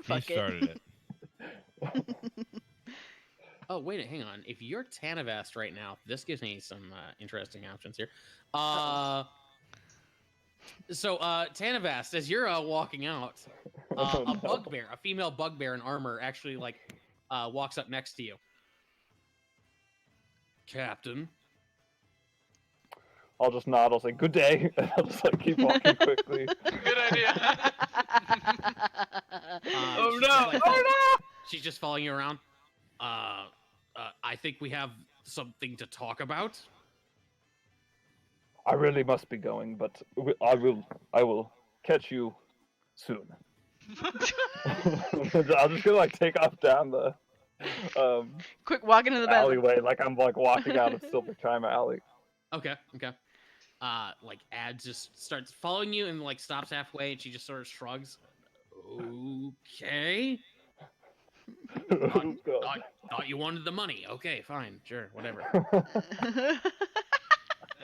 Fuck started it. Oh, wait, hang on. If you're Tanavast right now, this gives me some interesting options here. So, Tanavast, as you're walking out, Oh, a no. bugbear, a female bugbear in armor, actually like walks up next to you. Captain, I'll just nod. I'll say good day, and I'll just like keep walking quickly. Good idea. Oh She's no! just, like, Oh no! she's just following you around. I think we have something to talk about. I really must be going, but I will catch you soon. I'm just gonna like take off down the Quick, walk into the bathroom. alleyway, like I'm like walking out of Silver Chime Alley. Okay. Like Ad just starts following you and like stops halfway, and she just sort of shrugs. Okay. Oh, God. Thought you wanted the money. Okay, fine, sure, whatever.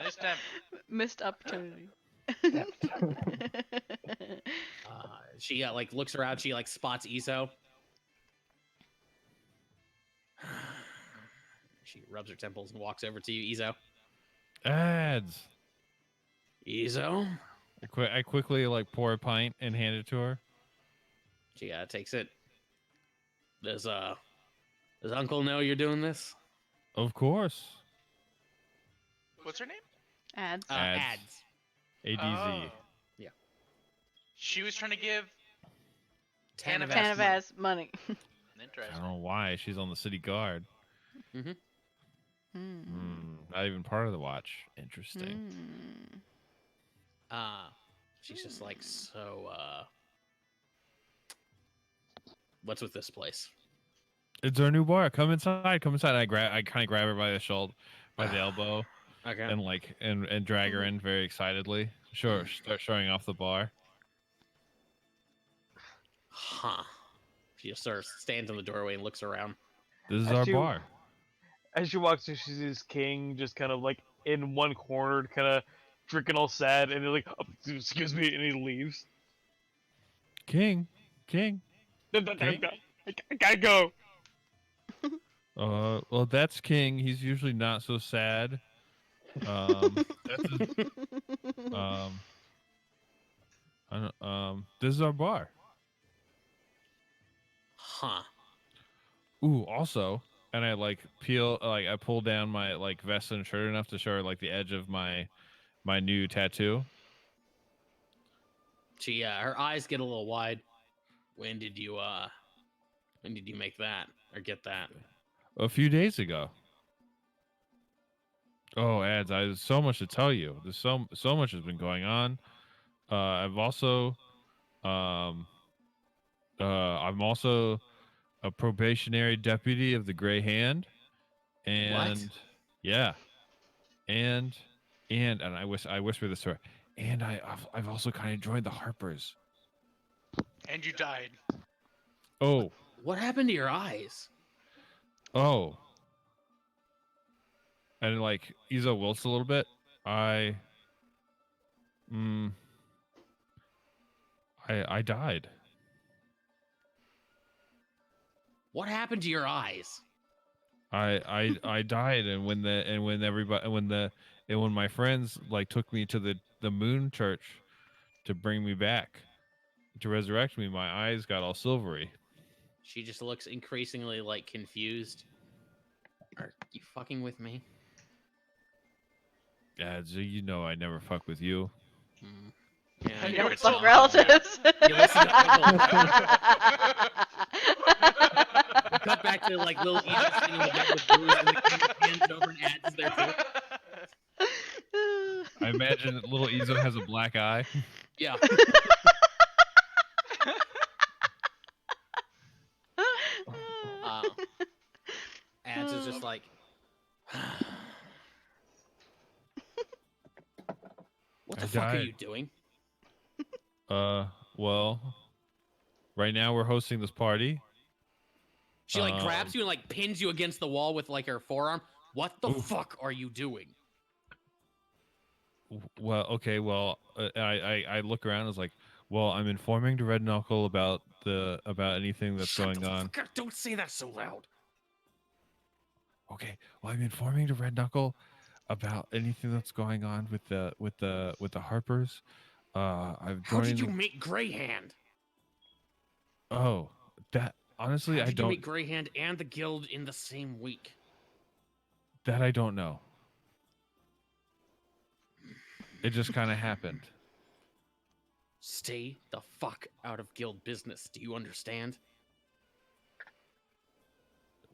This time, Missed opportunity. She like looks around. She like spots Iso. She rubs her temples and walks over to you, Iso. Ads. Iso. I quickly like pour a pint and hand it to her. She takes it. Does Uncle know you're doing this? Of course. what's her name? Ads. Ads. ADZ. Oh. Yeah. She was trying to give Tanavas Tanavas money. I Interesting. don't know why. She's on the city guard. Not even part of the watch. Interesting. She's just like, so what's with this place? It's our new bar. Come inside. Come inside. I kind of grab her by the shoulder, by the elbow, Okay. and like and drag her in very excitedly. Sure. Start showing off the bar. Huh. She just sort of stands in the doorway and looks around. This is As our you- bar. As she walks in, she sees King just kind of like in one corner, kind of drinking all sad, and he's like, oh, "Excuse me," and he leaves. King. I gotta go. Well, that's King. He's usually not so sad. That's his, this is our bar. Huh. Ooh, also, and I like I pull down my like vest and shirt enough to show her like the edge of my new tattoo. She her eyes get a little wide. When did you make that or get that? A few days ago. Oh, Ads, there's so much to tell you. There's so much has been going on. I'm also a probationary deputy of the Gray Hand, and yeah, and I whisper this to her, and I've also kind of joined the Harpers. And you died. Oh, What happened to your eyes? oh, and like Izo wilts a little bit. I died. What happened to your eyes? I died, and when my friends like took me to the Moon Church to bring me back to resurrect me, my eyes got all silvery. She just looks increasingly like confused. Are you fucking with me? Yeah, so you know I never fuck with you. Yeah, You You were don't so fuck wrong. relatives. You listen to cut back to like little Egypt sitting in the bed with booze, and the camera pans over and Ads there too. I imagine that little Izo has a black eye. Yeah. Ads is just like, what the I fuck are died. you doing? Well, right now we're hosting this party. She like grabs you and like pins you against the wall with like her forearm. What the fuck are you doing? Well, okay, well, I look around and was like, well, I'm informing the Red Knuckle about anything that's Shut going the on. fuck up. Don't say that so loud. Okay, well, I'm informing the Red Knuckle about anything that's going on with the Harpers. I've How did joined. you make Greyhand? Oh, that honestly, How I did you don't. make Greyhand and the guild in the same week? That I don't know. It just kind of happened. Stay the fuck out of guild business. Do you understand?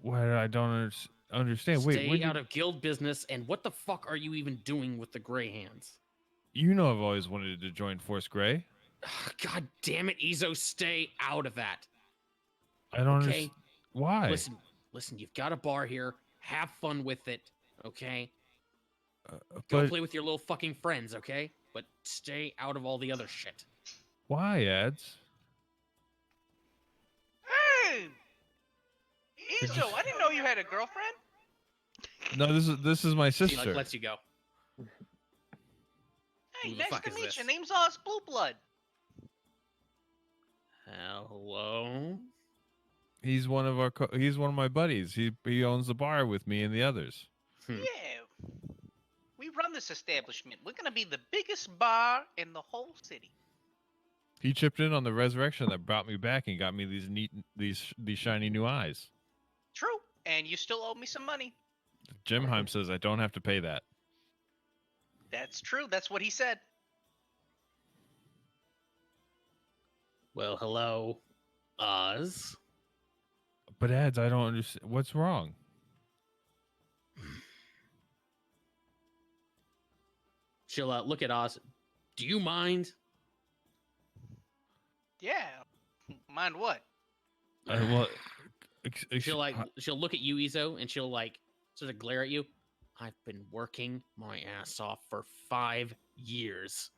What I don't understand. Wait, Stay out of guild business. And what the fuck are you even doing with the Grey Hands? you know I've always wanted to join Force Grey. God damn it, Ezo, stay out of that. I don't Okay? understand. Why? Listen, you've got a bar here. Have fun with it, okay? Go But play with your little fucking friends, okay? But stay out of all the other shit. why, Ads? Hey! It Ezo, just- I didn't know you had a girlfriend. No, this is my She sister. like lets you go. Hey, Who the nice fuck to is meet this? you. Name's Oz Blue Blood. Hello? He's one of he's one of my buddies. He owns the bar with me and the others. Yeah. We run this establishment. We're gonna be the biggest bar in the whole city. He chipped in on the resurrection that brought me back and got me these shiny new eyes. True. And you still owe me some money. Jimheim says I don't have to pay that. That's true. That's what he said. Well, hello, Oz. But Ads, I don't understand. What's wrong? She'll look at Oz. Do you mind? Yeah. Mind what? Well, She'll look at you, Ezo, and she'll like sort of glare at you. I've been working my ass off for 5 years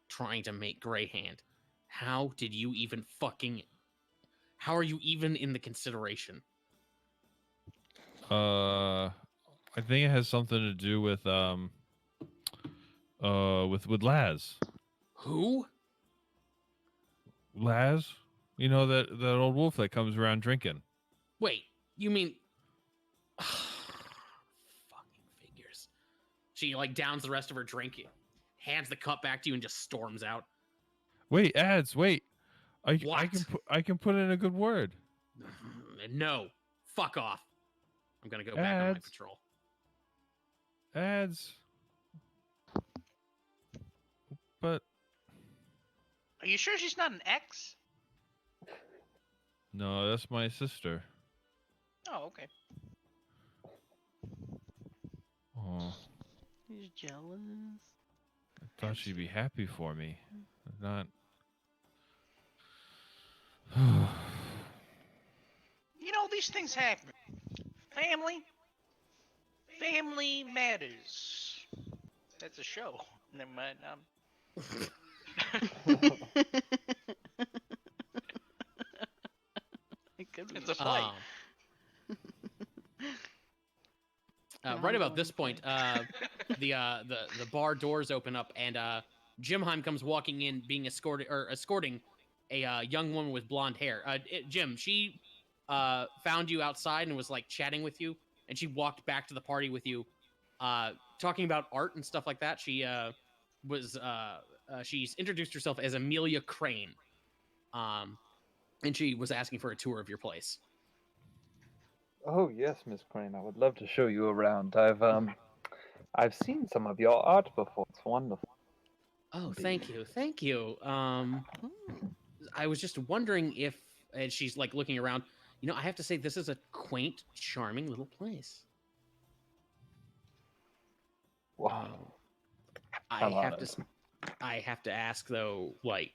trying to make Grey Hand. How did you even fucking? How are you even in the consideration? I think it has something to do with with Laz. Who? Laz, you know that old wolf that comes around drinking. Wait, you mean? Fucking figures. She like downs the rest of her drink, hands the cup back to you, and just storms out. Wait, Ads, wait. I What? can put in a good word. No, fuck off. I'm gonna go back on my Ads. patrol. Ads. But Are you sure she's not an ex? no, that's my sister. Oh, okay. Oh, He's jealous. I thought she'd be happy for me. Not. You know, these things happen. Family matters. That's a show. Never mind. It could be. It's a fight. Right about this point, the bar doors open up and Jimheim comes walking in, being escorting a young woman with blonde hair. Jim, she found you outside and was like chatting with you, and she walked back to the party with you, talking about art and stuff like that. She's introduced herself as Amelia Crane, and she was asking for a tour of your place. Oh yes, Miss Crane. I would love to show you around. I've seen some of your art before. It's wonderful. Oh, thank you. I was just wondering if, and she's like looking around. You know, I have to say this is a quaint, charming little place. Wow. I I love have it. to, I have to ask though. Like,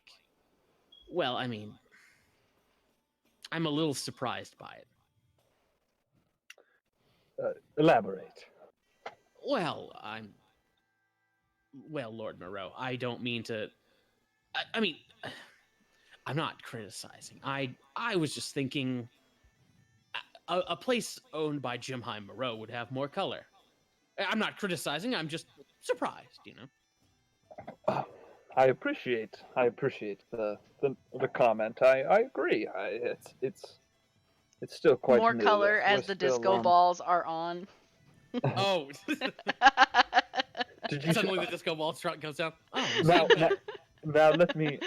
well, I mean, I'm a little surprised by it. Elaborate. Well, Lord Moreau, I don't mean to. I mean, I'm not criticizing. I was just thinking a place owned by Jimheim Moreau would have more color. I'm not criticizing. I'm just surprised, you know. I appreciate the comment. I agree. It's still quite More new. color We're as the still, disco balls are on. Oh, Did you suddenly the disco ball truck goes down. Oh, now let me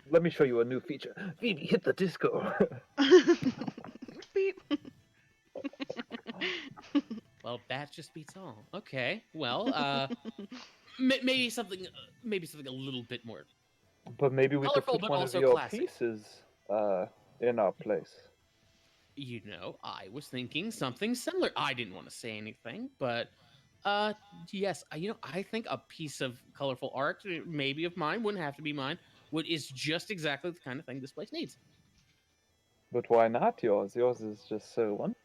let me show you a new feature. Phoebe, hit the disco. Beep. well, that just beats all. Okay, well, maybe something a little bit more. But maybe we could Colorful, put but one of also your classy. pieces in our place. You know, I was thinking something similar. I didn't want to say anything, but yes, I think a piece of colorful art, maybe of mine, wouldn't have to be mine, is just exactly the kind of thing this place needs. But why not yours? Yours is just so wonderful.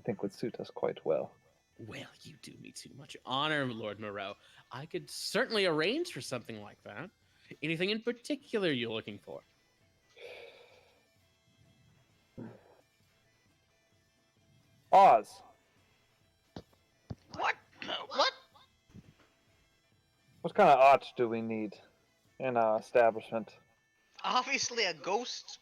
I think would suit us quite well. Well, you do me too much honor, Lord Moreau. I could certainly arrange for something like that. Anything in particular you're looking for? Oz, What? What? what kind of art do we need in our establishment? Obviously a ghost.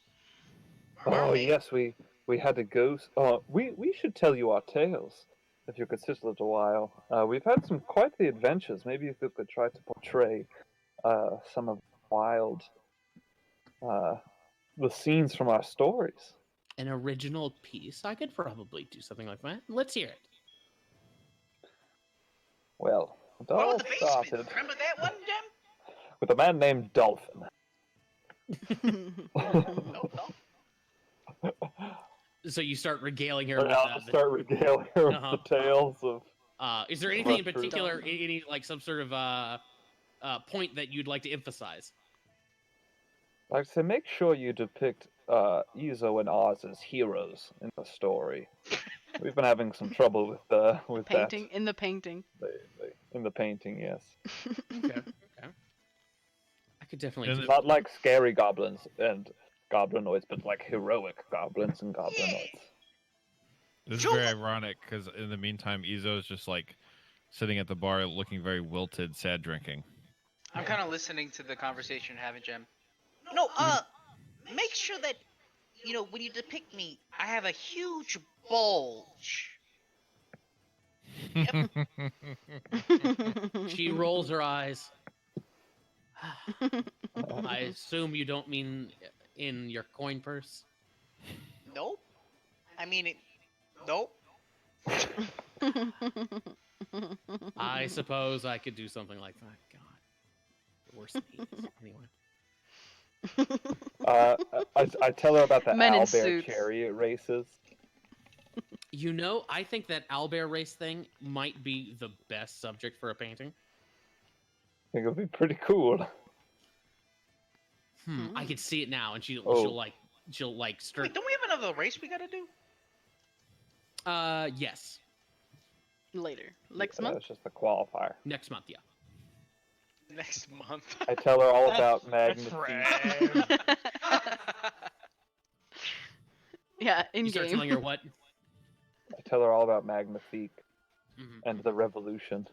Oh mermaid. yes, we had a ghost. We should tell you our tales if you could sit a little while. We've had some quite the adventures. Maybe if you could try to portray some of the wild the scenes from our stories. An original piece? I could probably do something like that. Let's hear it. Well, it Oh, all the basement. started Remember that one, Jim? with a man named Dolphin. No, no. So you start regaling her And with I'll start regaling her with Uh-huh. the tales of. Is there anything in Right, particular, true. any like some sort of point that you'd like to emphasize? Like I say, make sure you depict Izo and Oz as heroes in the story. We've been having some trouble with Painting that in the painting. lately. In the painting, yes. Okay. I could definitely And do Not like scary goblins and goblinoids, but like heroic goblins and goblinoids. This is Joel- very ironic because in the meantime, Izo's just like sitting at the bar looking very wilted, sad drinking. I'm kind of listening to the conversation you're having, Jim. No, make sure that, when you depict me, I have a huge bulge. She rolls her eyes. I assume you don't mean in your coin purse. Nope. I mean it. Nope. I suppose I could do something like that. God, worse than he is. Anyway. I tell her about the Men in owlbear suits. chariot races. You know, I think that owlbear race thing might be the best subject for a painting. I think it would be pretty cool. I could see it now, and she'll Oh. start. Wait, don't we have another race we gotta do? Yes, Later. Next That month? was just the qualifier. next month. Yeah. Next month. I tell her all about That's Magnifique. rad. Yeah, in You start game. telling her what? I tell her all about Magnifique Mhm. and the revolution.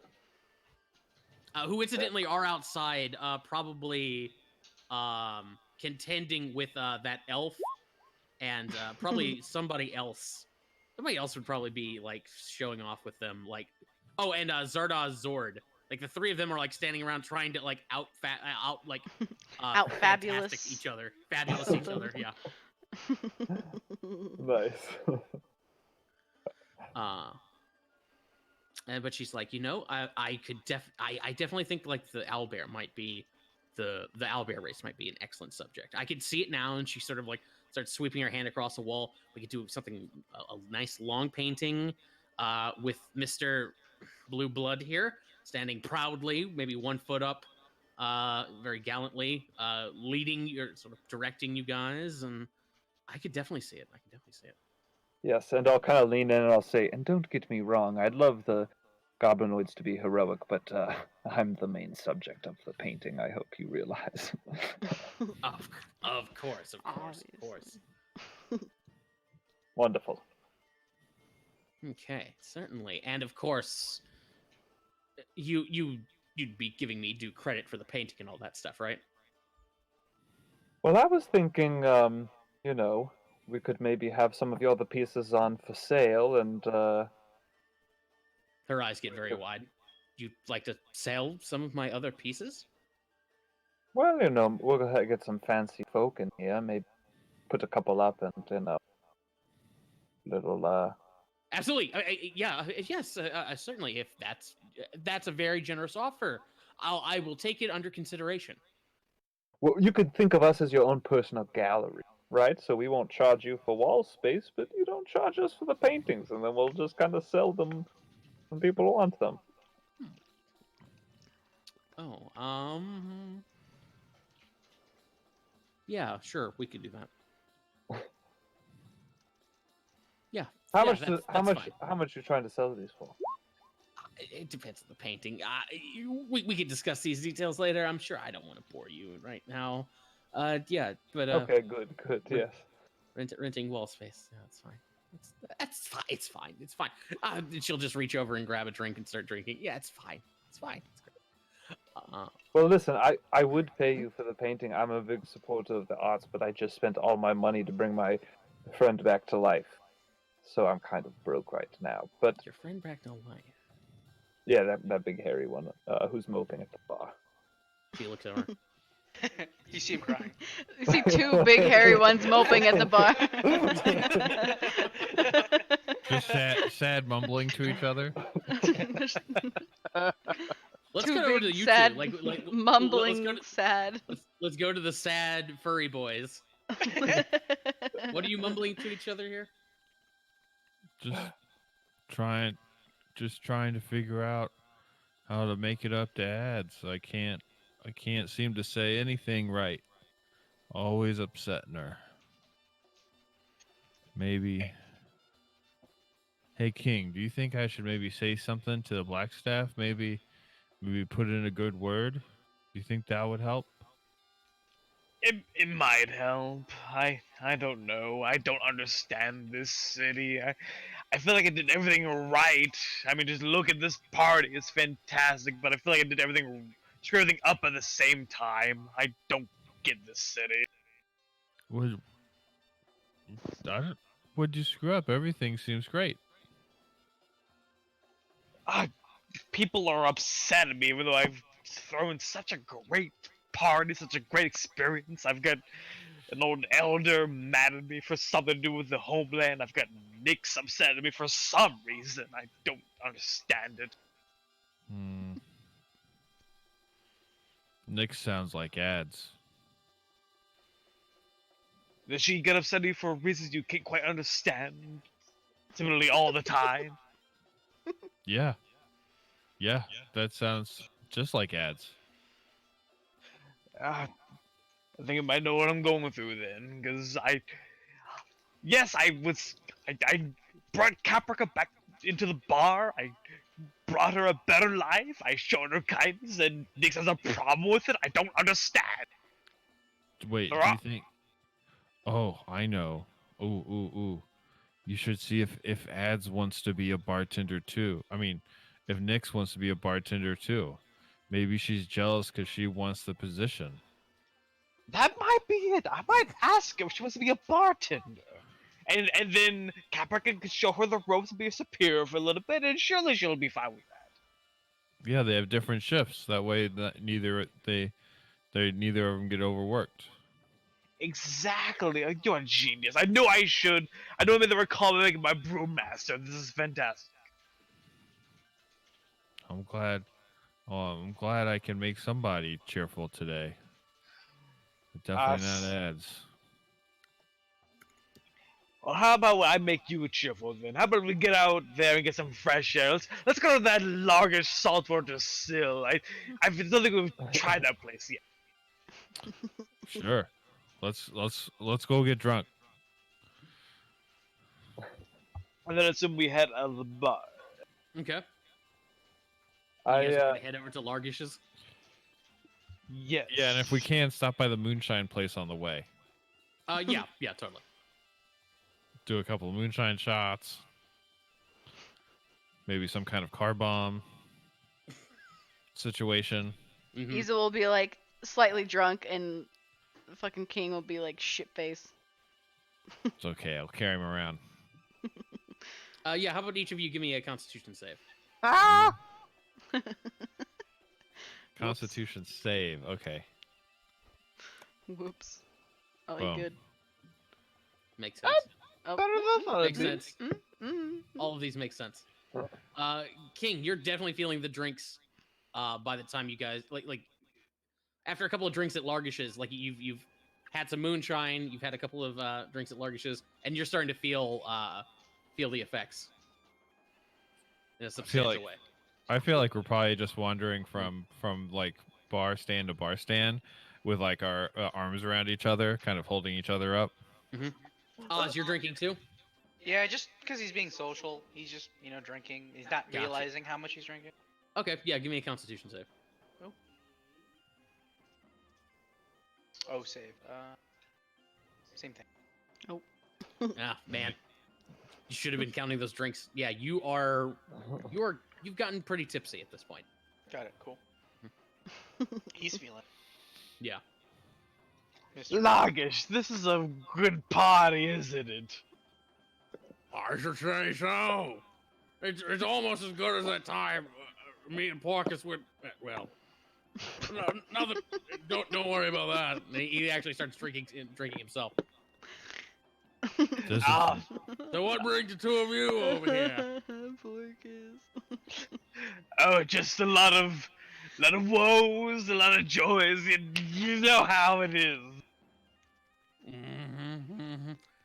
Who incidentally are outside, probably contending with that elf and probably somebody else. Somebody else would probably be like showing off with them, like and Zardoz Zord. Like the three of them are like standing around trying to like out-fabulous Out-fabulous. each other, fabulous each other. Yeah. Nice. But she's like, I definitely think like the owlbear might be the owlbear race might be an excellent subject. I could see it now, and she sort of like starts sweeping her hand across the wall. We could do something a nice long painting with Mr. Blue Blood here standing proudly, maybe 1 foot up, very gallantly, leading your sort of directing you guys, and I could definitely see it. Yes, and I'll kind of lean in and I'll say, and don't get me wrong, I'd love the goblinoids to be heroic, but I'm the main subject of the painting, I hope you realize. Of course. Wonderful. Okay, certainly, and of course, you'd be giving me due credit for the painting and all that stuff, right? Well, I was thinking, we could maybe have some of your other pieces on for sale, and Her eyes get very wide. You'd like to sell some of my other pieces? well, we'll go ahead and get some fancy folk in here, maybe put a couple up and, little, Absolutely. Yes, certainly. If that's a very generous offer. I will take it under consideration. Well, you could think of us as your own personal gallery, right? So we won't charge you for wall space, but you don't charge us for the paintings, and then we'll just kind of sell them when people want them. Oh, yeah, sure, we could do that. Yeah, How yeah, much? that's How much? fine. How much you trying to sell these for? It depends on the painting. We could discuss these details later. I'm sure I don't want to bore you right now. Yeah, but Okay, good, good. rent- Yes. renting wall space. Yeah, that's fine. That's fine. It's fine. It's fine. She'll just reach over and grab a drink and start drinking. Yeah, it's fine. It's fine. It's great. Well, listen, I would pay you for the painting. I'm a big supporter of the arts, but I just spent all my money to bring my friend back to life, so I'm kind of broke right now. But Your friend back to life. yeah, that big hairy one who's moping at the bar. She looks over. You see him crying. You see two big hairy ones moping at the bar. Just sad mumbling to each other. Let's Two go over to big you sad two. Like mumbling let's go to, sad. let's go to the sad furry boys. What are you mumbling to each other here? Just trying to figure out how to make it up to ads. I can't seem to say anything right. Always upsetting her. Maybe. Hey King, do you think I should maybe say something to the black staff? Maybe put in a good word? Do you think that would help? It might help. I don't know. I don't understand this city. I feel like I did everything right. I mean, just look at this party. It's fantastic, but I feel like I did screw everything up at the same time. I don't get this city. What'd you screw up? Everything seems great. People are upset at me, even though I've thrown such a great party, such a great experience. I've got an old elder mad at me for something to do with the homeland. I've got Nyx upset at me for some reason. I don't understand it. Nick sounds like ads. Does she get upset at you for reasons you can't quite understand? Similarly, all the time. Yeah. Yeah, that sounds just like ads. I think I might know what I'm going through then, because I brought Caprica back into the bar. I brought her a better life. I showed her kindness, and Nyx has a problem with it. I don't understand. Wait, do you think? Oh, I know. Ooh. You should see if Ads wants to be a bartender too. I mean, if Nyx wants to be a bartender too. Maybe she's jealous because she wants the position. That might be it. I might ask her if she wants to be a bartender. And then Caprica could show her the ropes and be a superior for a little bit, and surely she'll be fine with that. Yeah, they have different shifts. That way, neither of them get overworked. Exactly. You're a genius. I know I should. I know I made the recall of making my brewmaster. This is fantastic. I'm glad. Oh, I'm glad I can make somebody cheerful today. But definitely not Ads. Well, how about I make you cheerful then? How about we get out there and get some fresh air? Let's go to that largish saltwater still. I don't think we've tried that place yet. Sure. Let's go get drunk. And then assume we head out of the bar. Okay. You I guys are gonna head over to Largish's? Yes. Yeah, and if we can, stop by the moonshine place on the way. Yeah, totally. Do a couple of moonshine shots. Maybe some kind of car bomb situation. Mm-hmm. Isa will be like slightly drunk, and fucking King will be like shit face. It's okay. I'll carry him around. Yeah, how about each of you give me a Constitution save? Ah! Constitution save. Okay. Whoops. Oh, Boom. good. Makes sense. Oh. Better than I thought Makes it'd be. sense. Mm. All of these make sense. King, you're definitely feeling the drinks by the time you guys like after a couple of drinks at Largish's, like you've had some moonshine, you've had a couple of drinks at Largish's, and you're starting to feel the effects in a substantial way. I feel like we're probably just wandering from like bar stand to bar stand, with like our arms around each other, kind of holding each other up. Oz, you're drinking too? Yeah, just because he's being social, he's just drinking. He's not Gotcha. realizing how much he's drinking. Okay, yeah, give me a Constitution save. Oh, save. Same thing. Ah, man, you should have been counting those drinks. Yeah, you've gotten pretty tipsy at this point. Got it. Cool. He's feeling. Yeah. Mr. Lagish, this is a good party, isn't it? I should say so. It's almost as good as that time me and Porkus went. Well, don't worry about that. He actually starts drinking himself. This is, So what brings the two of you over here? Oh, just a lot of woes, a lot of joys. You know how it is.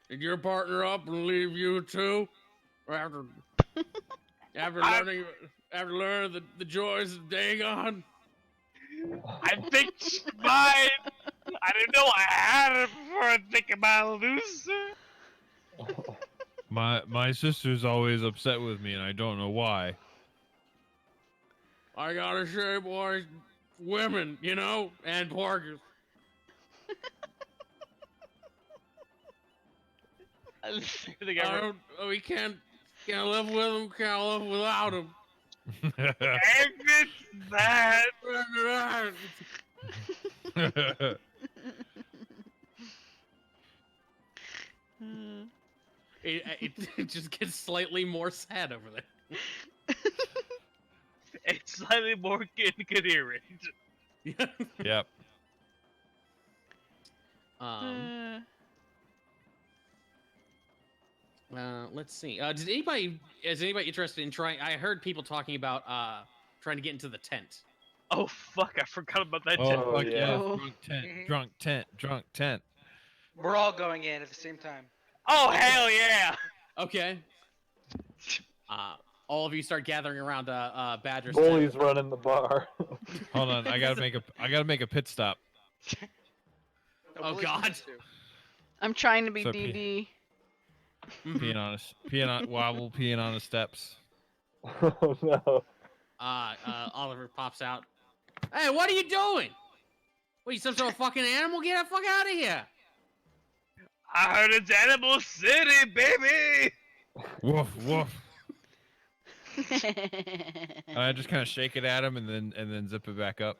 Did your partner up and leave you too? After learning the joys of Dagon? I think she might. I didn't know I had it before I think about loser. my sister's always upset with me, and I don't know why. I gotta say, boys, women, and Porkus. We can't live with them, can't live without them. It's that. It just gets slightly more sad over there. It's slightly more incoherent. Yep. Let's see. Is anybody interested in trying? I heard people talking about trying to get into the tent. Oh fuck! I forgot about that. Oh, fuck yeah. Drunk tent. We're all going in at the same time. Oh hell yeah! Okay. All of you start gathering around Badger's Bully's tent. running the bar. Hold on, I gotta make a pit stop. No, Oh, Bully's God. supposed to. I'm trying to be So DD. Peeing on the steps. Oh no. Oliver pops out. Hey, what are you doing? What, you some sort of fucking animal? Get the fuck out of here! I heard it's Animal City, baby. Woof woof. And I just kind of shake it at him and then zip it back up.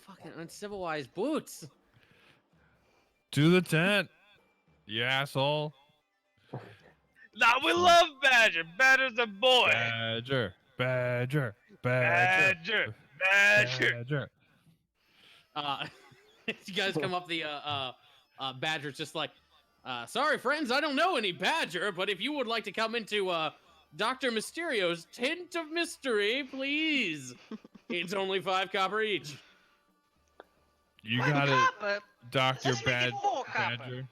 Fucking uncivilized boots. To the tent, you asshole. Now we love Badger. Badger's a boy. Badger. Badger. You guys come up the Badger's just like, sorry friends, I don't know any Badger, but if you would like to come into Dr. Mysterio's Tent of Mystery, please. It's only 5 copper each. You got it, But Dr. let's make it 4 copper. Badger.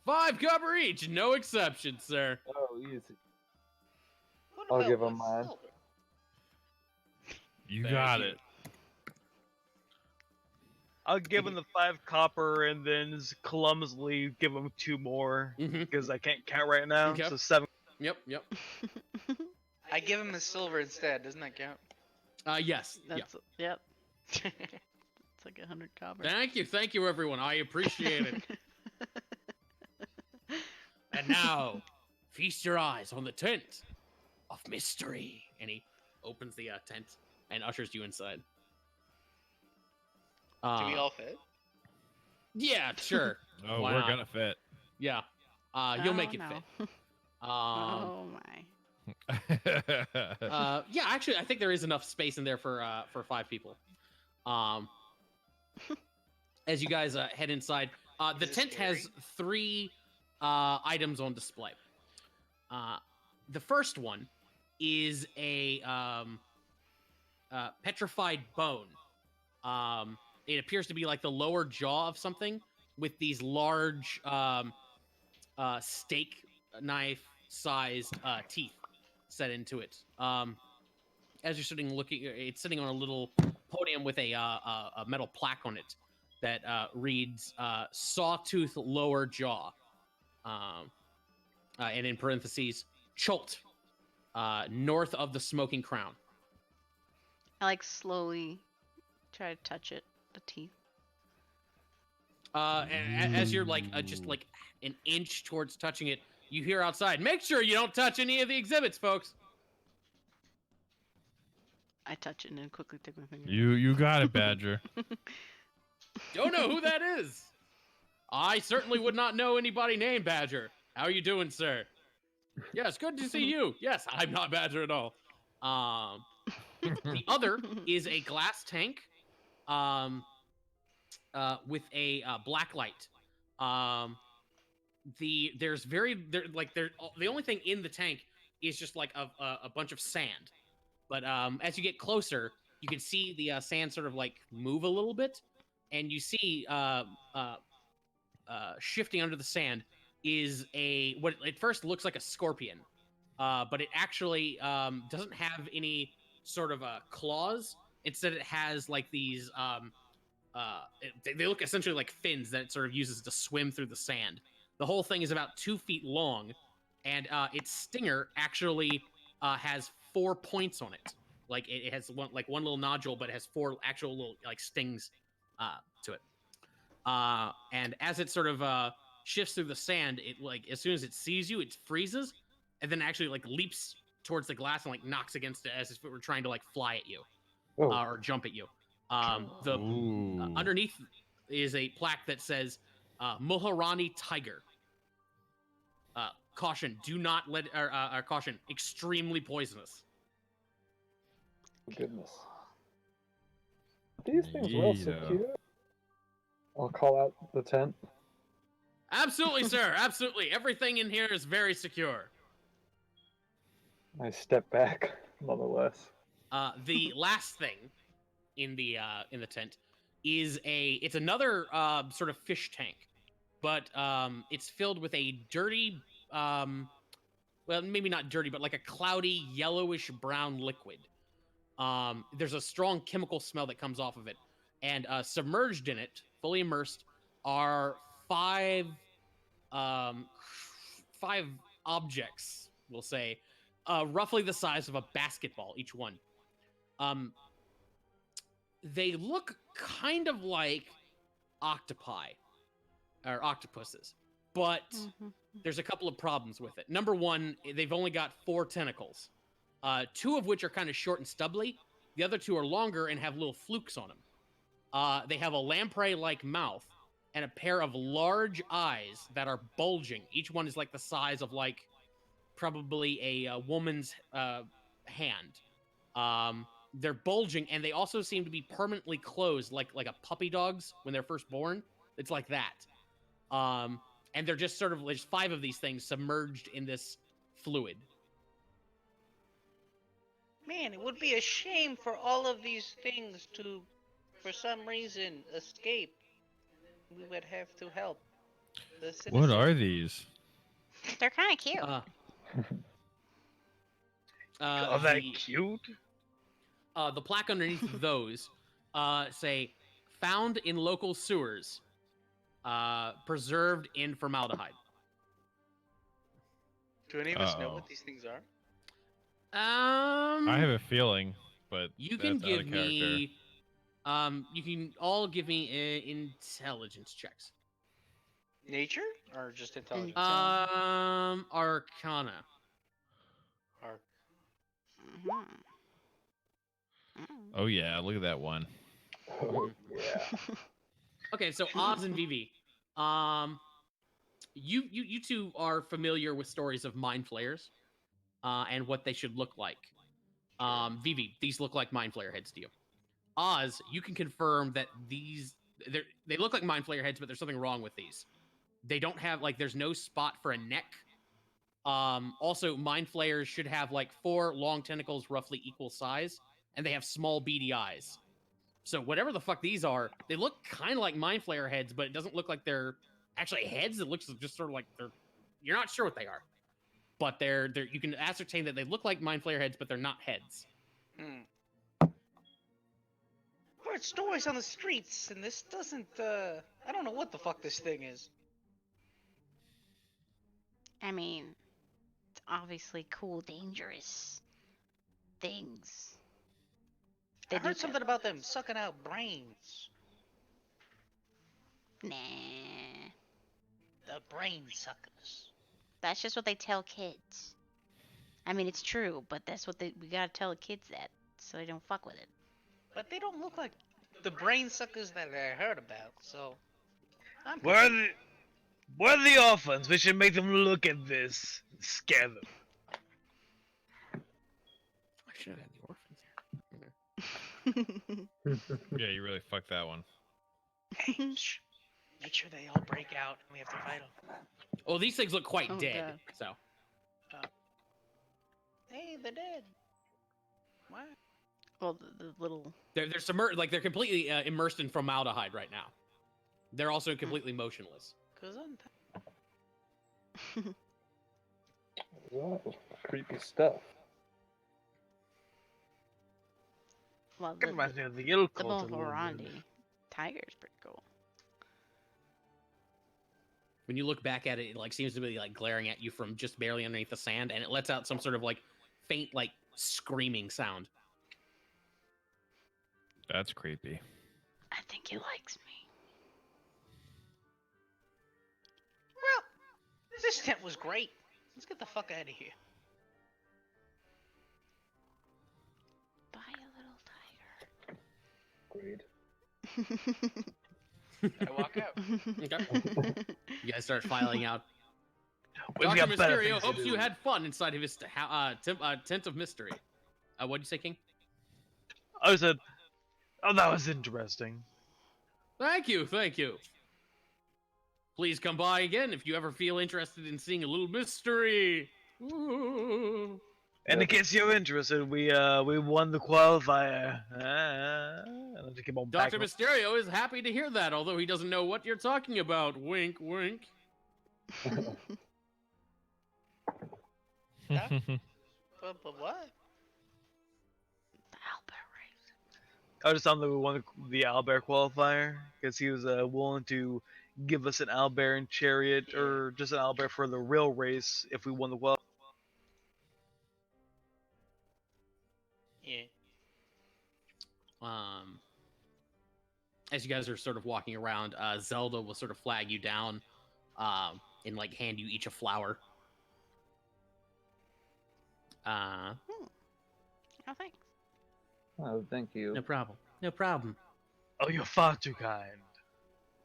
5 copper each, no exceptions, sir. Oh, easy. what I'll about give him one mine. silver? You Thank got you. it. I'll give him the 5 copper and then clumsily give him 2 more Mm-hmm. because I can't count right now. Okay. So 7. Yep. I give him the silver instead. Doesn't that count? Yes. That's yep. It's like 100 copper. Thank you, everyone. I appreciate it. And now, feast your eyes on the tent of mystery. And he opens the tent and ushers you inside. Do we all fit? Yeah, sure. Oh, Why we're not? gonna fit. Yeah. You'll make it no. fit. Oh my. Yeah, actually, I think there is enough space in there for 5 people. As you guys head inside, the Is it tent scary? has 3 items on display. The first one is a petrified bone. It appears to be like the lower jaw of something with these large steak knife-sized teeth set into it. As you're sitting looking, it's sitting on a little podium with a metal plaque on it that reads "Sawtooth Lower Jaw," and in parentheses, "Cholt, north of the Smoking Crown." I like slowly try to touch it, the teeth. As you're like just Ooh. like an inch towards touching it, you hear outside, "Make sure you don't touch any of the exhibits, folks." I touch it and then quickly take my finger. You got it, Badger. Don't know who that is. I certainly would not know anybody named Badger. How are you doing, sir? Yes, good to see you. Yes, I'm not Badger at all. The other is a glass tank, with a black light. The only thing in the tank is just like a bunch of sand. But as you get closer, you can see the sand sort of like move a little bit, and you see shifting under the sand is what at first looks like a scorpion, but it actually doesn't have any sort of claws. Instead, it has like these. They look essentially like fins that it sort of uses to swim through the sand. The whole thing is about 2 feet long, and its stinger actually has 4 points on it. Like it has one little nodule, but it has 4 actual little like stings to it. And as it sort of shifts through the sand, it like as soon as it sees you, it freezes, and then actually like leaps towards the glass and like knocks against it as if it were trying to like fly at you or jump at you. Ooh. Underneath is a plaque that says Moharani Tiger. Caution, do not let caution, extremely poisonous. Goodness. These things well Yeah. secure. I'll call out the tent. Absolutely, sir. Absolutely. Everything in here is very secure. I step back, nonetheless. The last thing in the tent is it's another sort of fish tank, but it's filled with a dirty, well, maybe not dirty, but like a cloudy yellowish brown liquid. There's a strong chemical smell that comes off of it, and submerged in it, fully immersed, are 5 objects, we'll say, roughly the size of a basketball, each one. They look kind of like octopi or octopuses, but there's a couple of problems with it. Number one, they've only got 4 tentacles, 2 of which are kind of short and stubbly. The other 2 are longer and have little flukes on them. They have a lamprey-like mouth and a pair of large eyes that are bulging. Each one is like the size of like probably a woman's hand. They're bulging, and they also seem to be permanently closed, like a puppy dog's when they're first born. It's like that. And they're just sort of there's 5 of these things submerged in this fluid. Man, it would be a shame for all of these things to, for some reason, escape. We would have to help the citizens. What are these? They're kind of cute. Oh, that cute? The plaque underneath those say, "Found in local sewers, preserved in formaldehyde." Do any of us know Uh-oh. what these things are? I have a feeling, but You can that's out of give character. me. You can all give me intelligence checks. Nature or just intelligence? Arcana. Or Oh yeah, look at that one. Oh, yeah. Okay, so Oz and Vivi, you two are familiar with stories of mind flayers, and what they should look like. Vivi, these look like mind flayer heads to you. Oz, you can confirm that they look like mind flayer heads, but there's something wrong with these. They don't have there's no spot for a neck. Also, mind flayers should have 4 long tentacles roughly equal size, and they have small beady eyes. So whatever the fuck these are, they look kind of like mind flayer heads, but it doesn't look like they're actually heads. It looks just sort of like they're. You're not sure what they are, but they're. You can ascertain that they look like mind flayer heads, but they're not heads. Heard stories on the streets, and this doesn't. I don't know what the fuck this thing is. I mean, it's obviously cool, dangerous things. I heard something about them sucking out brains. Nah. The brain suckers. That's just what they tell kids. I mean, it's true, but that's what we gotta tell the kids that, so they don't fuck with it. But they don't look like the brain suckers that I heard about, so. Where are the orphans? We should make them look at this. Scare them. I should have had the orphans here. Yeah, you really fucked that one. Shh. Make sure they all break out and we have to fight them. Oh, these things look quite Oh, dead. God. So Hey, they're dead. What? Well, the little. they're like they're completely immersed in formaldehyde right now. They're also completely motionless. Cause I'm Wow, creepy stuff. Well, That reminds me of the the cult a little bit. Bolorandi tiger's pretty cool. When you look back at it, it like seems to be like glaring at you from just barely underneath the sand, and it lets out some sort of like faint, like screaming sound. That's creepy. I think he likes me. Well, this tent was great. Let's get the fuck out of here. Bye, a little Agreed. I walk out. Okay. You guys start filing out. We've Dr. got better Mysterio things to hopes do. you had fun inside of his tent of mystery. What'd you say, King? I said, oh, that was interesting. Thank you, thank you. Please come by again if you ever feel interested in seeing a little mystery. Ooh. And in case you're interested, we won the qualifier. I'll just keep on Dr. backing- Mysterio is happy to hear that, although he doesn't know what you're talking about. Wink, wink. But what? The Albert race. I was just on the Albert qualifier because he was willing to give us an Albert and chariot or just an Albert for the real race if we won the qualifier. Yeah. As you guys are sort of walking around, Zelda will sort of flag you down, and like hand you each a flower. Oh, thanks. Oh, thank you. No problem. No problem. Oh, you're far too kind.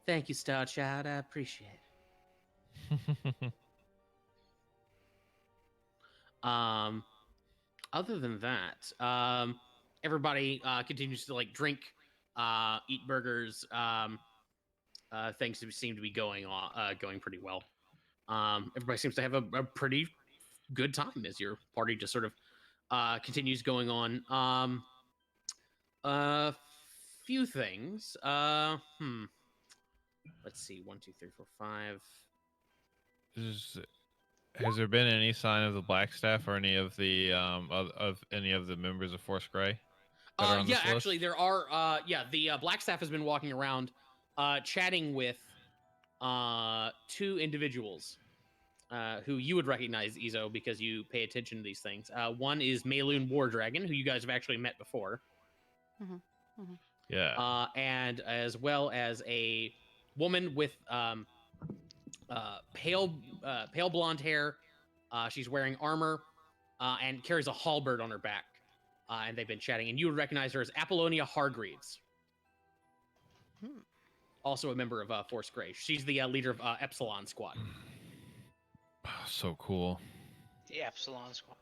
Thank you, Star Child. I appreciate it. Other than that, everybody continues to like drink, eat burgers. Things seem to be going pretty well. Everybody seems to have a pretty good time as your party just sort of continues going on. Few things. Let's see. 1, 2, 3, 4, 5. Has there been any sign of the Blackstaff or any of the of any of the members of Force Grey? that are on Yeah, this list? actually, there are. The Blackstaff has been walking around, chatting with 2 individuals who you would recognize, Izo, because you pay attention to these things. One is Mayloon War Dragon, who you guys have actually met before. Yeah. And as well as a woman with pale blonde hair. She's wearing armor and carries a halberd on her back. And they've been chatting. And you would recognize her as Apollonia Hargreaves. Also a member of Force Grey. She's the leader of Epsilon Squad. So cool. The Epsilon Squad.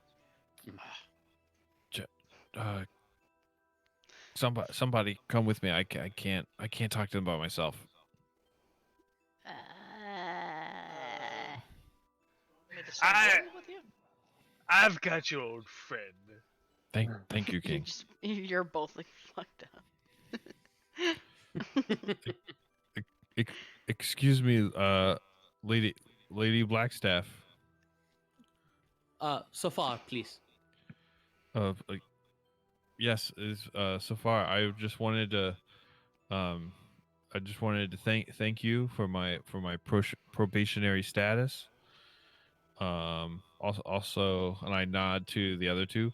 Somebody come with me. I can't talk to them by myself. Want me to send Willie with you? I've got your old friend. Thank you, King. You're both like fucked up. Excuse me, Lady Blackstaff. So far, please. Like, yes, is so far. Um, I just wanted to thank you for my probationary status. Also, and I nod to the other two.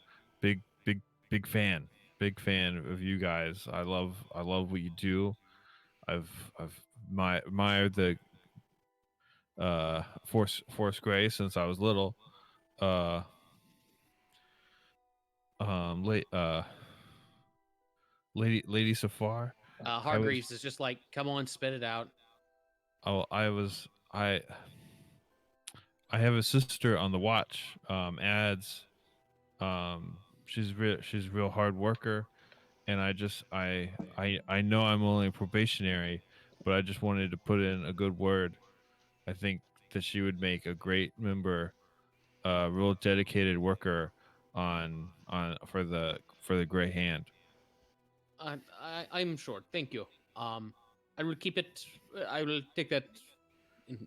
Big fan, big fan of you guys. I love what you do. I've admired the Force Gray since I was little. Uh, late Lady Safar. Hargreaves is just like, come on, spit it out. I have a sister on the watch. Ads. She's real hard worker, and I know I'm only probationary, but I just wanted to put in a good word. I think that she would make a great member, real dedicated worker on for the Gray Hand. I'm sure. Thank you. I will keep it. I will take that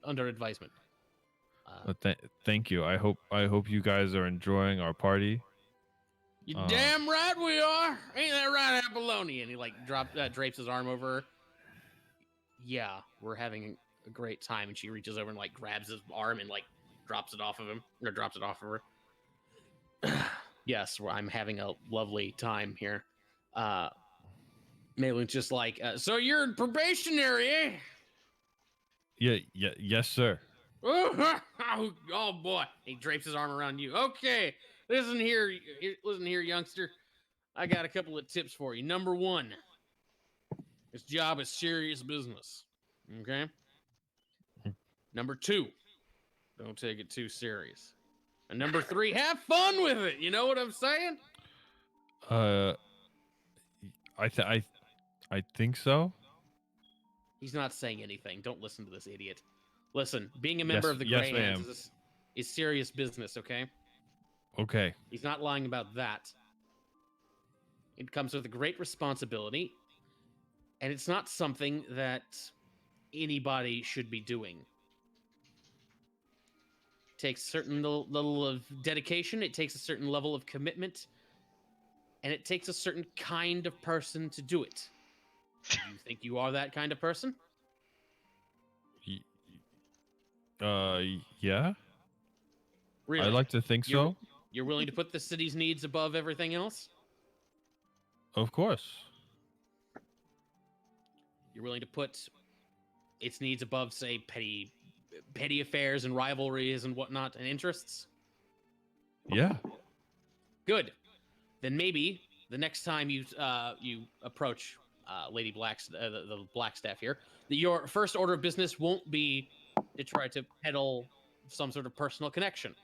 under advisement. Thank you. I hope you guys are enjoying our party. You damn right we are. Ain't that right, Apollonia? And he like drapes his arm over her. Yeah, we're having a great time. And she reaches over and like grabs his arm and like drops it off of him, or drops it off of her. Yes, I'm having a lovely time here. Malin's just like, so you're probationary, eh? Yes, sir. Oh boy, he drapes his arm around you. Okay, listen here, youngster. I got a couple of tips for you. Number one, this job is serious business. Okay. Number two, don't take it too serious. And number three, have fun with it. You know what I'm saying? I think so. He's not saying anything. Don't listen to this idiot. Listen, being a member of the yes, Grey Hands is serious business, okay? Okay. He's not lying about that. It comes with a great responsibility, and it's not something that anybody should be doing. It takes a certain level of dedication, it takes a certain level of commitment, and it takes a certain kind of person to do it. Do you think you are that kind of person? Yeah. Really? I like to think so. You're willing to put the city's needs above everything else? Of course. You're willing to put its needs above, say, petty affairs and rivalries and whatnot and interests? Yeah. Good. Then maybe the next time you approach Lady the Blackstaff here, that your first order of business won't be to try to peddle some sort of personal connection.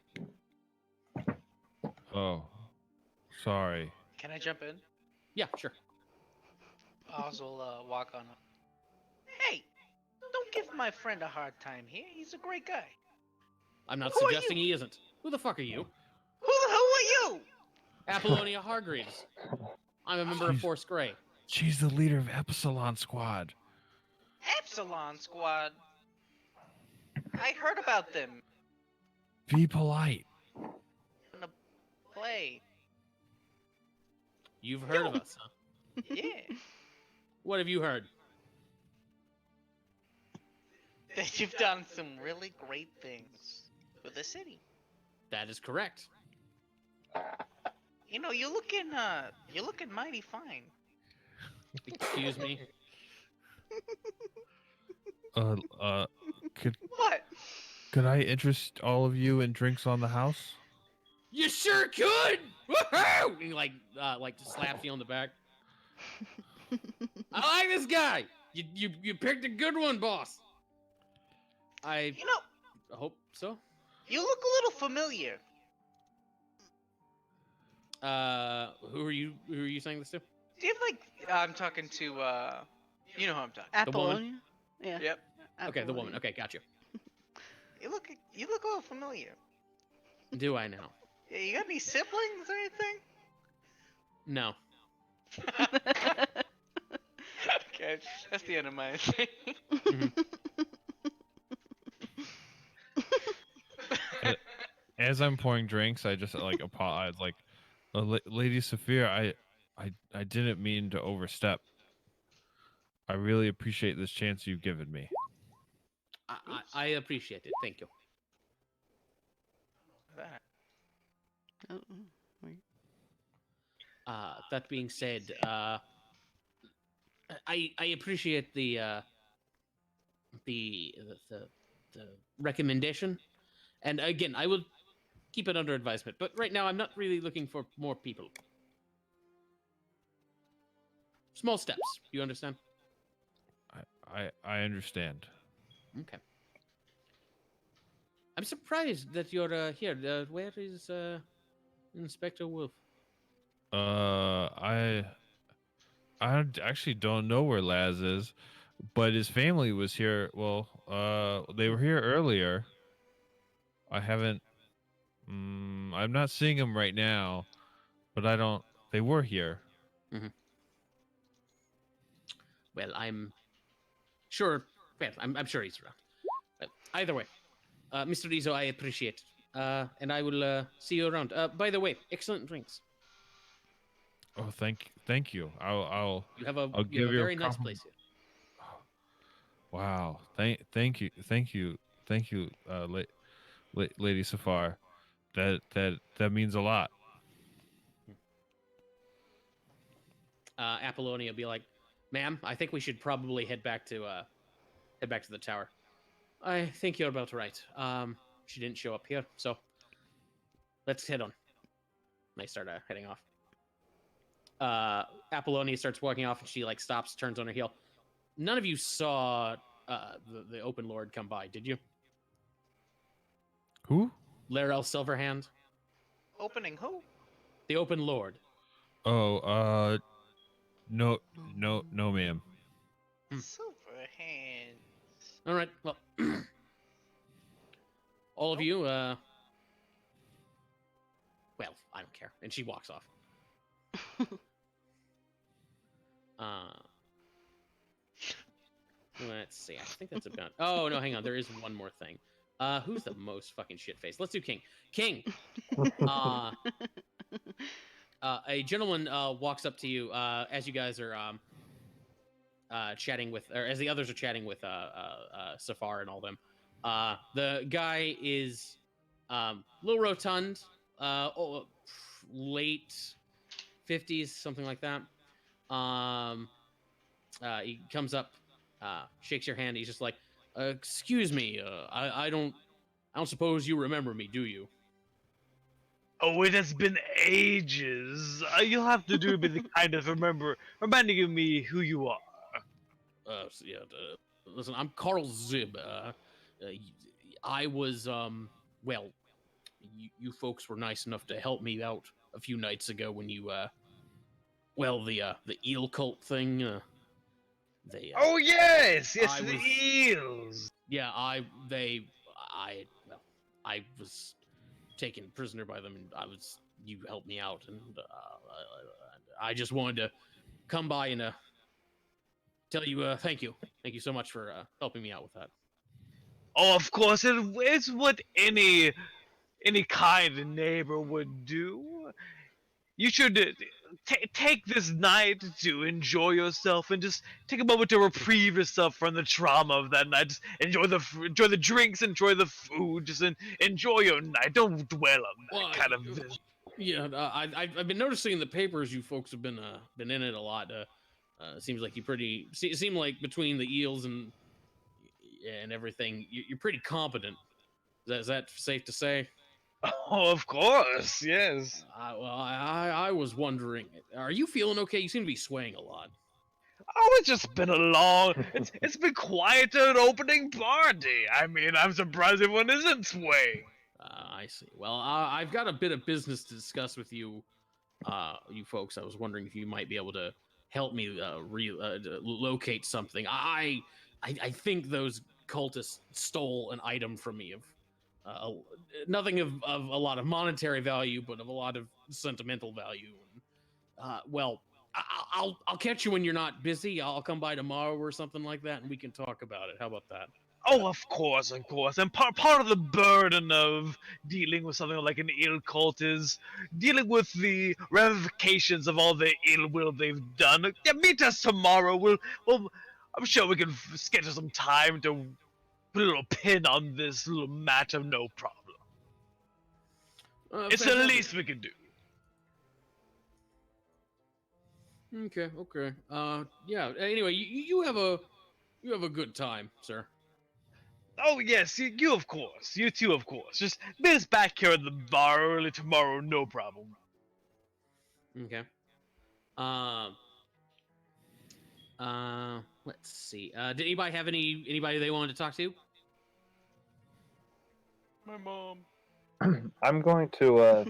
Oh, sorry. Can I jump in? Yeah, sure. Oz will walk on up. Hey, don't give my friend a hard time here. He's a great guy. I'm not Who are suggesting you? he isn't. Who the fuck are you? Who the hell are you? Apollonia Hargreaves. I'm a member of Force Grey. She's the leader of Epsilon Squad. Epsilon Squad. I heard about them Be polite. in a play. You've heard of us, huh? Yeah. What have you heard? That you've done some really great things for the city. That is correct. You know, you're looking mighty fine. Excuse me. What? Could I interest all of you in drinks on the house? You sure could. Woohoo! He like just slaps you on the back. I like this guy. You picked a good one, boss. I You know, hope so. you look a little familiar. Who are you saying this to? Do you have like? I'm talking to. You know who I'm talking. Apollonia? Yeah. Yep. Okay, the woman. Apollonia. Okay, got you. You look a little familiar. Do I now? Yeah, you got any siblings or anything? No. Okay, that's the end of my thing. As I'm pouring drinks, I just like apologize, like, Lady Saphir, I didn't mean to overstep. I really appreciate this chance you've given me. I appreciate it. Thank you. That. That being said, I appreciate the recommendation, and again, I will keep it under advisement. But right now, I'm not really looking for more people. Small steps. You understand? I understand. Okay. I'm surprised that you're here. Where is Inspector Wolf? Actually don't know where Laz is, but his family was here. Well, they were here earlier. I haven't. I'm not seeing him right now, but I don't. They were here. Well, I'm sure. Well, I'm sure he's around. But either way, Mr. Rizzo, I appreciate it. And I will see you around. By the way, excellent drinks. Oh, thank you. I'll You have a give you a very nice compliment. place here. Wow. Thank you. Lady Safar. That means a lot. Apollonia will be like, "Ma'am, I think we should probably head back to the tower." I think you're about right. She didn't show up here, so let's head on. And they start heading off. Apollonia starts walking off, and she like stops, turns on her heel. None of you saw the Open Lord come by, did you? Who? Larell Silverhand, Opening who? the Open Lord. Oh, no, ma'am. Silver hands. All right, well, all of you. Well, I don't care. And she walks off. Let's see. I think that's about. Oh no, hang on. There is one more thing. Who's the most fucking shit faced? Let's do King. King. A gentleman walks up to you as you guys are chatting with, or as the others are chatting with Safar and all them. The guy is a little rotund, late 50s, something like that. He comes up, shakes your hand. He's just like, "Excuse me, I don't suppose you remember me, do you?" Oh, it has been ages. You'll have to do me the kind of reminding me who you are. Yeah. Listen, I'm Carl Zib. I was well, you folks were nice enough to help me out a few nights ago when you the eel cult thing. Oh yes, I the was- eels. Yeah, I was taken prisoner by them, and you helped me out, and I just wanted to come by and tell you thank you so much for helping me out with that. Oh, of course, it's what any kind neighbor would do. You should take this night to enjoy yourself and just take a moment to reprieve yourself from the trauma of that night. Just enjoy the drinks, enjoy the food, just enjoy your night. Don't dwell on that Well, kind of vision. Yeah, I've been noticing in the papers you folks have been in it a lot. Seems like seem like between the eels and everything, you're pretty competent. Is that safe to say? Oh, of course, yes. I was wondering, are you feeling okay? You seem to be swaying a lot. Oh, it's just been a long. It's been quite an opening party. I mean, I'm surprised everyone isn't swaying. I see. Well, I've got a bit of business to discuss with you, you folks. I was wondering if you might be able to help me locate something. I think those cultists stole an item from me of nothing of a lot of monetary value, but of a lot of sentimental value. Well, I'll catch you when you're not busy. I'll come by tomorrow or something like that, and we can talk about it. How about that? Oh, of course, of course. And part of the burden of dealing with something like an ill cult is dealing with the ramifications of all the ill will they've done. Yeah, meet us tomorrow. I'm sure we can schedule some time to put a little pin on this little matter. No problem. It's the Fantastic. least we can do. Okay, okay. Yeah. Anyway, you have a good time, sir. Oh yes, you of course. You too, of course. Just meet us back here at the bar early tomorrow. No problem. Okay. Let's see. Did anybody have anybody they wanted to talk to? My mom. I'm going to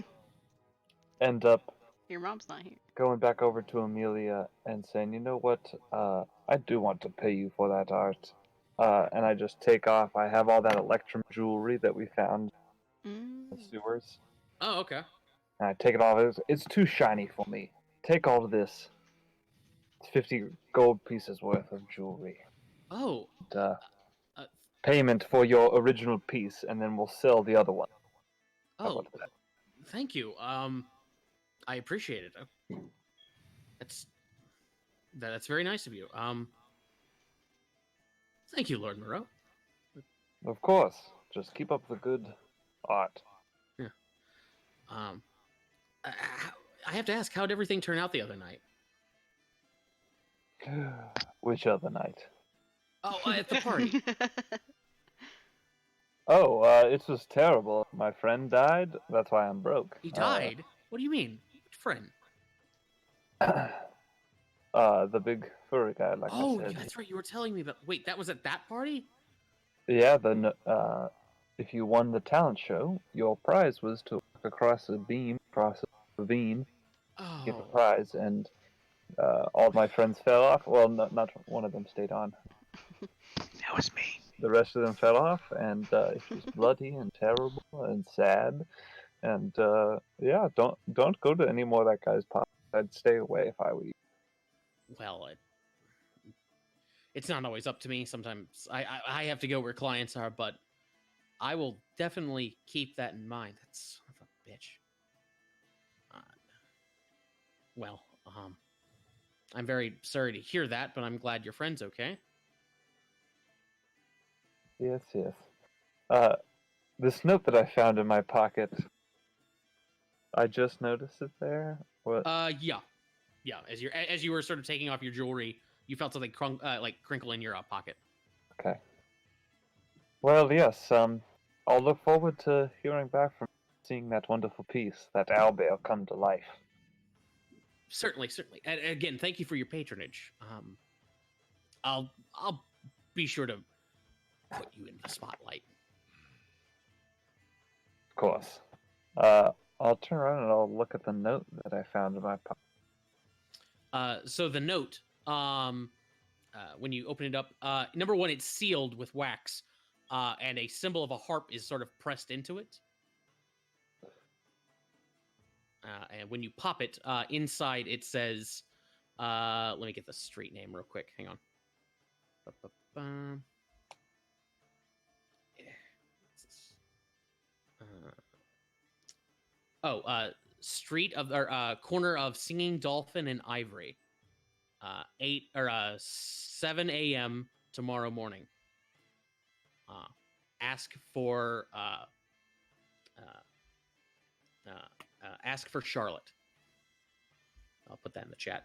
end up Your mom's not here. going back over to Amelia and saying, you know what, I do want to pay you for that art. And I just take off. I have all that Electrum jewelry that we found in the sewers. Oh, okay. And I take it off. It's too shiny for me. Take all of this. It's 50 gold pieces worth of jewelry. Oh. And, payment for your original piece, and then we'll sell the other one. How Oh. about that? Thank you. I appreciate it. That's very nice of you. Thank you, Lord Moreau. Of course. Just keep up the good art. Yeah. I have to ask, how'd everything turn out the other night? Which other night? Oh, at the party. Oh, it was terrible. My friend died. That's why I'm broke. He died? What do you mean? Which friend? The big furry guy, like I Oh, said. that's right. You were telling me about. Wait, that was at that party? Yeah, if you won the talent show, your prize was to walk across a ravine, get the Oh. prize, and all my friends fell off. Well, not one of them stayed on. That was me. The rest of them fell off, and it was bloody and terrible and sad. And yeah, don't go to any more of that guy's parties. I'd stay away if I were you. Well, it's not always up to me. Sometimes I have to go where clients are, but I will definitely keep that in mind. That son of a bitch. Well, I'm very sorry to hear that, but I'm glad your friend's okay. Yes, yes. This note that I found in my pocket, I just noticed it there. What? Yeah. As you were sort of taking off your jewelry, you felt something crinkle in your pocket. Okay. Well, yes. I'll look forward to hearing back from seeing that wonderful piece, that owlbear come to life. Certainly. And again, thank you for your patronage. I'll be sure to put you in the spotlight. Of course. I'll turn around and I'll look at the note that I found in my pocket. So the note, when you open it up, number one, it's sealed with wax, and a symbol of a harp is sort of pressed into it. And when you pop it, inside it says, let me get the street name real quick. Hang on. Street of or corner of Singing Dolphin and Ivory. 7 a.m. tomorrow morning. Ask for Charlotte. I'll put that in the chat.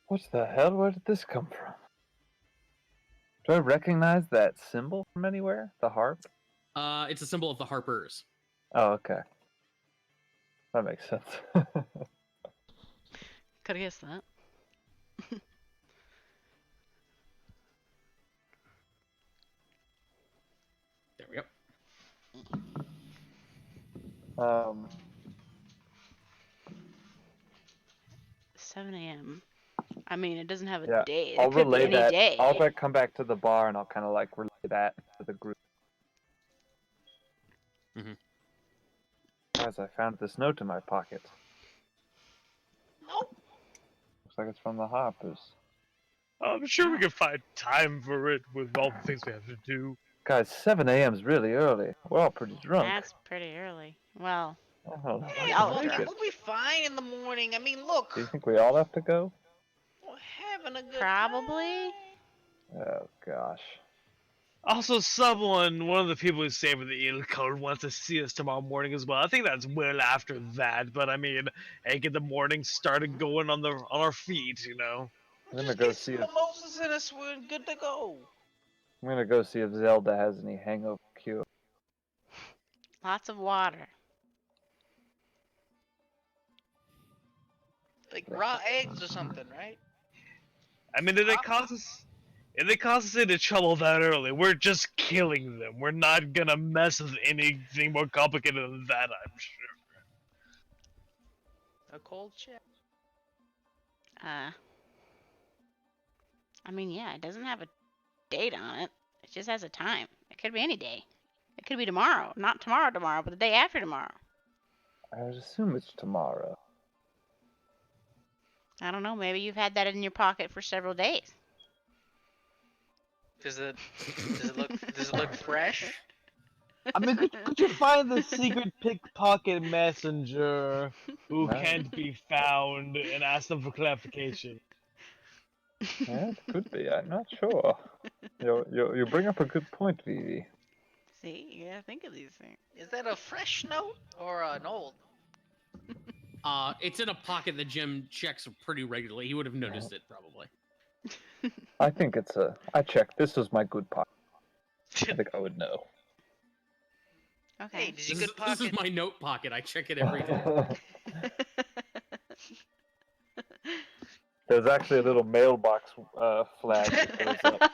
What the hell? Where did this come from? Do I recognize that symbol from anywhere? The harp? It's a symbol of the Harpers. Oh, okay. That makes sense. Could have guessed that. There we go. 7 a.m. I mean, it doesn't have a Yeah, day. It I'll could be relay any that. day. I'll come back to the bar and I'll kind of like relay that to the group. Mhm. Guys, I found this note in my pocket. Nope. Looks like it's from the Harpers. I'm sure we can find time for it with all the things we have to do. Guys, 7 a.m. is really early. We're all pretty drunk. That's pretty early. Well, Oh, Hey, Y'all fuck are it, drunk. we'll be fine in the morning. I mean, look, do you think we all have to go? we're having a good Probably. time. Oh, gosh. Also, one of the people who stay with the Eel Code wants to see us tomorrow morning as well. I think that's well after that, but I mean, hey, get the morning started going on our feet, you know. I'm We'll gonna just go get see some if mimosas in us. We're good to go. I'm gonna go see if Zelda has any hangover cure. Lots of water. Like raw eggs or something, right? I mean, if they cause us into trouble that early, we're just killing them. We're not gonna mess with anything more complicated than that, I'm sure. A cold check. I mean, yeah, it doesn't have a date on it. It just has a time. It could be any day. It could be tomorrow. Not tomorrow, but the day after tomorrow. I would assume it's tomorrow. I don't know. Maybe you've had that in your pocket for several days. Does it look fresh? I mean, could you find the secret pickpocket messenger who No. can't be found and ask them for clarification? Yeah, it could be. I'm not sure. You bring up a good point, Vivi. See, you gotta think of these things. Is that a fresh note or an old? It's in a pocket that Jim checks pretty regularly. He would have noticed it probably. I think it's a. I checked. This was my good pocket. I think I would know. Okay. Hey, does your This good is, this pocket? is my note pocket. I check it every day. There's actually a little mailbox flag that goes up.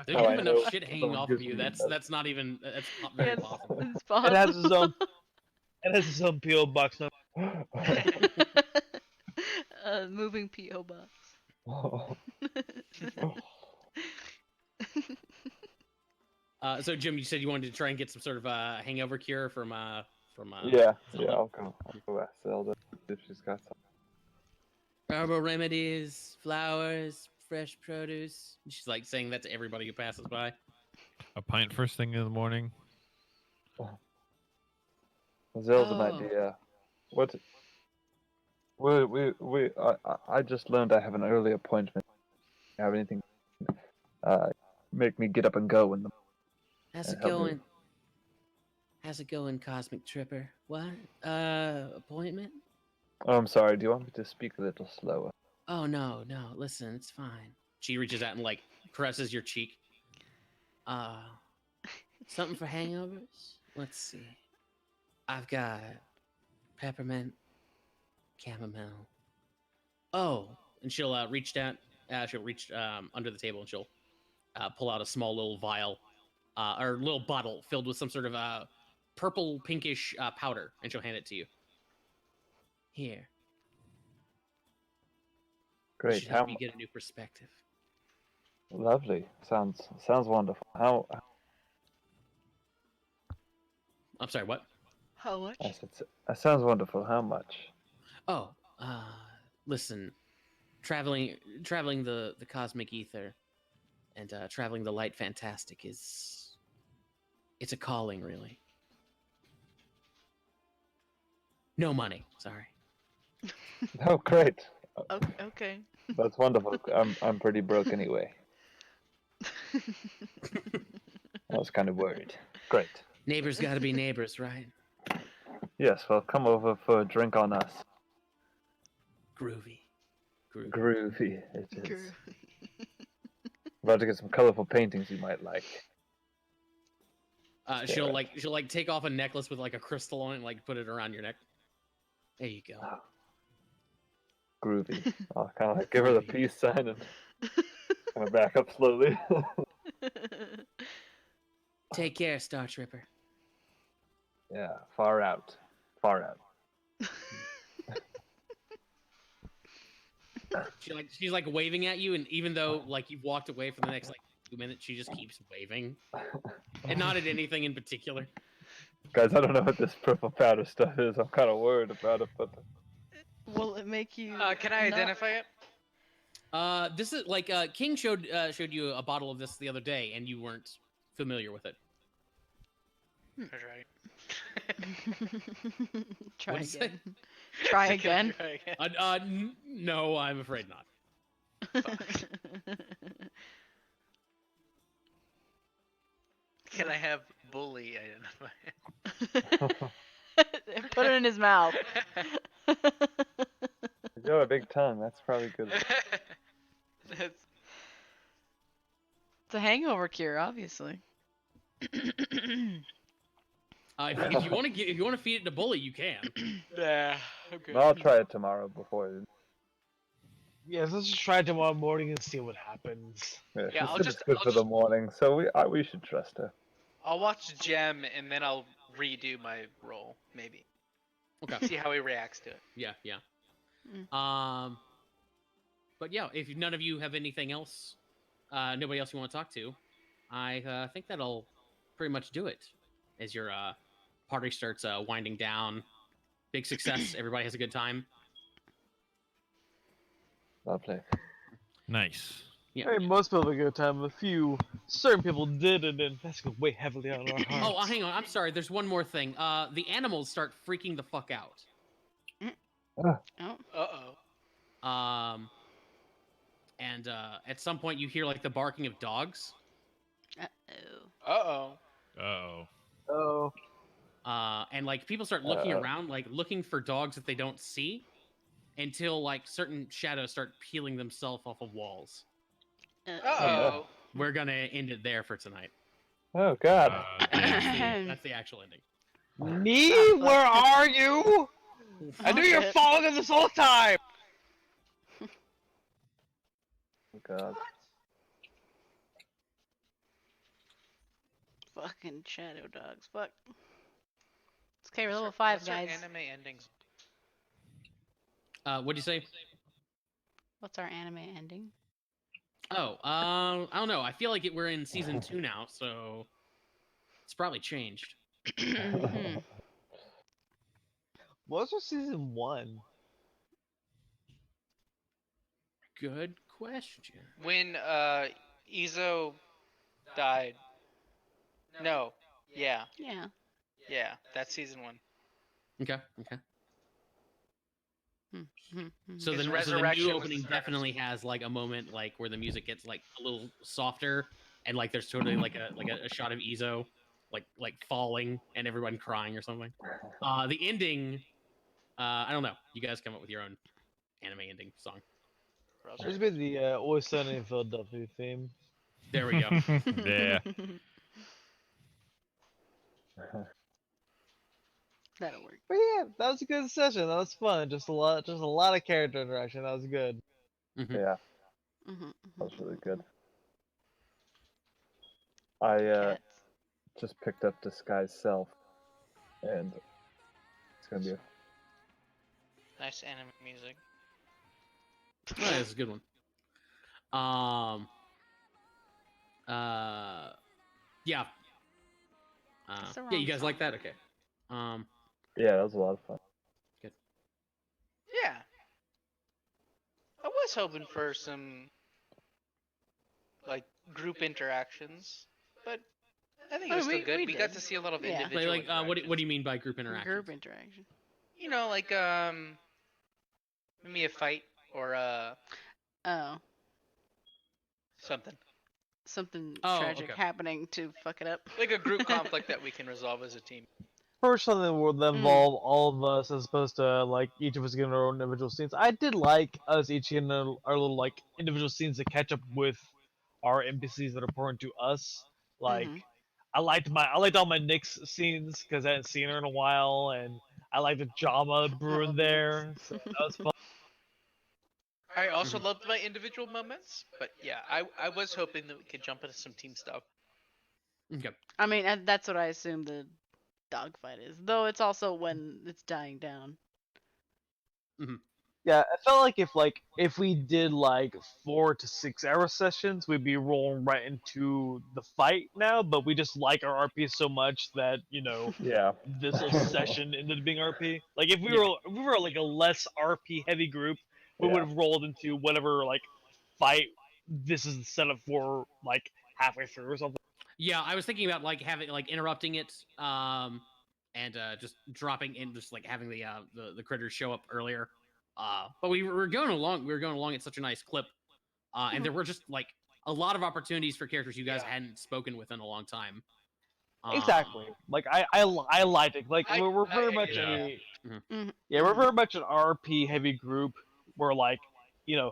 There's Oh, I enough know. shit hanging Someone off gives of you. me That's that. that's not even that's not very Yes, possible. it's It has its possible. own. It has its own PO box number. A moving PO box. So Jim, you said you wanted to try and get some sort of hangover cure from Yeah, Zelda? I'll go ask Zelda if she's got some. Herbal remedies, flowers, fresh produce. She's like saying that to everybody who passes by. A pint first thing in the morning. Zelda's an Oh. idea. What? I just learned I have an early appointment. Have anything? Make me get up and go in the. How's And it help me. going? How's it going, Cosmic Tripper? What? Appointment? Oh, I'm sorry. Do you want me to speak a little slower? Oh no. Listen, it's fine. She reaches out and like caresses your cheek. Something for hangovers? Let's see. I've got peppermint, chamomile. Oh, and she'll reach down. She'll reach under the table and she'll pull out a small little vial or little bottle filled with some sort of purple pinkish powder, and she'll hand it to you. Here. Great. Should help you get a new perspective. Lovely. Sounds wonderful. How? I'm sorry, what? How much? I said, that sounds wonderful. How much? Oh, listen, traveling the cosmic ether and traveling the light fantastic it's a calling, really. No money, sorry. Oh, great. Okay. That's wonderful. I'm pretty broke anyway. I was kind of worried. Great. Neighbors got to be neighbors, right? Yes. Well, come over for a drink on us. Groovy. Groovy. It is. About to get some colorful paintings you might like. She'll take off a necklace with like a crystal on it and like put it around your neck. There you go. Oh. Groovy. I'll kind of like give her the peace sign and kind of back up slowly. Take care, Star Tripper. Yeah, far out. She's like waving at you, and even though like you've walked away for the next like 2 minutes, she just keeps waving, and not at anything in particular. Guys, I don't know what this purple powder stuff is. I'm kind of worried about it, but Will it make you? Can I identify it? This is like King showed you a bottle of this the other day, and you weren't familiar with it. Try it. Try What'd you say? again. Try again. Try again. No, I'm afraid not. Can I have bully identify Put it in his mouth. you have a big tongue. That's probably good. That's, It's a hangover cure, obviously. If you want to feed it to Bully, you can. yeah. Okay. I'll try it tomorrow before. Yes, let's just try it tomorrow morning and see what happens. Yeah, Yeah, she I'll said just- it's good I'll for the just- morning, so we should trust her. I'll watch Gem and then I'll redo my roll, maybe. Okay. See how he reacts to it. Yeah. Mm. But yeah, if none of you have anything else, nobody else you want to talk to, I think that'll pretty much do it. As your party starts winding down, big success. Everybody has a good time. Lovely. Nice. Yeah. I mean, most people had a good time. A few certain people didn't, and that's going to weigh heavily on our hearts. Oh, hang on. I'm sorry. There's one more thing. The animals start freaking the fuck out. Oh. Uh-oh. And at some point you hear like the barking of dogs. Uh-oh. Uh-oh. Uh-oh. Oh, And like people start looking around, like looking for dogs that they don't see, until like certain shadows start peeling themselves off of walls. Uh-oh. We're gonna end it there for tonight. Oh God. That's the actual ending. me? Where are you? I knew you were shit. following us this whole time. Oh God. Fucking shadow dogs. Fuck. It's okay, we're level 5, What's our guys. anime endings? What'd you say? What's our anime ending? Oh, I don't know. I feel like we're in season 2 now, so it's probably changed. Mhm. What was season 1? Good question. When Izo died. No. Yeah. Yeah. Yeah. That's season 1. Okay. Mhm, mhm. So His the resurrection new was the opening start of definitely has like a moment like where the music gets like a little softer, and like there's totally like a shot of Izo like falling and everyone crying or something. The ending, I don't know. You guys come up with your own anime ending song. There's been the Always Sunny in Philadelphia theme. There we go. Yeah. That'll work. But yeah, that was a good session. That was fun. Just a lot of character interaction. That was good. Mhm. Yeah, Mhm, that was mhm, really mhm. good. I Cats. just picked up Disguise Self, and it's gonna be a Nice anime music. Oh, that's a good one. Yeah. That's the Yeah, wrong you guys like song. that? Okay. yeah, that was a lot of fun. Yeah. I was hoping for some like group interactions, but I think it Oh, was still we good. We got did. to see a lot of Yeah. individual Like what do interactions. you mean by group interaction? Group interaction. You know, like maybe a fight or Oh. something. Something Oh, tragic okay. happening to fuck it up. Like a group conflict that we can resolve as a team. For something that involve all of us as opposed to like each of us getting our own individual scenes. I did like us each getting our little like individual scenes to catch up with our NPCs that are important to us. Like Mhm. I liked all my Nyx scenes because I hadn't seen her in a while, and I liked the drama brewing love there. So that was fun. I also loved my individual moments, but yeah, I was hoping that we could jump into some team stuff. Okay. I mean, that's what I assume the dogfight is. Though it's also when it's dying down. Yeah, I felt like if we did like 4 to 6 hour sessions, we'd be rolling right into the fight now. But we just like our RP so much that Yeah. this whole session ended up being RP. Like if Yeah. we were like a less RP heavy group, we would Yeah. have rolled into whatever like fight this is the setup for like halfway through or something. Yeah, I was thinking about like having like interrupting it, and just dropping in, just like having the critters show up earlier. But we were going along. We were going along at such a nice clip, and there were just like a lot of opportunities for characters you guys Yeah. hadn't spoken with in a long time. Exactly. Like I liked it. Like we're very much yeah. we're very much an RP heavy group where like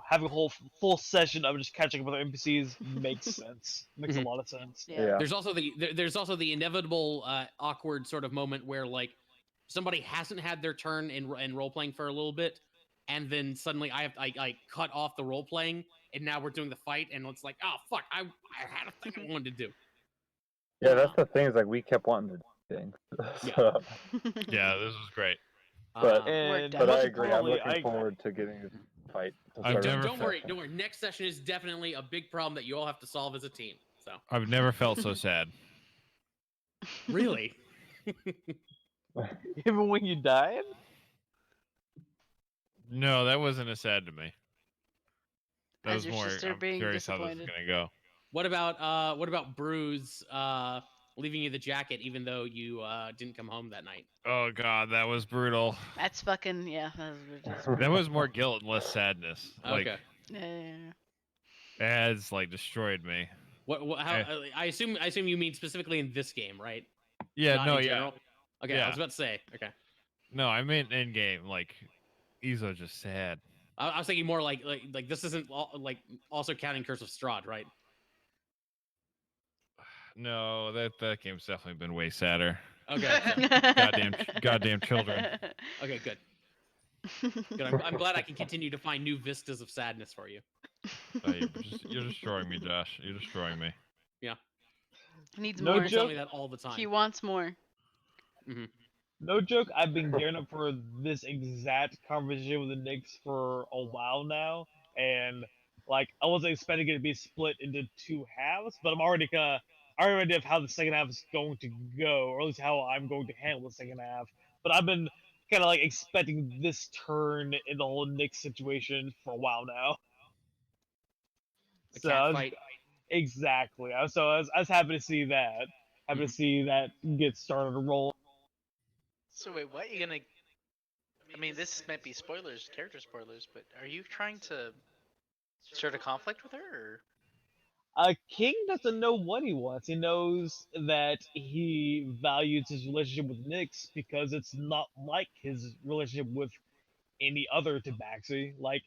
having a whole full session of just catching up with our NPCs makes sense. Makes a Mhm. lot of sense. Yeah. There's also there's also the inevitable awkward sort of moment where like somebody hasn't had their turn in role playing for a little bit, and then suddenly I cut off the role playing, and now we're doing the fight, and it's like, oh fuck, I had a thing I wanted to do. Yeah, that's the thing, is like we kept wanting to do things. Yeah. So, Yeah, this was great. But- And but I most agree. I'm importantly, looking forward to getting to the fight. To I've start never don't worry, session. don't worry. Next session is definitely a big problem that you all have to solve as a team. So I've never felt so sad. really, even when you died, No, that wasn't as sad to me. That As was your more. sister I'm being curious how this is disappointed. gonna go. what about Bruce leaving you the jacket even though you didn't come home that night? Oh god, that was brutal. That's fucking yeah. That's That was more guilt and less sadness. Like Okay. ads like destroyed me. What how Eh. I assume you mean specifically in this game, right? Yeah, Not no, in yeah, general? Okay, I yeah. was about to say. Okay. No, I meant in game. Like, Izo just sad. I was thinking more like this isn't like also counting Curse of Strahd, right? No, that game's definitely been way sadder. Okay. So, Goddamn children. okay, good. Good. I'm glad I can continue to find new vistas of sadness for you. You're destroying me, Josh. You're destroying me. Needs No more. You tell joke. me that all the time. He wants more. No joke, I've been gearing up for this exact conversation with the Knicks for a while now, and like I wasn't expecting it to be split into 2 halves, but I already have an idea of how the second half is going to go, or at least how I'm going to handle the second half. But I've been kind of like expecting this turn in the whole Knicks situation for a while now. The So cat fight. exactly. I was happy to see that. Happy to see that get started to roll. So wait, what? You gonna? I mean, this might be spoilers, character spoilers, but are you trying to start a conflict with her? Or... King doesn't know what he wants. He knows that he values his relationship with Nyx because it's not like his relationship with any other Tabaxi. Like,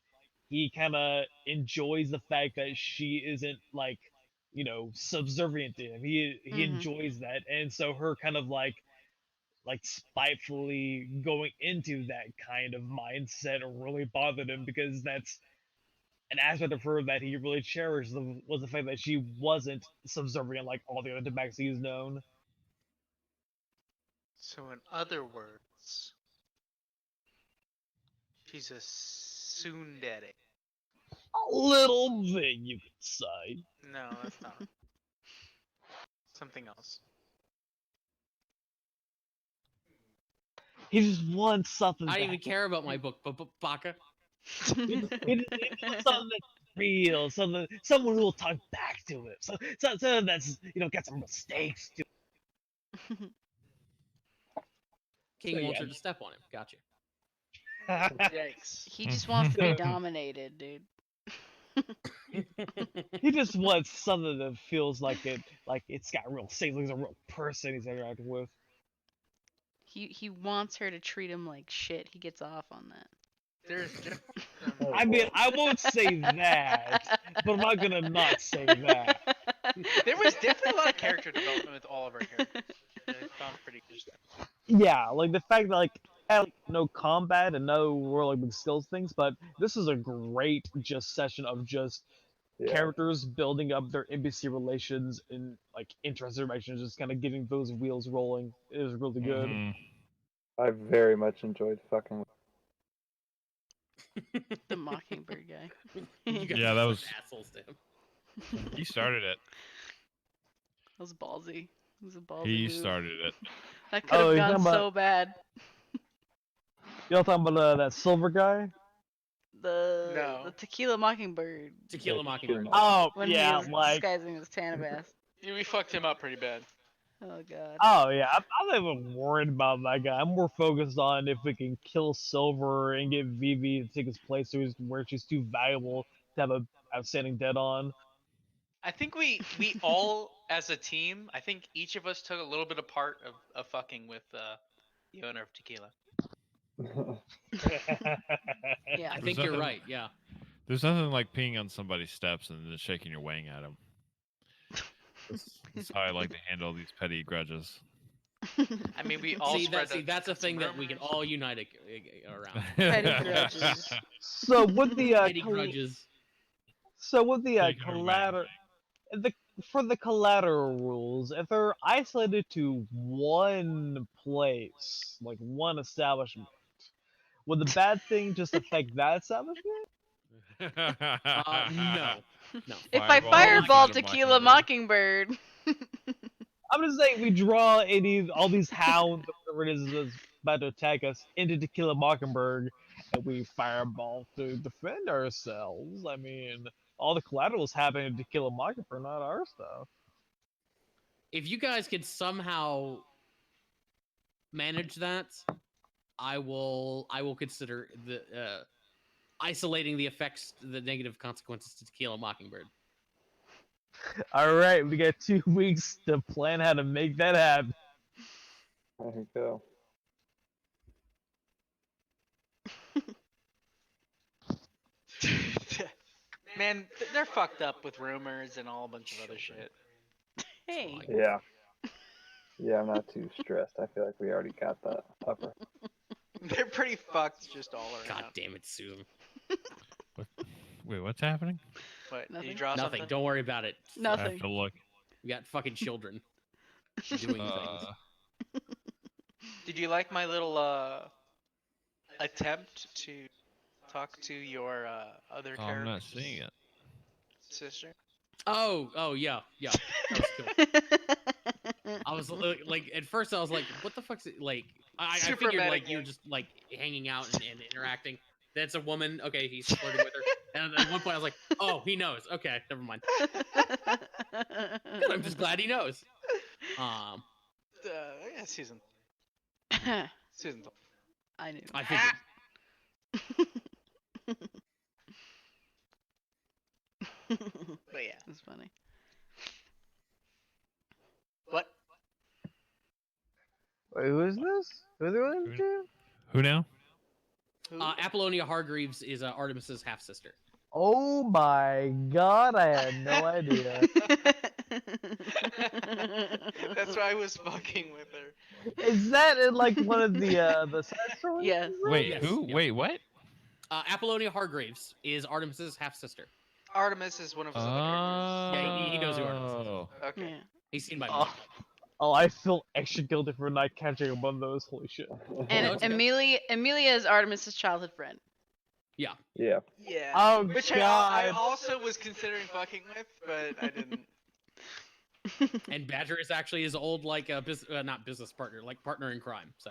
he kind of enjoys the fact that she isn't, like, subservient to him. He Mhm. enjoys that. And so her kind of, like spitefully going into that kind of mindset really bothered him because that's an aspect of her that he really cherished was the fact that she wasn't subservient like all the other Tabaxi he's known. So in other words, she's a tsundere. A little bit, you could say. No, that's not. Something else. He just wants something. I don't that- even care about my book, but Baka. He wants something that's real, someone who will talk back to him. Someone that's got some mistakes to. King So, wants yeah. her to step on him. Gotcha. Yikes. He just wants to be dominated, dude. He just wants something that feels like it's got real safety, like it's a real person he's interacting with. He wants her to treat him like shit. He gets off on that. There's I mean, I won't say that, but I'm not gonna not say that. there was definitely a lot of character development with all of our characters. I found pretty interesting. Yeah, like the fact that had no combat and no real big skills things, but this is a great just session of just Yeah. characters building up their NPC relations and like interest relations, just kind of getting those wheels rolling. It was really good. Mhm. I very much enjoyed fucking. The mockingbird guy. You guys Yeah, are that such was- assholes to him. He started it. That was ballsy. It was a ballsy He move. started it. That could have Oh, you're gone talking so bad. Y'all talking about that silver guy? The No. tequila mockingbird. Tequila Yeah, Mockingbird. Tequila Oh, When yeah, he was like, disguising as Tanabas. Yeah, we fucked him up pretty bad. Oh god. oh yeah, I'm not even worried about that guy. I'm more focused on if we can kill Silver and get Vivi to take his place where she's too valuable to have a outstanding dead on. I think we all as a team, I think each of us took a little bit of part of fucking with the owner of tequila. Yeah. I think you're right. Yeah. There's nothing like peeing on somebody's steps and then shaking your wang at them. That's how I like to handle these petty grudges. I mean, we all spread That's a some thing that we can rumors. all unite around. Petty grudges. So with the Petty grudges. Shaking her wang. collateral, for the collateral rules, if they're isolated to one place, like one establishment, would the bad thing just affect that establishment? No. No. If I Fireball, fireball Tequila tequila mockingbird. I'm just saying, we draw all these hounds, or whatever it is that's about to attack us, into Tequila Mockingbird, and we fireball to defend ourselves. I mean, all the collateral's happening to Tequila Mockingbird, not our stuff. If you guys could somehow manage that, I will consider the isolating the effects, the negative consequences to Tequila Mockingbird. All right, we got 2 weeks to plan how to make that happen. There you go. Man, they're fucked up with rumors and all a bunch of other shit. Hey. Yeah. Yeah, I'm not too stressed. I feel like we already got that upper. They're pretty fucked just all around. God damn it, Sue. Wait, what's happening? What? Did you Nothing. draw Nothing. something? Don't worry about it. I Nothing. have to look. We got fucking children doing things. Did you like my little attempt to talk to your other Oh, I'm not character's seeing it. sister? Oh, yeah. That was cool. I was like, at first I was like, what the fuck's it? Like, I Super figured like metagame. you were just like hanging out and interacting. That's a woman. Okay, he's flirting with her. And at one point I was like, oh, he knows. Okay, never mind. Good, I'm just glad he knows. Yeah, season 12. I knew. I figured. But yeah. That's funny. What? Wait, who is this? Who are they related to? Who now? Who? Apollonia Hargreaves is Artemis's half sister. Oh my god, I had no idea. That's why I was fucking with her. Is that in like one of the side stories? Yes. Wait, Yes, who? yeah. Wait, what? Apollonia Hargreaves is Artemis's half sister. Artemis is one of his other Yeah, he knows who Artemis is. Oh. characters. Okay. Yeah. He's seen by Oh. Oh, I feel extra guilty for not catching up on those. Holy shit. No, And it's okay. Amelia is Artemis's childhood friend. Yeah. Yeah. Yeah. Oh Which god. I also was considering fucking with, but I didn't. And Badger is actually his old like not business partner, like partner in crime. So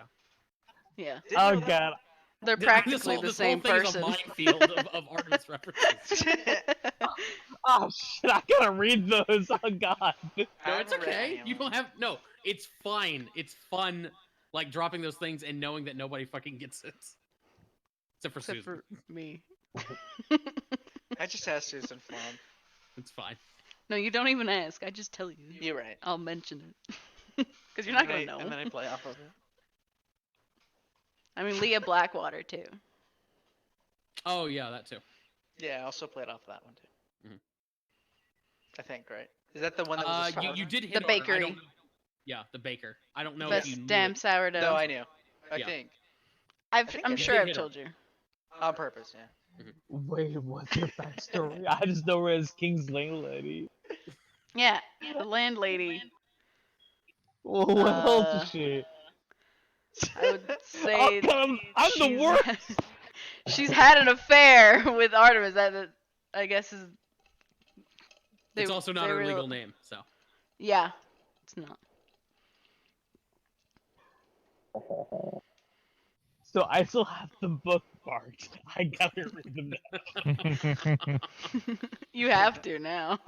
Yeah. Didn't Oh know that. god. They're This practically whole- the this same whole thing person. is a minefield of Artemis references. Oh shit, I gotta read those. Oh god. I No, it's haven't read okay. any of You them. don't have no. It's fine. It's fun, like dropping those things and knowing that nobody fucking gets it, except for Except Susan. for me. I just asked Susan for him. It's fine. No, you don't even ask. I just tell you. You're right. I'll mention it. Because you're not And gonna I- know. And then I play off of it. I mean, Leah Blackwater too. Oh yeah, that too. Yeah, I also played off that one too. Mhm. I think, right? Is that the one that was a You starter? did hit The on her. I bakery. don't- Yeah, the baker. I don't know Best if you knew damn it. sourdough. No, I knew. I Yeah. think. think I'm I sure did I've hit her. told you. On purpose, yeah. Wait, what's her backstory? I just know her as King's landlady. Yeah, the landlady. Well, what else is she? I would say God, I'm the she's- worst. She's had an affair with Artemis. That I guess is. It's also not her were- legal name, so. Yeah, it's not. So I still have the bookmarked. I gotta read them now. You have to now.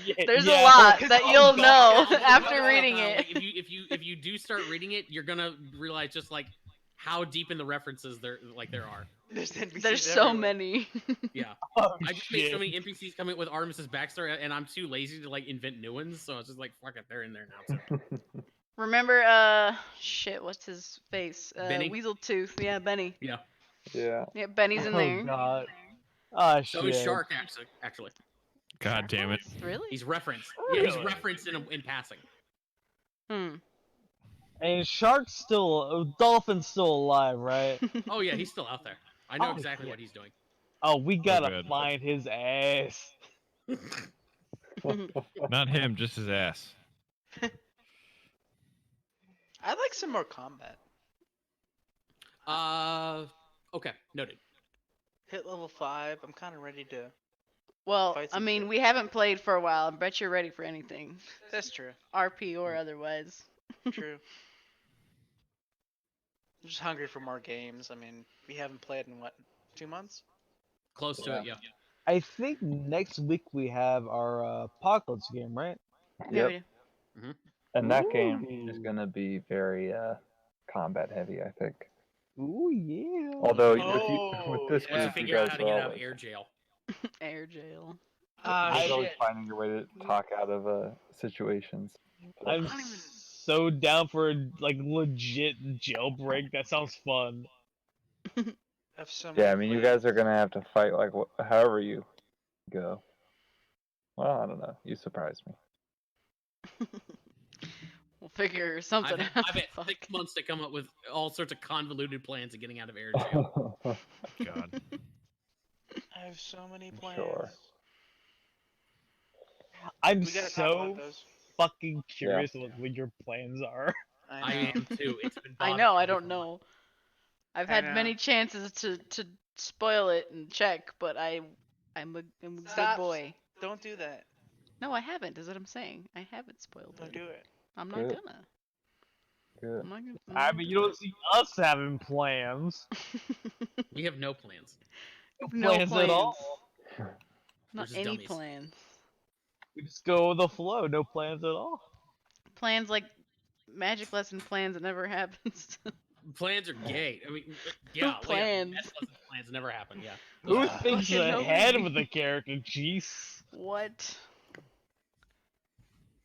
Yeah, There's yeah. a lot Well, that oh, you'll God, know Well, after well, reading Kyle, it. like, if you do start reading it, you're gonna realize just like how deep in the references there are. There's NPCs There's so everywhere. many. Yeah. Oh, I just made so shit. many NPCs come in with Artemis's backstory, and I'm too lazy to like invent new ones, so it's just like fuck it, they're in there now too. Remember, shit, what's his face? Benny? Weasel Tooth. Yeah, Benny. Yeah. Yeah. Yeah, Benny's in Oh there. god. Ah, So shit. is Shark actually. God damn it. Really? He's referenced. Yeah, he's Really? referenced in passing. Hmm. And Shark's still, Dolphin's still alive, right? Oh yeah, he's still out there. I know Oh, exactly yeah. what he's doing. Oh, we gotta good. find his ass. Not him, just his ass. I'd like some more combat. Okay, noted. Hit level 5. I'm kind of ready to. Well, Fight I some mean, shit. we haven't played for a while. I bet you're ready for anything, That's true. RP or otherwise. True. I'm just hungry for more games. I mean, we haven't played in what, 2 months? Close to it, yeah. I think next week we have our Apocalypse game, right? Yeah, Yep. we do. And that game is Ooh. gonna be very combat heavy, I think. Ooh, yeah. Although Oh, with this yeah. To group, you figure out guys how to are get out of always, air jail. Air jail. Ah, you're always shit. finding your way to talk out of situations. I'm don't even- so down for a like legit jailbreak. That sounds fun. I have so many Yeah, I mean, you plans. guys are gonna have to fight like however you go. Well, I don't know. You surprised me. We'll figure something I've out. had Fuck. 6 months to come up with all sorts of convoluted plans of getting out of air jail. God. I have so many plans. Sure. I'm We gotta talk so about those. fucking curious what your plans are. I know. am too. It's been I bothering know. I me don't for know. I've I had know. many chances to spoil it and check, but I'm a good Stop. boy. Don't do that. No, I haven't. Is what I'm saying. I haven't spoiled Don't it. do it. I'm not Good. gonna. Good. I'm not gonna. I mean, you don't see us having plans. We have no plans. No Plans at all. Not We're just any dummies. plans. We just go with the flow. No plans at all. Plans like magic lesson plans that never happens. Plans are gay. I mean, yeah, plans? Magic lesson plans never happen. Yeah. Who Ah. thinks Fucking ahead nobody. with the character? Jeez. What?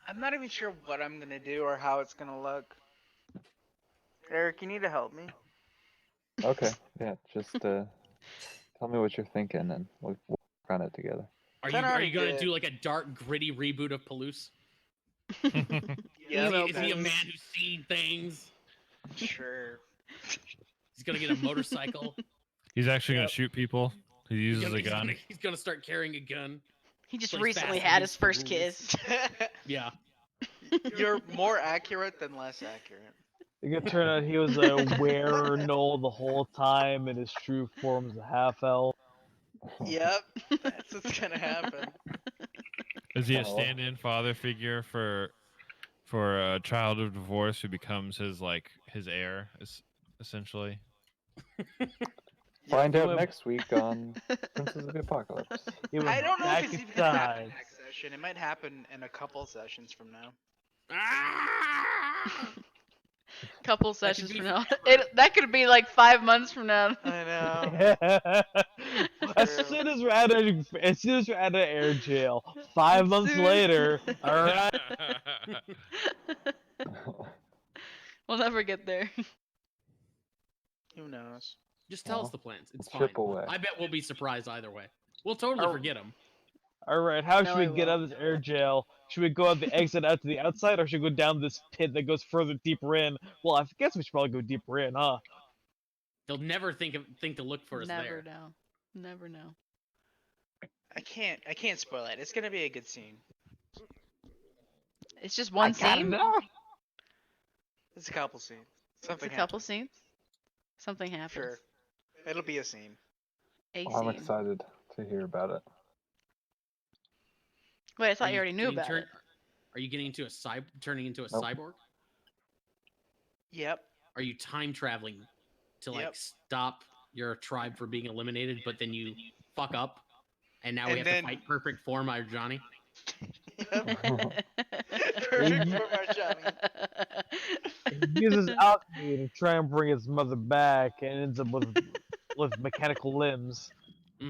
I'm not even sure what I'm gonna do or how it's gonna look. Eric, you need to help me. Okay. Yeah. Just tell me what you're thinking, and we'll work on it together. Are Kinda already you gonna did. do like a dark, gritty reboot of Palouse? Yeah, Emo Is he a Palouse. man who's seen things? Sure. He's gonna get a motorcycle. He's actually Yep. gonna shoot people. He uses a gun. He's gonna start carrying a gun. He just Plays recently fast and had loose his first rules. kiss. Yeah. You're more accurate than less accurate. It could turn out he was a were-null the whole time, and his true form's a half-elf. Yep, that's what's gonna happen. Is he a Oh. stand-in father figure for a child of divorce who becomes his heir, essentially? Find he out went- next week on Princes of the Apocalypse. He went I don't know back if it's in even gonna happen time. next session. It might happen in a couple sessions from now. Ah! Couple could sessions be from now. forever. That could be like 5 months from now. I know. as True. soon as we're out of air jail, 5 months Soon. later, all right. We'll never get there. Who knows? Just tell us Well, the plans. It's fine. chip away. I bet we'll be surprised either way. We'll totally Oh. forget them. All right, how No, should we I get out of this air jail? Should we go out the exit out to the outside, or should we go down this pit that goes further deeper in? Well, I guess we should probably go deeper in, huh? They'll never think to look for us Never there. know. Never know. I can't spoil it. It's gonna be a good scene. It's just one scene. It's a couple scenes. It's Something a couple scenes. Something happens. Sure. It'll be a scene. A Well, I'm scene. excited to hear about it. Wait, I thought you already knew about it. Are you getting into turning into a Nope. cyborg? Yep. Are you time traveling to like Yep. stop your tribe from being eliminated, but then you fuck up, and now we And have then- to fight perfect form out of Johnny? Yep. Perfect for Marjani. He uses alchemy to try and bring his mother back, and ends up with mechanical limbs. All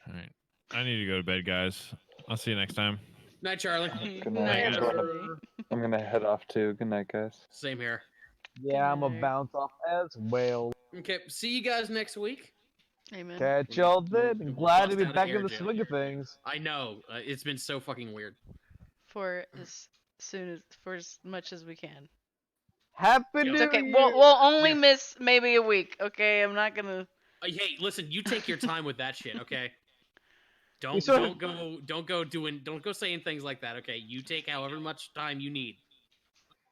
right. I need to go to bed, guys. I'll see you next time. Night, Charlie. Good Night, night. Charlie. I'm gonna head off too. Good night, guys. Same here. Yeah, I'm Good gonna night. bounce off as well. Okay, see you guys next week. Amen. Catch y'all then. We'll Glad to bust be out of back air in the jail. swing of things. I know it's been so fucking weird. For as much as we can. Happy It's New It's okay. Year! We'll only Yeah. miss maybe a week. Okay, I'm not gonna. Hey, listen, you take your time with that shit, okay? We sort Don't of- go saying things like that, okay? You take however much time you need.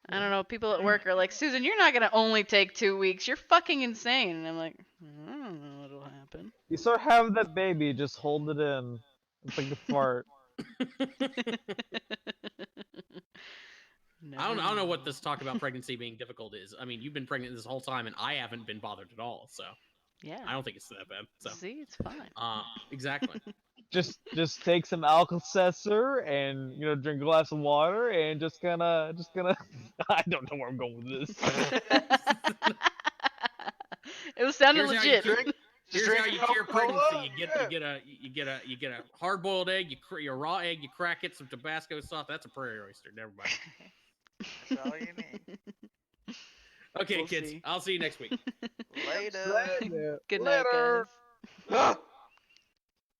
I don't know. People at work are like, Susan, you're not gonna only take 2 weeks. You're fucking insane. And I'm like, I don't know what'll happen. You start having that baby, just hold it in. It's like a fart. I don't know what this talk about pregnancy being difficult is. I mean, you've been pregnant this whole time, and I haven't been bothered at all. So Yeah. I don't think it's that bad. So See, it's fine. exactly. Just take some Alka-Seltzer and drink a glass of water and just gonna I don't know where I'm going with this. It was sounding Here's how legit. Here's drink how you cure Coca-Cola? pregnancy. You get a hard boiled egg. Your raw egg. You crack it some Tabasco sauce. That's a prairie oyster. Never mind. That's all you need. Okay, We'll kids. see. I'll see you next week. Later. Good night, Later. guys.